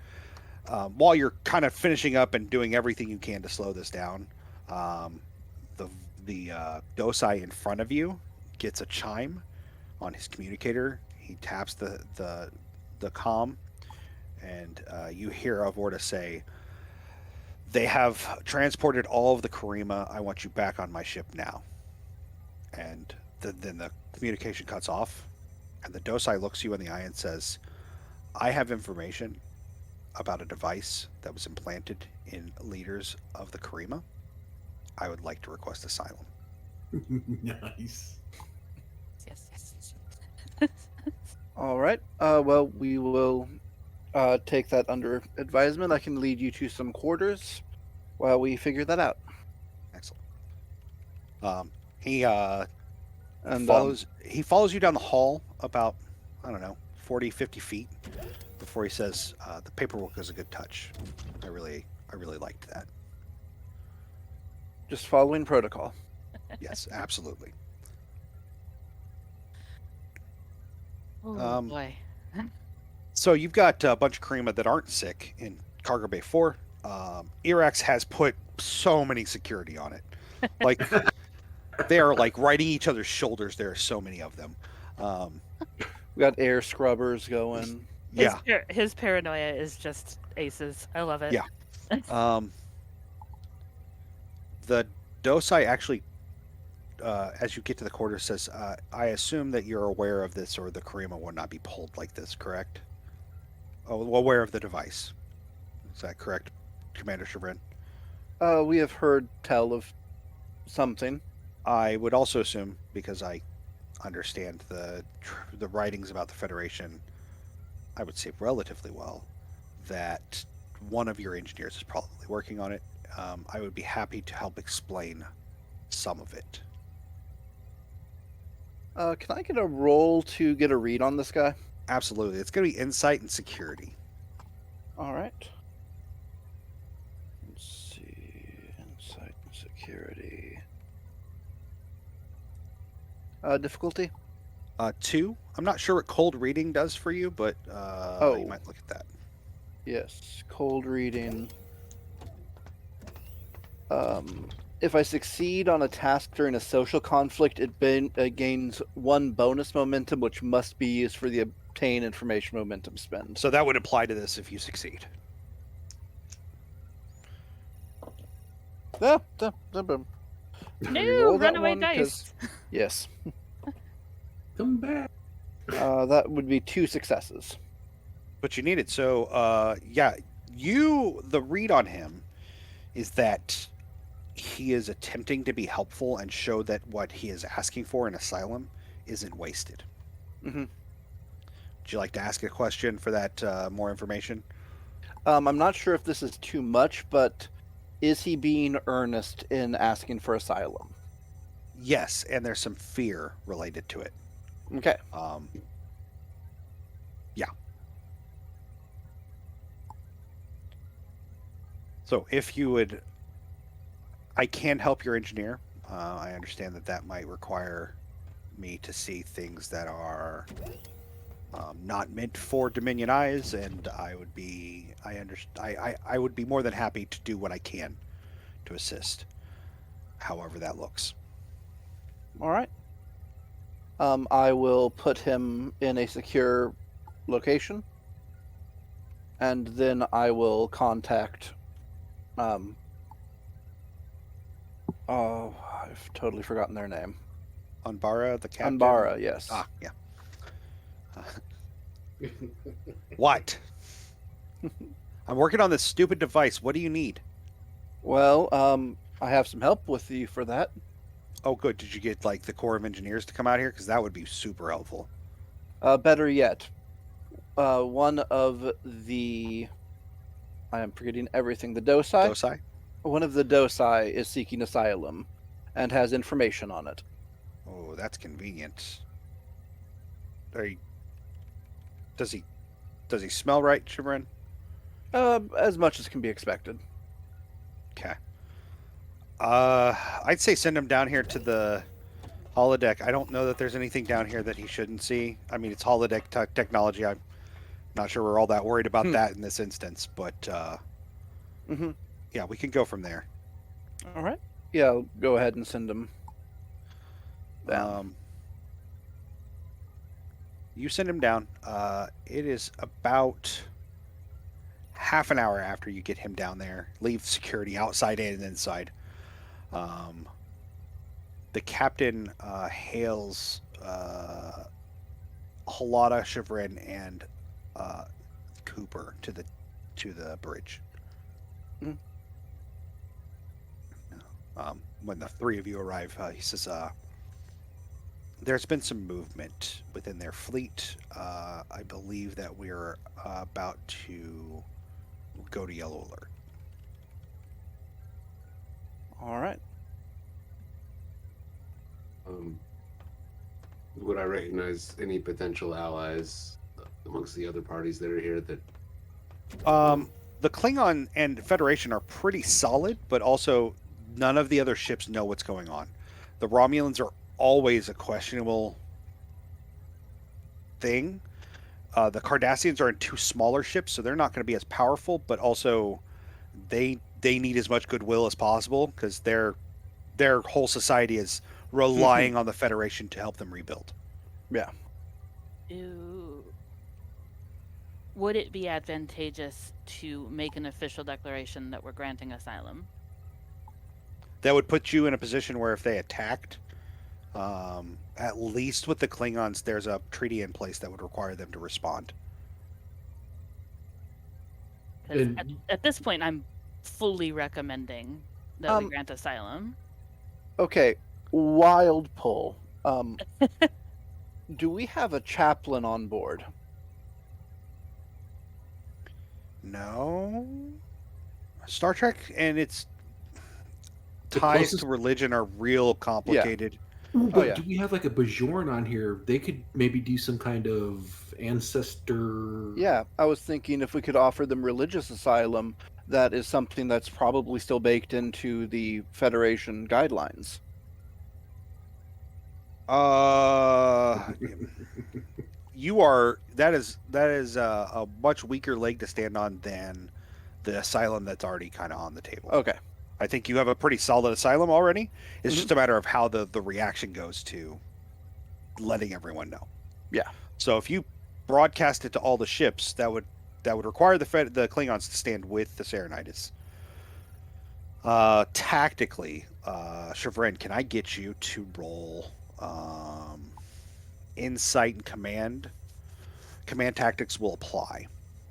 while you're kind of finishing up and doing everything you can to slow this down, the the Dosai in front of you gets a chime on his communicator. He taps the comm, and you hear Avorta say, "They have transported all of the Karima. I want you back on my ship now." And then the communication cuts off, and the Dosai looks you in the eye and says, "I have information about a device that was implanted in leaders of the Karima. I would like to request asylum." Nice. Yes. All right. Well, we will take that under advisement. I can lead you to some quarters while we figure that out. Excellent. He And follows you down the hall about, I don't know, 40, 50 feet before he says, "The paperwork is a good touch. I really liked that." just following protocol. Yes, absolutely. Oh boy. So you've got a bunch of Karima that aren't sick in Cargo Bay 4. Irax has put so many security on it. Like, they are like riding each other's shoulders. There are so many of them. We got air scrubbers going. Yeah. His paranoia is just aces. I love it. Yeah. The Dosai actually, as you get to the quarter, says, "I assume that you're aware of this, or the Karima will not be pulled like this, correct?" Oh, well, aware of the device. Is that correct, Commander Chagrin? We have heard tell of something. I would also assume, because I understand the writings about the Federation, I would say relatively well, that one of your engineers is probably working on it. I would be happy to help explain some of it. Can I get a roll to get a read on this guy? Absolutely. It's going to be insight and security. All right. Let's see. Insight and security. Difficulty? 2. I'm not sure what cold reading does for you, but you might look at that. Yes. Cold reading. If I succeed on a task during a social conflict, it gains 1 bonus momentum, which must be used for the obtain information momentum spend. So that would apply to this if you succeed. Yeah. No, runaway dice. Yes. Come back. That would be 2 successes. But you need it. So, the read on him is that he is attempting to be helpful and show that what he is asking for in asylum isn't wasted. Mm-hmm. Would you like to ask a question for that more information? I'm not sure if this is too much, but is he being earnest in asking for asylum? Yes, and there's some fear related to it. Okay. Yeah. So if you would, I can help your engineer. I understand that might require me to see things that are not meant for Dominion eyes, and I would be more than happy to do what I can to assist, however that looks. All right. I will put him in a secure location, and then I will contact. I've totally forgotten their name. Anbara, the captain. Anbara, yes. Ah, yeah. What? I'm working on this stupid device. What do you need? Well, I have some help with you for that. Oh, good. Did you get like the Corps of Engineers to come out here? Because that would be super helpful. Better yet, one of the, I am forgetting everything. The Dosai. Dosai? One of the Dosai is seeking asylum, and has information on it. Oh, that's convenient. Does he smell right, Chagrin? As much as can be expected. Okay. I'd say send him down here to the holodeck. I don't know that there's anything down here that he shouldn't see. I mean, it's holodeck technology. I'm not sure we're all that worried about that in this instance, but yeah, we can go from there. All right. Yeah, I'll go ahead and send him down. You send him down. It is about half an hour after you get him down there. Leave security outside and inside. The captain hails Halada, Chevron, and Cooper to the bridge. Mm. When the three of you arrive, he says, there's been some movement within their fleet. I believe that we're about to go to yellow alert. All right. Would I recognize any potential allies amongst the other parties that are here that... The Klingon and Federation are pretty solid, but also none of the other ships know what's going on. The Romulans are always a questionable thing. The Cardassians are in two smaller ships, so they're not going to be as powerful, but also they need as much goodwill as possible because their whole society is relying on the Federation to help them rebuild. Yeah. Would it be advantageous to make an official declaration that we're granting asylum? That would put you in a position where if they attacked, at least with the Klingons, there's a treaty in place that would require them to respond. 'Cause at this point, I'm fully recommending that we grant asylum. Okay, wild pull. Do we have a chaplain on board? No. Star Trek and its The ties closest- to religion are real complicated. But yeah. do we have like a Bajoran on here? They could maybe do some kind of ancestor. Yeah, I was thinking if we could offer them religious asylum, that is something that's probably still baked into the Federation guidelines. That is a much weaker leg to stand on than the asylum that's already kind of on the table. Okay. I think you have a pretty solid asylum already. It's just a matter of how the reaction goes to letting everyone know. Yeah. So if you broadcast it to all the ships, that would require the Klingons to stand with the Serenitis. Tactically, Chevron, can I get you to roll insight and command? Command tactics will apply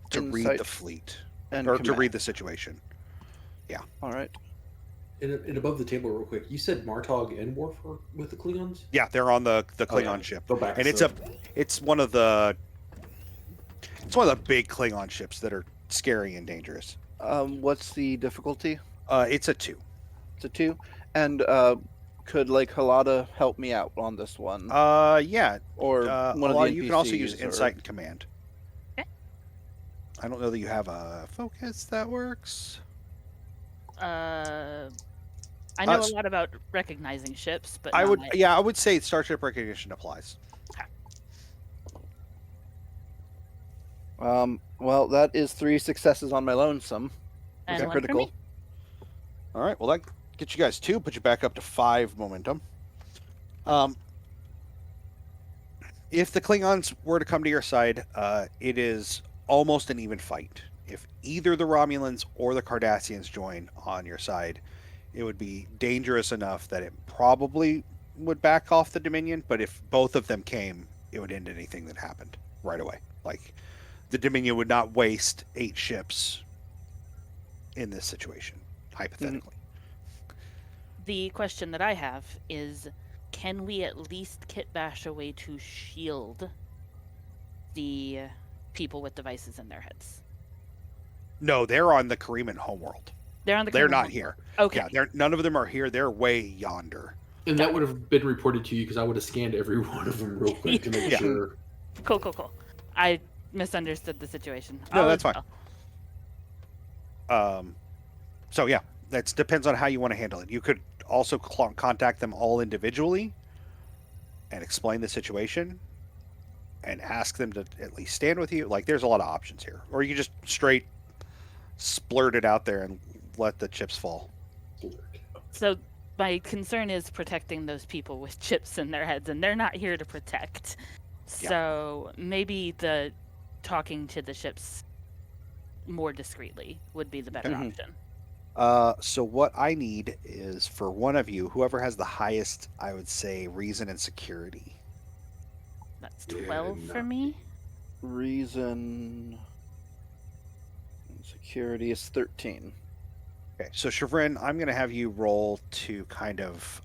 to read Insight the fleet and or to command. read the situation. All right. And above the table, real quick, you said Martog and Worf are with the Klingons? Yeah, they're on the Klingon yeah. ship. Go back. And it's one of the big Klingon ships that are scary and dangerous. What's the difficulty? It's a 2. It's a 2. And could Halada help me out on this one? Yeah. Or one of the NPCs? You can also use or- insight and command. Okay. I don't know that you have a focus that works. I know a lot about recognizing ships, but I not- would say starship recognition applies. Well, that is 3 successes on my lonesome. And Okay, one for critical. me. All right. Well, that gets you guys 2, put you back up to 5 momentum. If the Klingons were to come to your side, it is almost an even fight. If either the Romulans or the Cardassians join on your side, it would be dangerous enough that it probably would back off the Dominion. But if both of them came, it would end anything that happened right away. Like, the Dominion would not waste 8 ships in this situation, hypothetically. The question that I have is, can we at least kit bash a way to shield the people with devices in their heads? No, they're on the Kariman homeworld. They're on the. They're Klingon not homeworld. here. Okay. Yeah, none of them are here. They're way yonder. And that would have been reported to you because I would have scanned every one of them real quick to make Yeah. sure. Cool. I misunderstood the situation. No, All that's is fine. well. So yeah, that depends on how you want to handle it. You could also contact them all individually and explain the situation and ask them to at least stand with you. Like, there's a lot of options here. Or you can just straight splurt it out there and let the chips fall. So my concern is protecting those people with chips in their heads, and they're not here to protect. Yeah. So maybe the talking to the ships more discreetly would be the better Mhm. option. So what I need is for one of you, whoever has the highest, I would say, reason and security. That's Yeah, 12 for not me. Reason and security is 13. Okay, so Chevron, I'm going to have you roll to kind of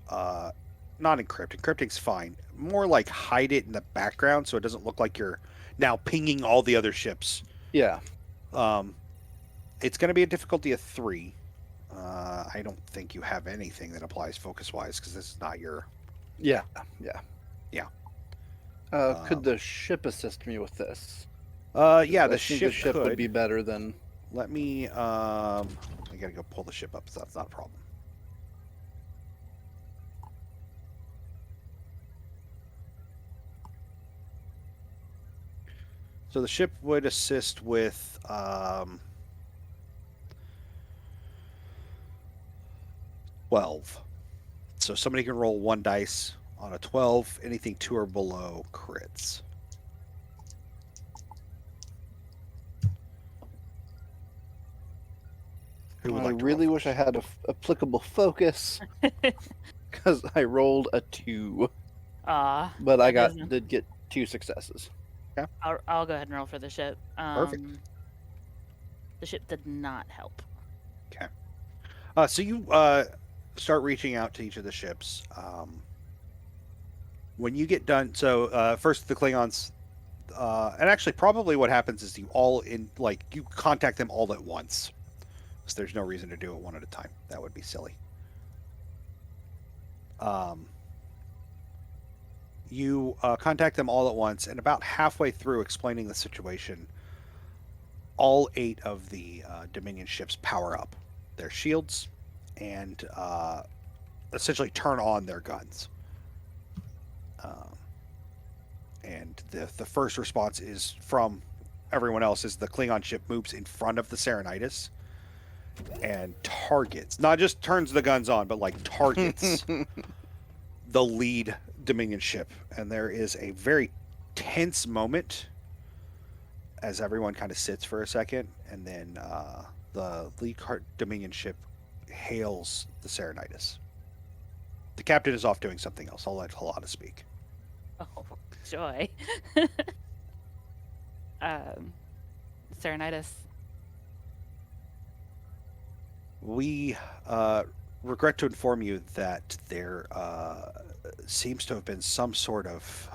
not encrypt. Encrypting's fine. More like hide it in the background so it doesn't look like you're now pinging all the other ships. Yeah. It's going to be a difficulty of 3. I don't think you have anything that applies focus-wise because this is not your... Yeah. Yeah. Yeah. Could the ship assist me with this? Yeah, I the think ship the ship could. would be better than. Let me... I got to go pull the ship up, so that's not a problem. So the ship would assist with 12. So somebody can roll 1 dice on a 12. Anything 2 or below crits. Who would I like to really roll wish I first? had a applicable focus because I rolled a 2, but I that isn't- did get 2 successes. I'll go ahead and roll for the ship. Perfect. The ship did not help. Okay. So you start reaching out to each of the ships. When you get done, so first the Klingons, and actually probably what happens is you contact them all at once. So there's no reason to do it one at a time. That would be silly. You contact them all at once, and about halfway through explaining the situation, all 8 of the Dominion ships power up their shields and essentially turn on their guns. And the first response is from everyone else is the Klingon ship moves in front of the Serenitis and targets, not just turns the guns on, but like targets the lead Dominion ship. And there is a very tense moment as everyone kind of sits for a second, and then the lead Dominion ship hails the Serenitis. The captain is off doing something else. I'll let Halana speak. Oh, joy. Serenitis. We regret to inform you that there seems to have been some sort of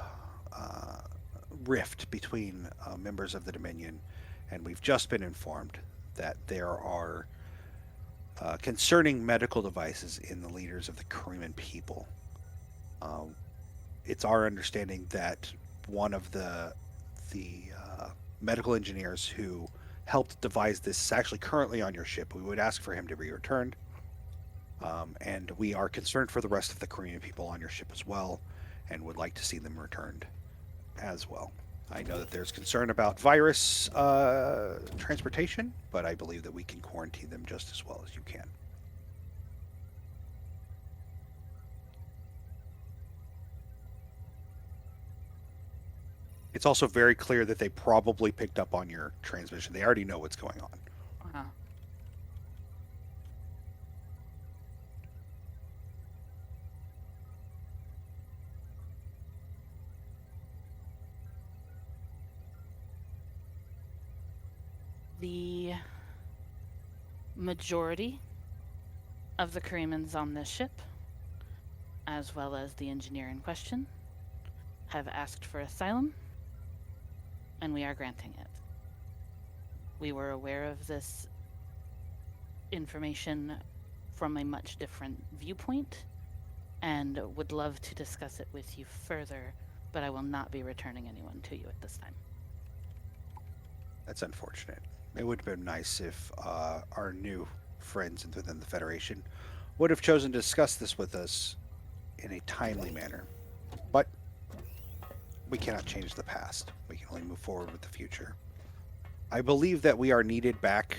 rift between members of the Dominion, and we've just been informed that there are concerning medical devices in the leaders of the Kremen people. It's our understanding that one of the medical engineers who helped devise this is actually currently on your ship. We would ask for him to be returned. And we are concerned for the rest of the Korean people on your ship as well, and would like to see them returned as well. I know that there's concern about virus transportation, but I believe that we can quarantine them just as well as you can. It's also very clear that they probably picked up on your transmission. They already know what's going on. Uh-huh. The majority of the Kremens on this ship, as well as the engineer in question, have asked for asylum, and we are granting it. We were aware of this information from a much different viewpoint, and would love to discuss it with you further, but I will not be returning anyone to you at this time. That's unfortunate. It would have been nice if our new friends within the Federation would have chosen to discuss this with us in a timely manner. But we cannot change the past. We can only move forward with the future. I believe that we are needed back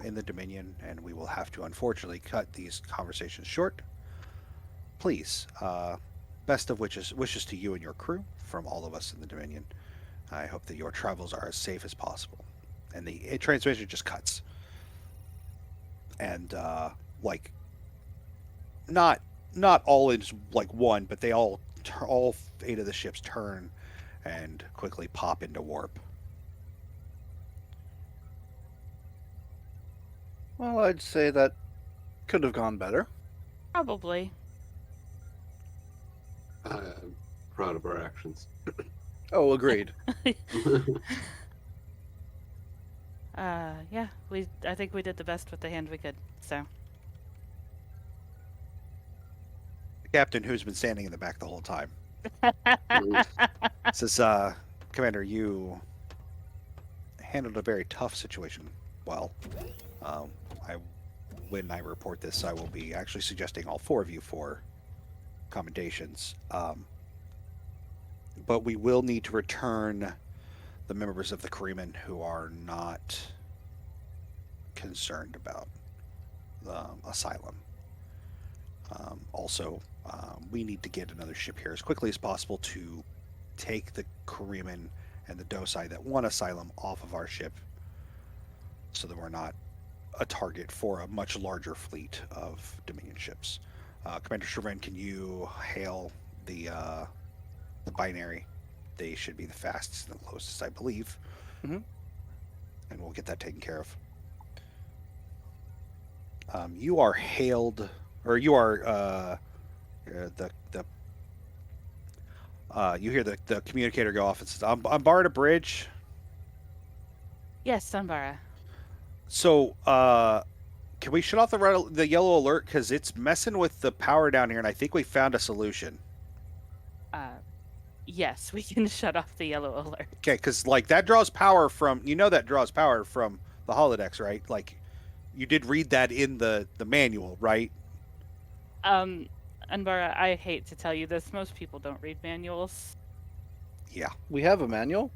in the Dominion, and we will have to unfortunately cut these conversations short. please, best of wishes to you and your crew from all of us in the Dominion. I hope that your travels are as safe as possible. And the transmission just cuts. And like not all in like one, but they all 8 of the ships turn and quickly pop into warp. Well, I'd say that could have gone better. Probably. I'm proud of our actions. Oh, agreed. Yeah, I think we did the best with the hand we could, so. The captain, who's been standing in the back the whole time, says, Commander, you handled a very tough situation well. When I report this, I will be actually suggesting all 4 of you for commendations. But we will need to return the members of the crewmen who are not concerned about asylum. Also, we need to get another ship here as quickly as possible to take the crewmen and the docile that want asylum off of our ship so that we're not a target for a much larger fleet of Dominion ships. Commander Shervin, can you hail the binary? They should be the fastest and the closest, I believe. Mm-hmm. And we'll get that taken care of. You are hailed, or you are you hear the communicator go off and says, "I'm barred a bridge." Yes, Sunbara. So, can we shut off the yellow alert? Because it's messing with the power down here, and I think we found a solution. Yes, we can shut off the yellow alert. Okay, because, like, that draws power from... You know that draws power from the holodecks, right? Like, you did read that in the manual, right? Sunbara, I hate to tell you this. Most people don't read manuals. Yeah. We have a manual?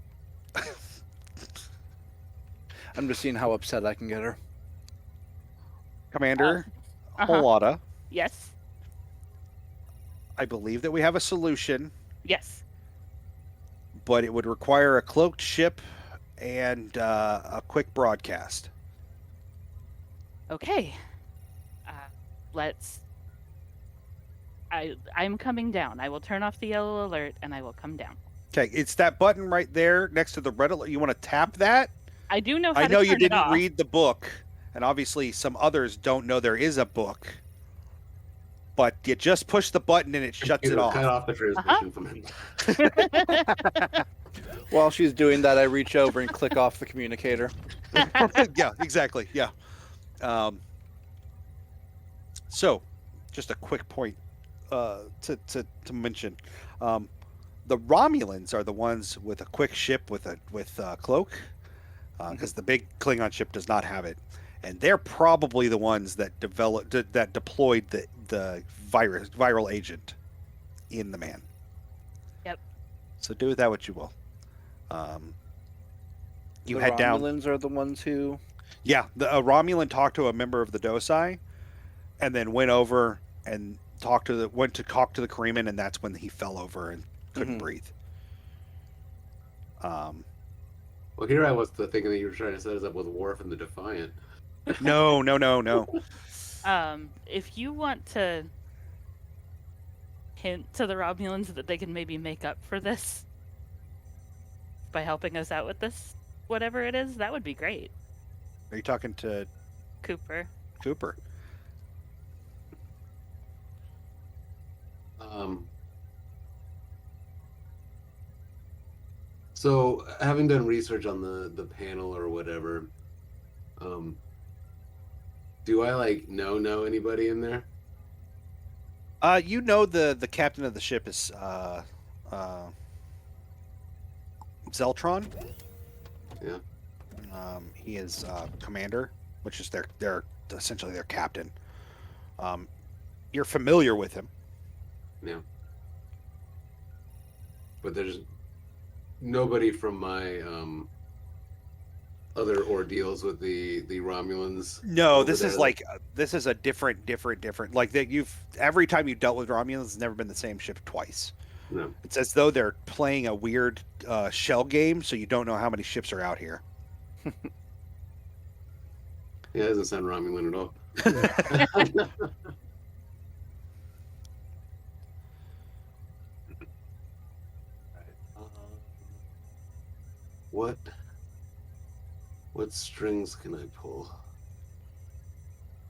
I'm just seeing how upset I can get her. Commander Holada, Yes. I believe that we have a solution, Yes. but it would require a cloaked ship and a quick broadcast. Okay. I'm coming down. I will turn off the yellow alert and I will come down. Okay, it's that button right there next to the red alert. You want to tap that? I do know how I to know turn you it didn't off. read the book, and obviously some others don't know there is a book. But you just push the button and it shuts it off. Cut off the transmission from him. While she's doing that, I reach over and click off the communicator. Yeah, exactly. Yeah. So, just a quick point to mention. The Romulans are the ones with a quick ship with a cloak, because the big Klingon ship does not have it, and they're probably the ones that deployed the viral agent in the man. Yep. So do with that what you will. You The head down. Romulans are the ones who... Yeah, a Romulan talked to a member of the docile, and then went over and went to talk to the crewman, and that's when he fell over and couldn't breathe. Well, here I was thinking that you were trying to set us up with Worf and the Defiant. No. If you want to hint to the Romulans that they can maybe make up for this by helping us out with this, whatever it is, that would be great. Are you talking to Cooper? So, having done research on the panel or whatever, do I know anybody in there? You know the captain of the ship is Zeltron. Yeah. He is commander, which is their essentially their captain. You're familiar with him. Yeah. But there's nobody from my other ordeals with the Romulans? No, over this is there? like this is a different. Like that, every time you dealt with Romulans, it's never been the same ship twice. No. It's as though they're playing a weird shell game, so you don't know how many ships are out here. Yeah, it doesn't sound Romulan at all. What strings can I pull?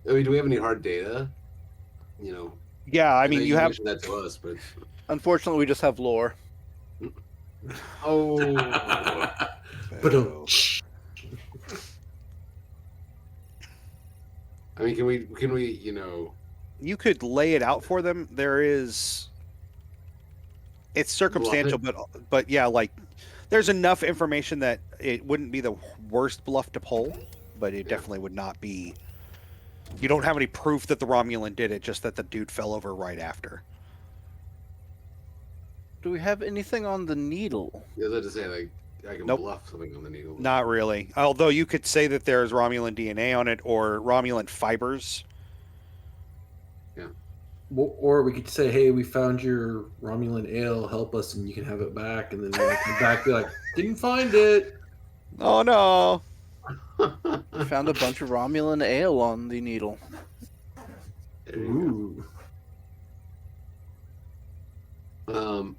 I mean, do we have any hard data? You know, Yeah, I know mean, you have. mentioned that to us, but Unfortunately, we just have lore. oh, But I mean, can we You could lay it out for them. It's circumstantial, but yeah, like there's enough information that it wouldn't be the worst bluff to pull, but it definitely would not be. You don't have any proof that the Romulan did it, just that the dude fell over right after. Do we have anything on the needle? Yeah, let's just say like I can Nope. bluff something on the needle. Not really. Although you could say that there's Romulan DNA on it or Romulan fibers. or we could say, hey, we found your Romulan ale, help us, and you can have it back. And then when we come back, be like, didn't find it. Oh no! We found a bunch of Romulan ale on the needle. There you Ooh. go.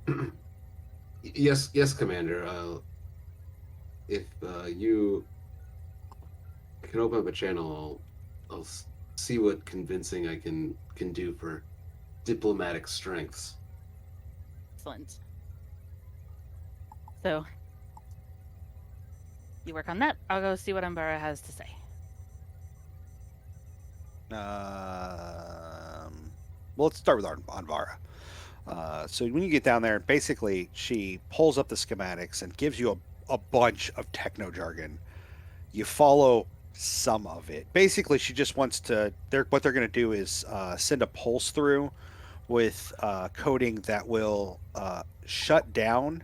Yes, Commander. If you can open up a channel, I'll see what convincing I can do for diplomatic strengths. Excellent. So, you work on that. I'll go see what Umbara has to say. Well, let's start with Anvara. So when you get down there, basically she pulls up the schematics and gives you a bunch of techno jargon. You follow some of it. Basically, she just wants to. What they're going to do is send a pulse through with coding that will shut down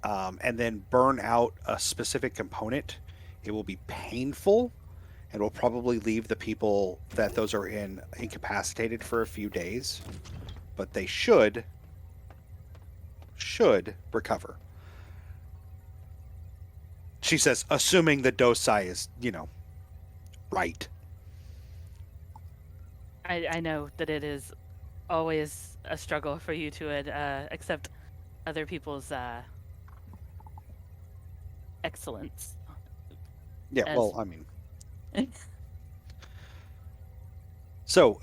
and then burn out a specific component. It will be painful and will probably leave the people that those are in incapacitated for a few days, but they should recover. She says, assuming the dosai is, right. I know that it is always a struggle for you to accept other people's excellence. Yeah, well, I mean. So,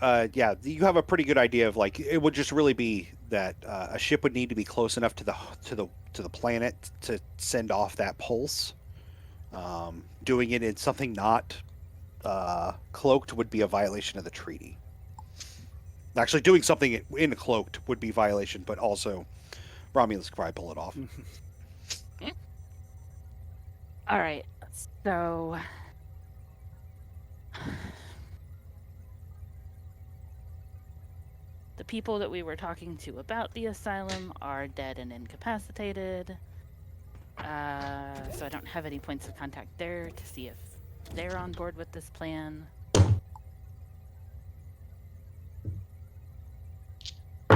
you have a pretty good idea of like it would just really be that a ship would need to be close enough to the planet to send off that pulse. Doing it in something not cloaked would be a violation of the treaty. Actually, doing something in a cloaked would be violation, but also Romulus could probably pull it off. All right, so the people that we were talking to about the asylum are dead and incapacitated. So I don't have any points of contact there to see if they're on board with this plan.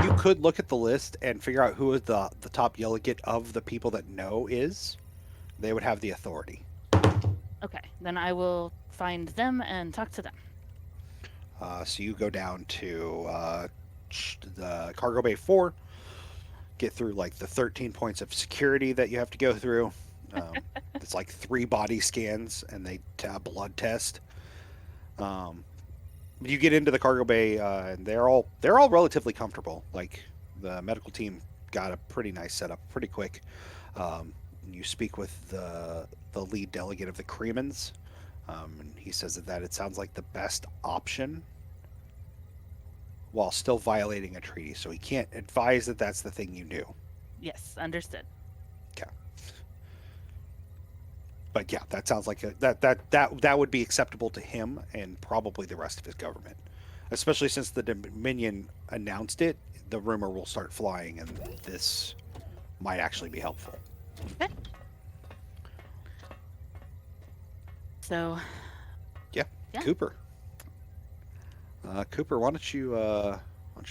You could look at the list and figure out who the top delegate of the people that know is. They would have the authority. Okay, then I will find them and talk to them. So you go down to the cargo bay 4, get through like the 13 points of security that you have to go through. It's like 3 body scans and they blood test. You get into the cargo bay and they're all relatively comfortable. Like the medical team got a pretty nice setup pretty quick. You speak with the lead delegate of the Cremans, and he says that it sounds like the best option while still violating a treaty. So he can't advise that that's the thing you do. Yes, understood. Okay. But yeah, that sounds like that would be acceptable to him and probably the rest of his government. Especially since the Dominion announced it, the rumor will start flying and this might actually be helpful. Okay. So, Yeah. Cooper. Cooper, why don't you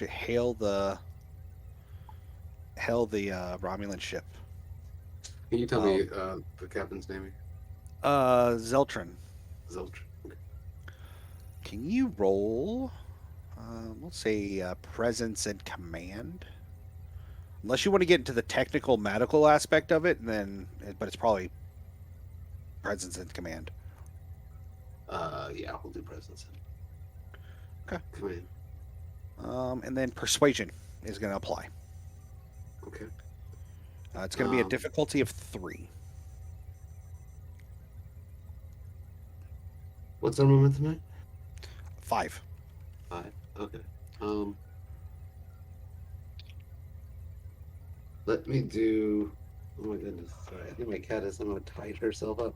hail the Romulan ship? Can you tell me the captain's name? Zeltron. Zeltr. Okay. Can you roll? We'll say presence and command. Unless you want to get into the technical medical aspect of it, but it's probably presence and command. Yeah, we'll do presence. Okay. Command. And then persuasion is going to apply. Okay. It's going to be a difficulty of 3. What's our momentum at? 5. 5. Okay. Let me do. Oh my goodness! Sorry, I think my cat has somehow tied herself up.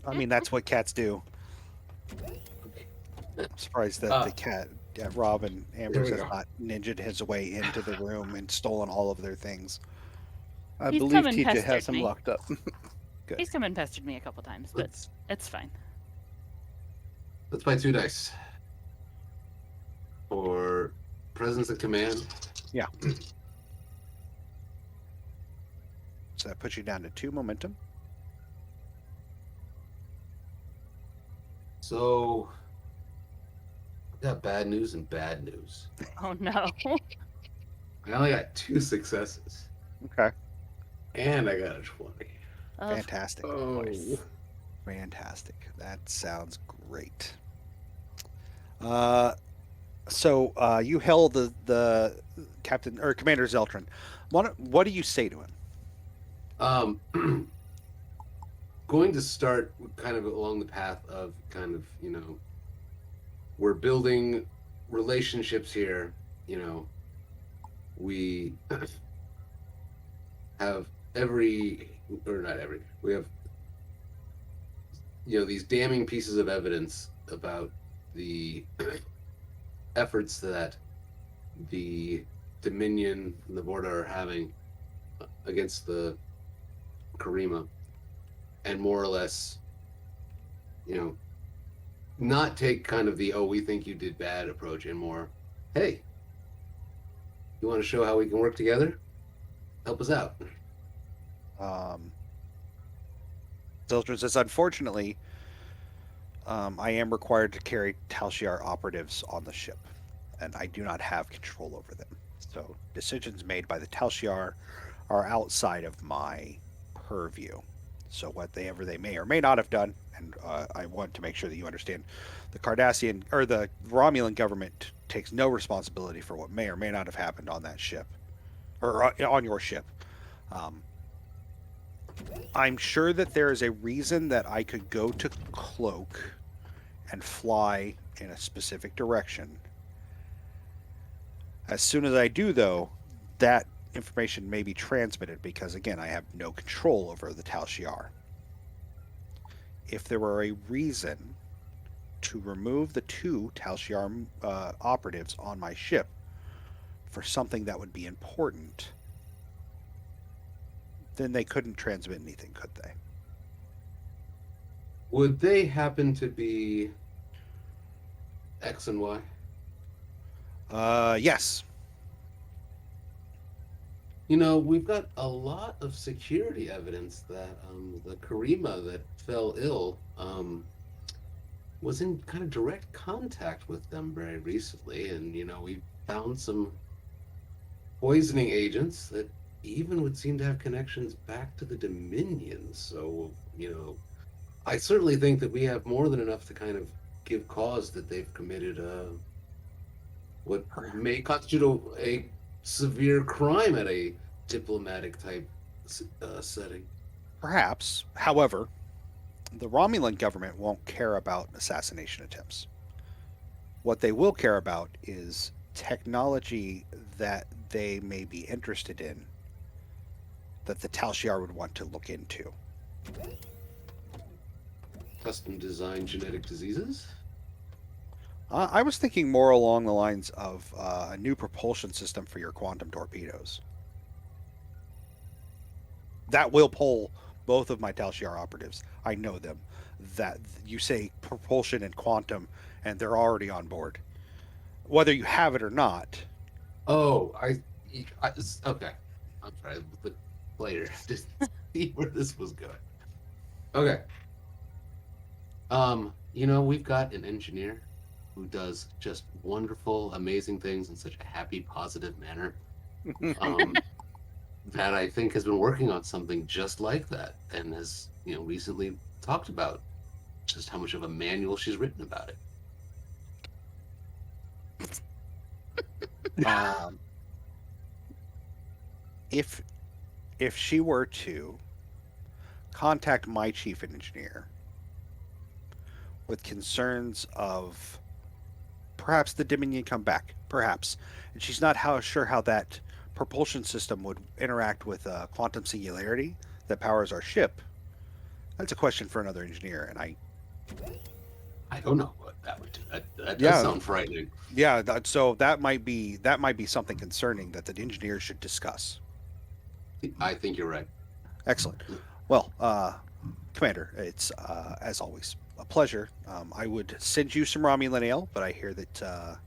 I mean, that's what cats do. I'm surprised that the cat, Rob and Amber's, has not ninja'd his way into the room and stolen all of their things. I He's believe come and TJ has pestered him me. locked up. Good. He's come and pestered me a couple times, but it's fine. Let's buy 2 dice for presence and command. Yeah. So that puts you down to 2 momentum. So, I've got bad news and bad news. Oh no. I only got 2 successes, Okay. and I got a 20. Fantastic. Of course. Fantastic. That sounds great. So you held the captain or Commander Zeltron. What do you say to him? Going to start kind of along the path of kind of, we're building relationships here. We have we have, these damning pieces of evidence about the efforts that the Dominion and the Vorta are having against the Karima, and more or less, not take kind of the we think you did bad approach, and more, hey, you want to show how we can work together? Help us out. Zeltron says, unfortunately, I am required to carry Tal Shiar operatives on the ship, and I do not have control over them. So decisions made by the Tal Shiar are outside of my purview. So whatever they may or may not have done, and I want to make sure that you understand, the Cardassian or the Romulan government takes no responsibility for what may or may not have happened on that ship, or on your ship. I'm sure that there is a reason that I could go to Cloak and fly in a specific direction. As soon as I do, though, that information may be transmitted because, again, I have no control over the Tal Shiar. If there were a reason to remove the 2 Tal Shiar operatives on my ship for something that would be important, then they couldn't transmit anything, could they? Would they happen to be X and Y? Yes. We've got a lot of security evidence that the Karima that fell ill was in kind of direct contact with them very recently, and we found some poisoning agents that even would seem to have connections back to the Dominion. So, I certainly think that we have more than enough to kind of give cause that they've committed what may constitute a severe crime at a diplomatic type setting. Perhaps. However, the Romulan government won't care about assassination attempts. What they will care about is technology that they may be interested in that the Tal Shiar would want to look into. Custom designed genetic diseases? I was thinking more along the lines of a new propulsion system for your quantum torpedoes. That will pull both of my Tal Shiar operatives. I know them. That you say propulsion and quantum, and they're already on board, whether you have it or not. Oh, okay. I'm sorry. The player just see where this was going. Okay. We've got an engineer who does just wonderful, amazing things in such a happy, positive manner. That I think has been working on something just like that, and has recently talked about just how much of a manual she's written about it. If she were to contact my chief engineer with concerns of perhaps the Dominion come back, perhaps, and she's not sure how that propulsion system would interact with quantum singularity that powers our ship, that's a question for another engineer, and I don't know what that would do. That Yeah. does sound frightening. yeah, so that might be something concerning that the engineer should discuss. I think you're right. Excellent. Well, Commander, it's as always a pleasure. I would send you some Romulan ale, but I hear that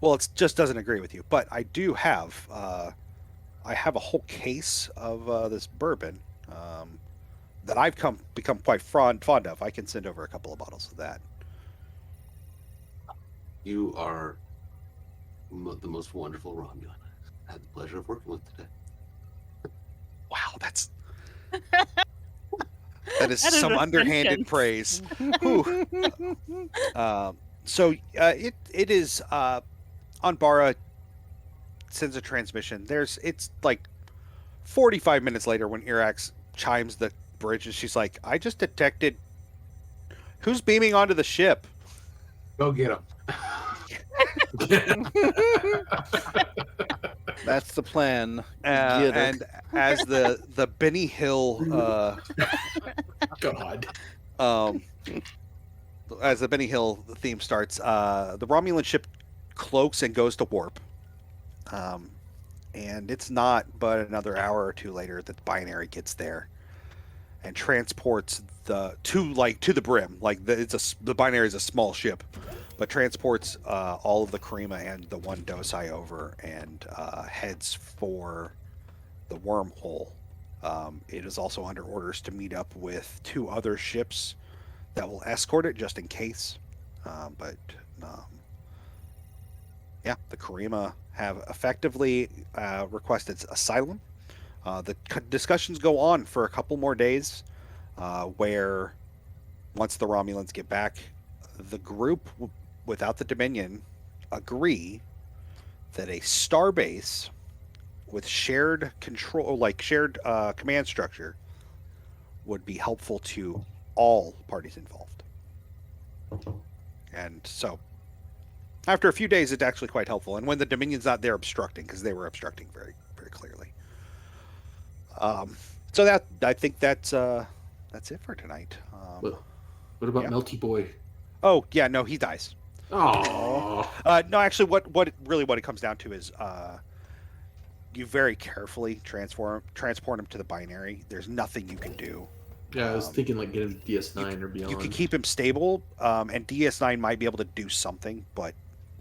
it just doesn't agree with you. But I do have a whole case of this bourbon that I've become quite fond of. I can send over a couple of bottles of that. You are the most wonderful Romulan I had the pleasure of working with today. Wow, that is That is some a underhanded sentence. praise. Whew. So it is Anbara sends a transmission. It's like 45 minutes later when Irax chimes the bridge, and she's like, "I just detected who's beaming onto the ship." Go get him. That's the plan. Get it. And as the Benny Hill God. as the Benny Hill theme starts, the Romulan ship cloaks and goes to warp. And it's not but another hour or two later that the binary gets there and transports to the brim. Like the binary is a small ship, but transports all of the Karima and the one Dosai over and heads for the wormhole. It is also under orders to meet up with 2 other ships that will escort it just in case. The Karima have effectively requested asylum. The discussions go on for a couple more days, where once the Romulans get back, the group without the Dominion agree that a starbase with shared control, shared command structure, would be helpful to all parties involved. And so, after a few days, it's actually quite helpful. And when the Dominion's not there obstructing, because they were obstructing very, very clearly. So I think that's it for tonight. What about Melty Boy? Oh yeah, no, he dies. Oh. No, actually, what it comes down to is you very carefully transport him to the binary. There's nothing you can do. Yeah, I was thinking like get him to DS9 or beyond. You can keep him stable, and DS9 might be able to do something, but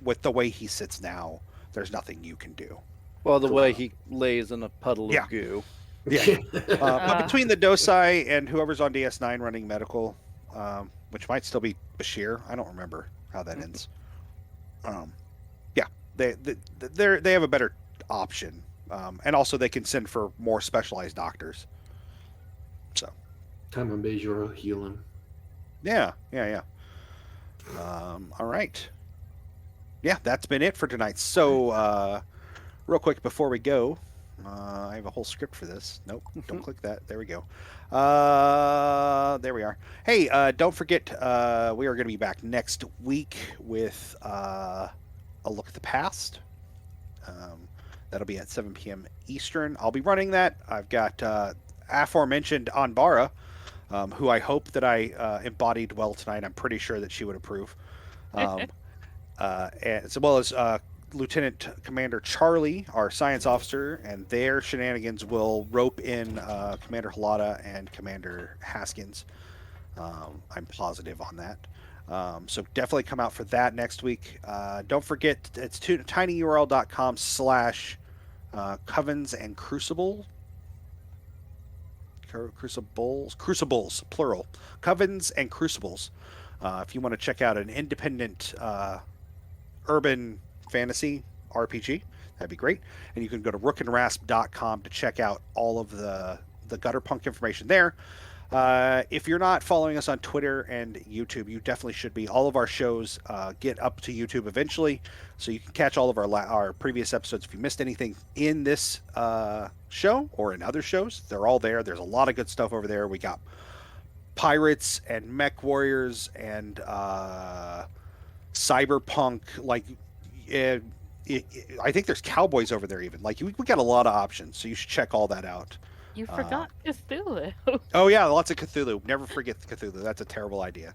with the way he sits now, there's nothing you can do. Well, the way he lays in a puddle of goo. Yeah. But between the Dosai and whoever's on DS9 running medical, which might still be Bashir, I don't remember how that ends. They have a better option, and also they can send for more specialized doctors. So. Time on Bejura, heal him. Yeah. All right. Yeah, that's been it for tonight. So, real quick before we go, I have a whole script for this. Nope, don't click that. There we go. There we are. Hey, don't forget, we are going to be back next week with a look at the past. That'll be at 7 p.m. Eastern. I'll be running that. I've got aforementioned Anbara, who I hope that I embodied well tonight. I'm pretty sure that she would approve. And as well as Lieutenant Commander Charlie, our science officer, and their shenanigans will rope in Commander Halata and Commander Haskins. I'm positive on that. So definitely come out for that next week. Don't forget, it's tinyurl.com/Covens and Crucibles, plural. Covens and Crucibles. If you want to check out an independent urban fantasy RPG, that'd be great. And you can go to rookandrasp.com to check out all of the Gutterpunk information there. If you're not following us on Twitter and YouTube, you definitely should be. All of our shows get up to YouTube eventually, so you can catch all of our previous episodes. If you missed anything in this show or in other shows, they're all there. There's a lot of good stuff over there. We got pirates and mech warriors and cyberpunk. Like, I think there's cowboys over there even. Like, we got a lot of options, so you should check all that out. You forgot Cthulhu. Oh yeah, lots of Cthulhu. Never forget Cthulhu. That's a terrible idea.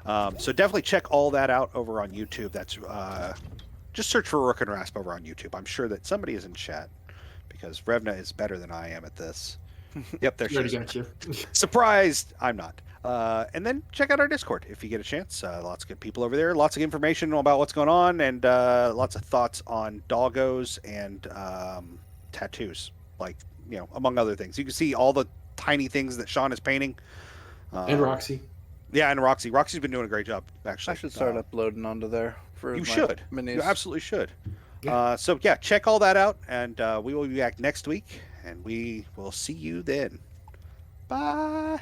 So definitely check all that out over on YouTube. That's just search for Rook and Rasp over on YouTube. I'm sure that somebody is in chat because Revna is better than I am at this. Yep, there she is. Got you. Surprised, I'm not. And then check out our Discord if you get a chance. Lots of good people over there. Lots of information about what's going on, and lots of thoughts on doggos and tattoos, like, you know, among other things. You can see all the tiny things that Sean is painting. And Roxy. Yeah, and Roxy. Roxy's been doing a great job, actually. I should start uploading onto there for You my should. minis. You absolutely should. Yeah. So yeah, check all that out, and we will be back next week, and we will see you then. Bye.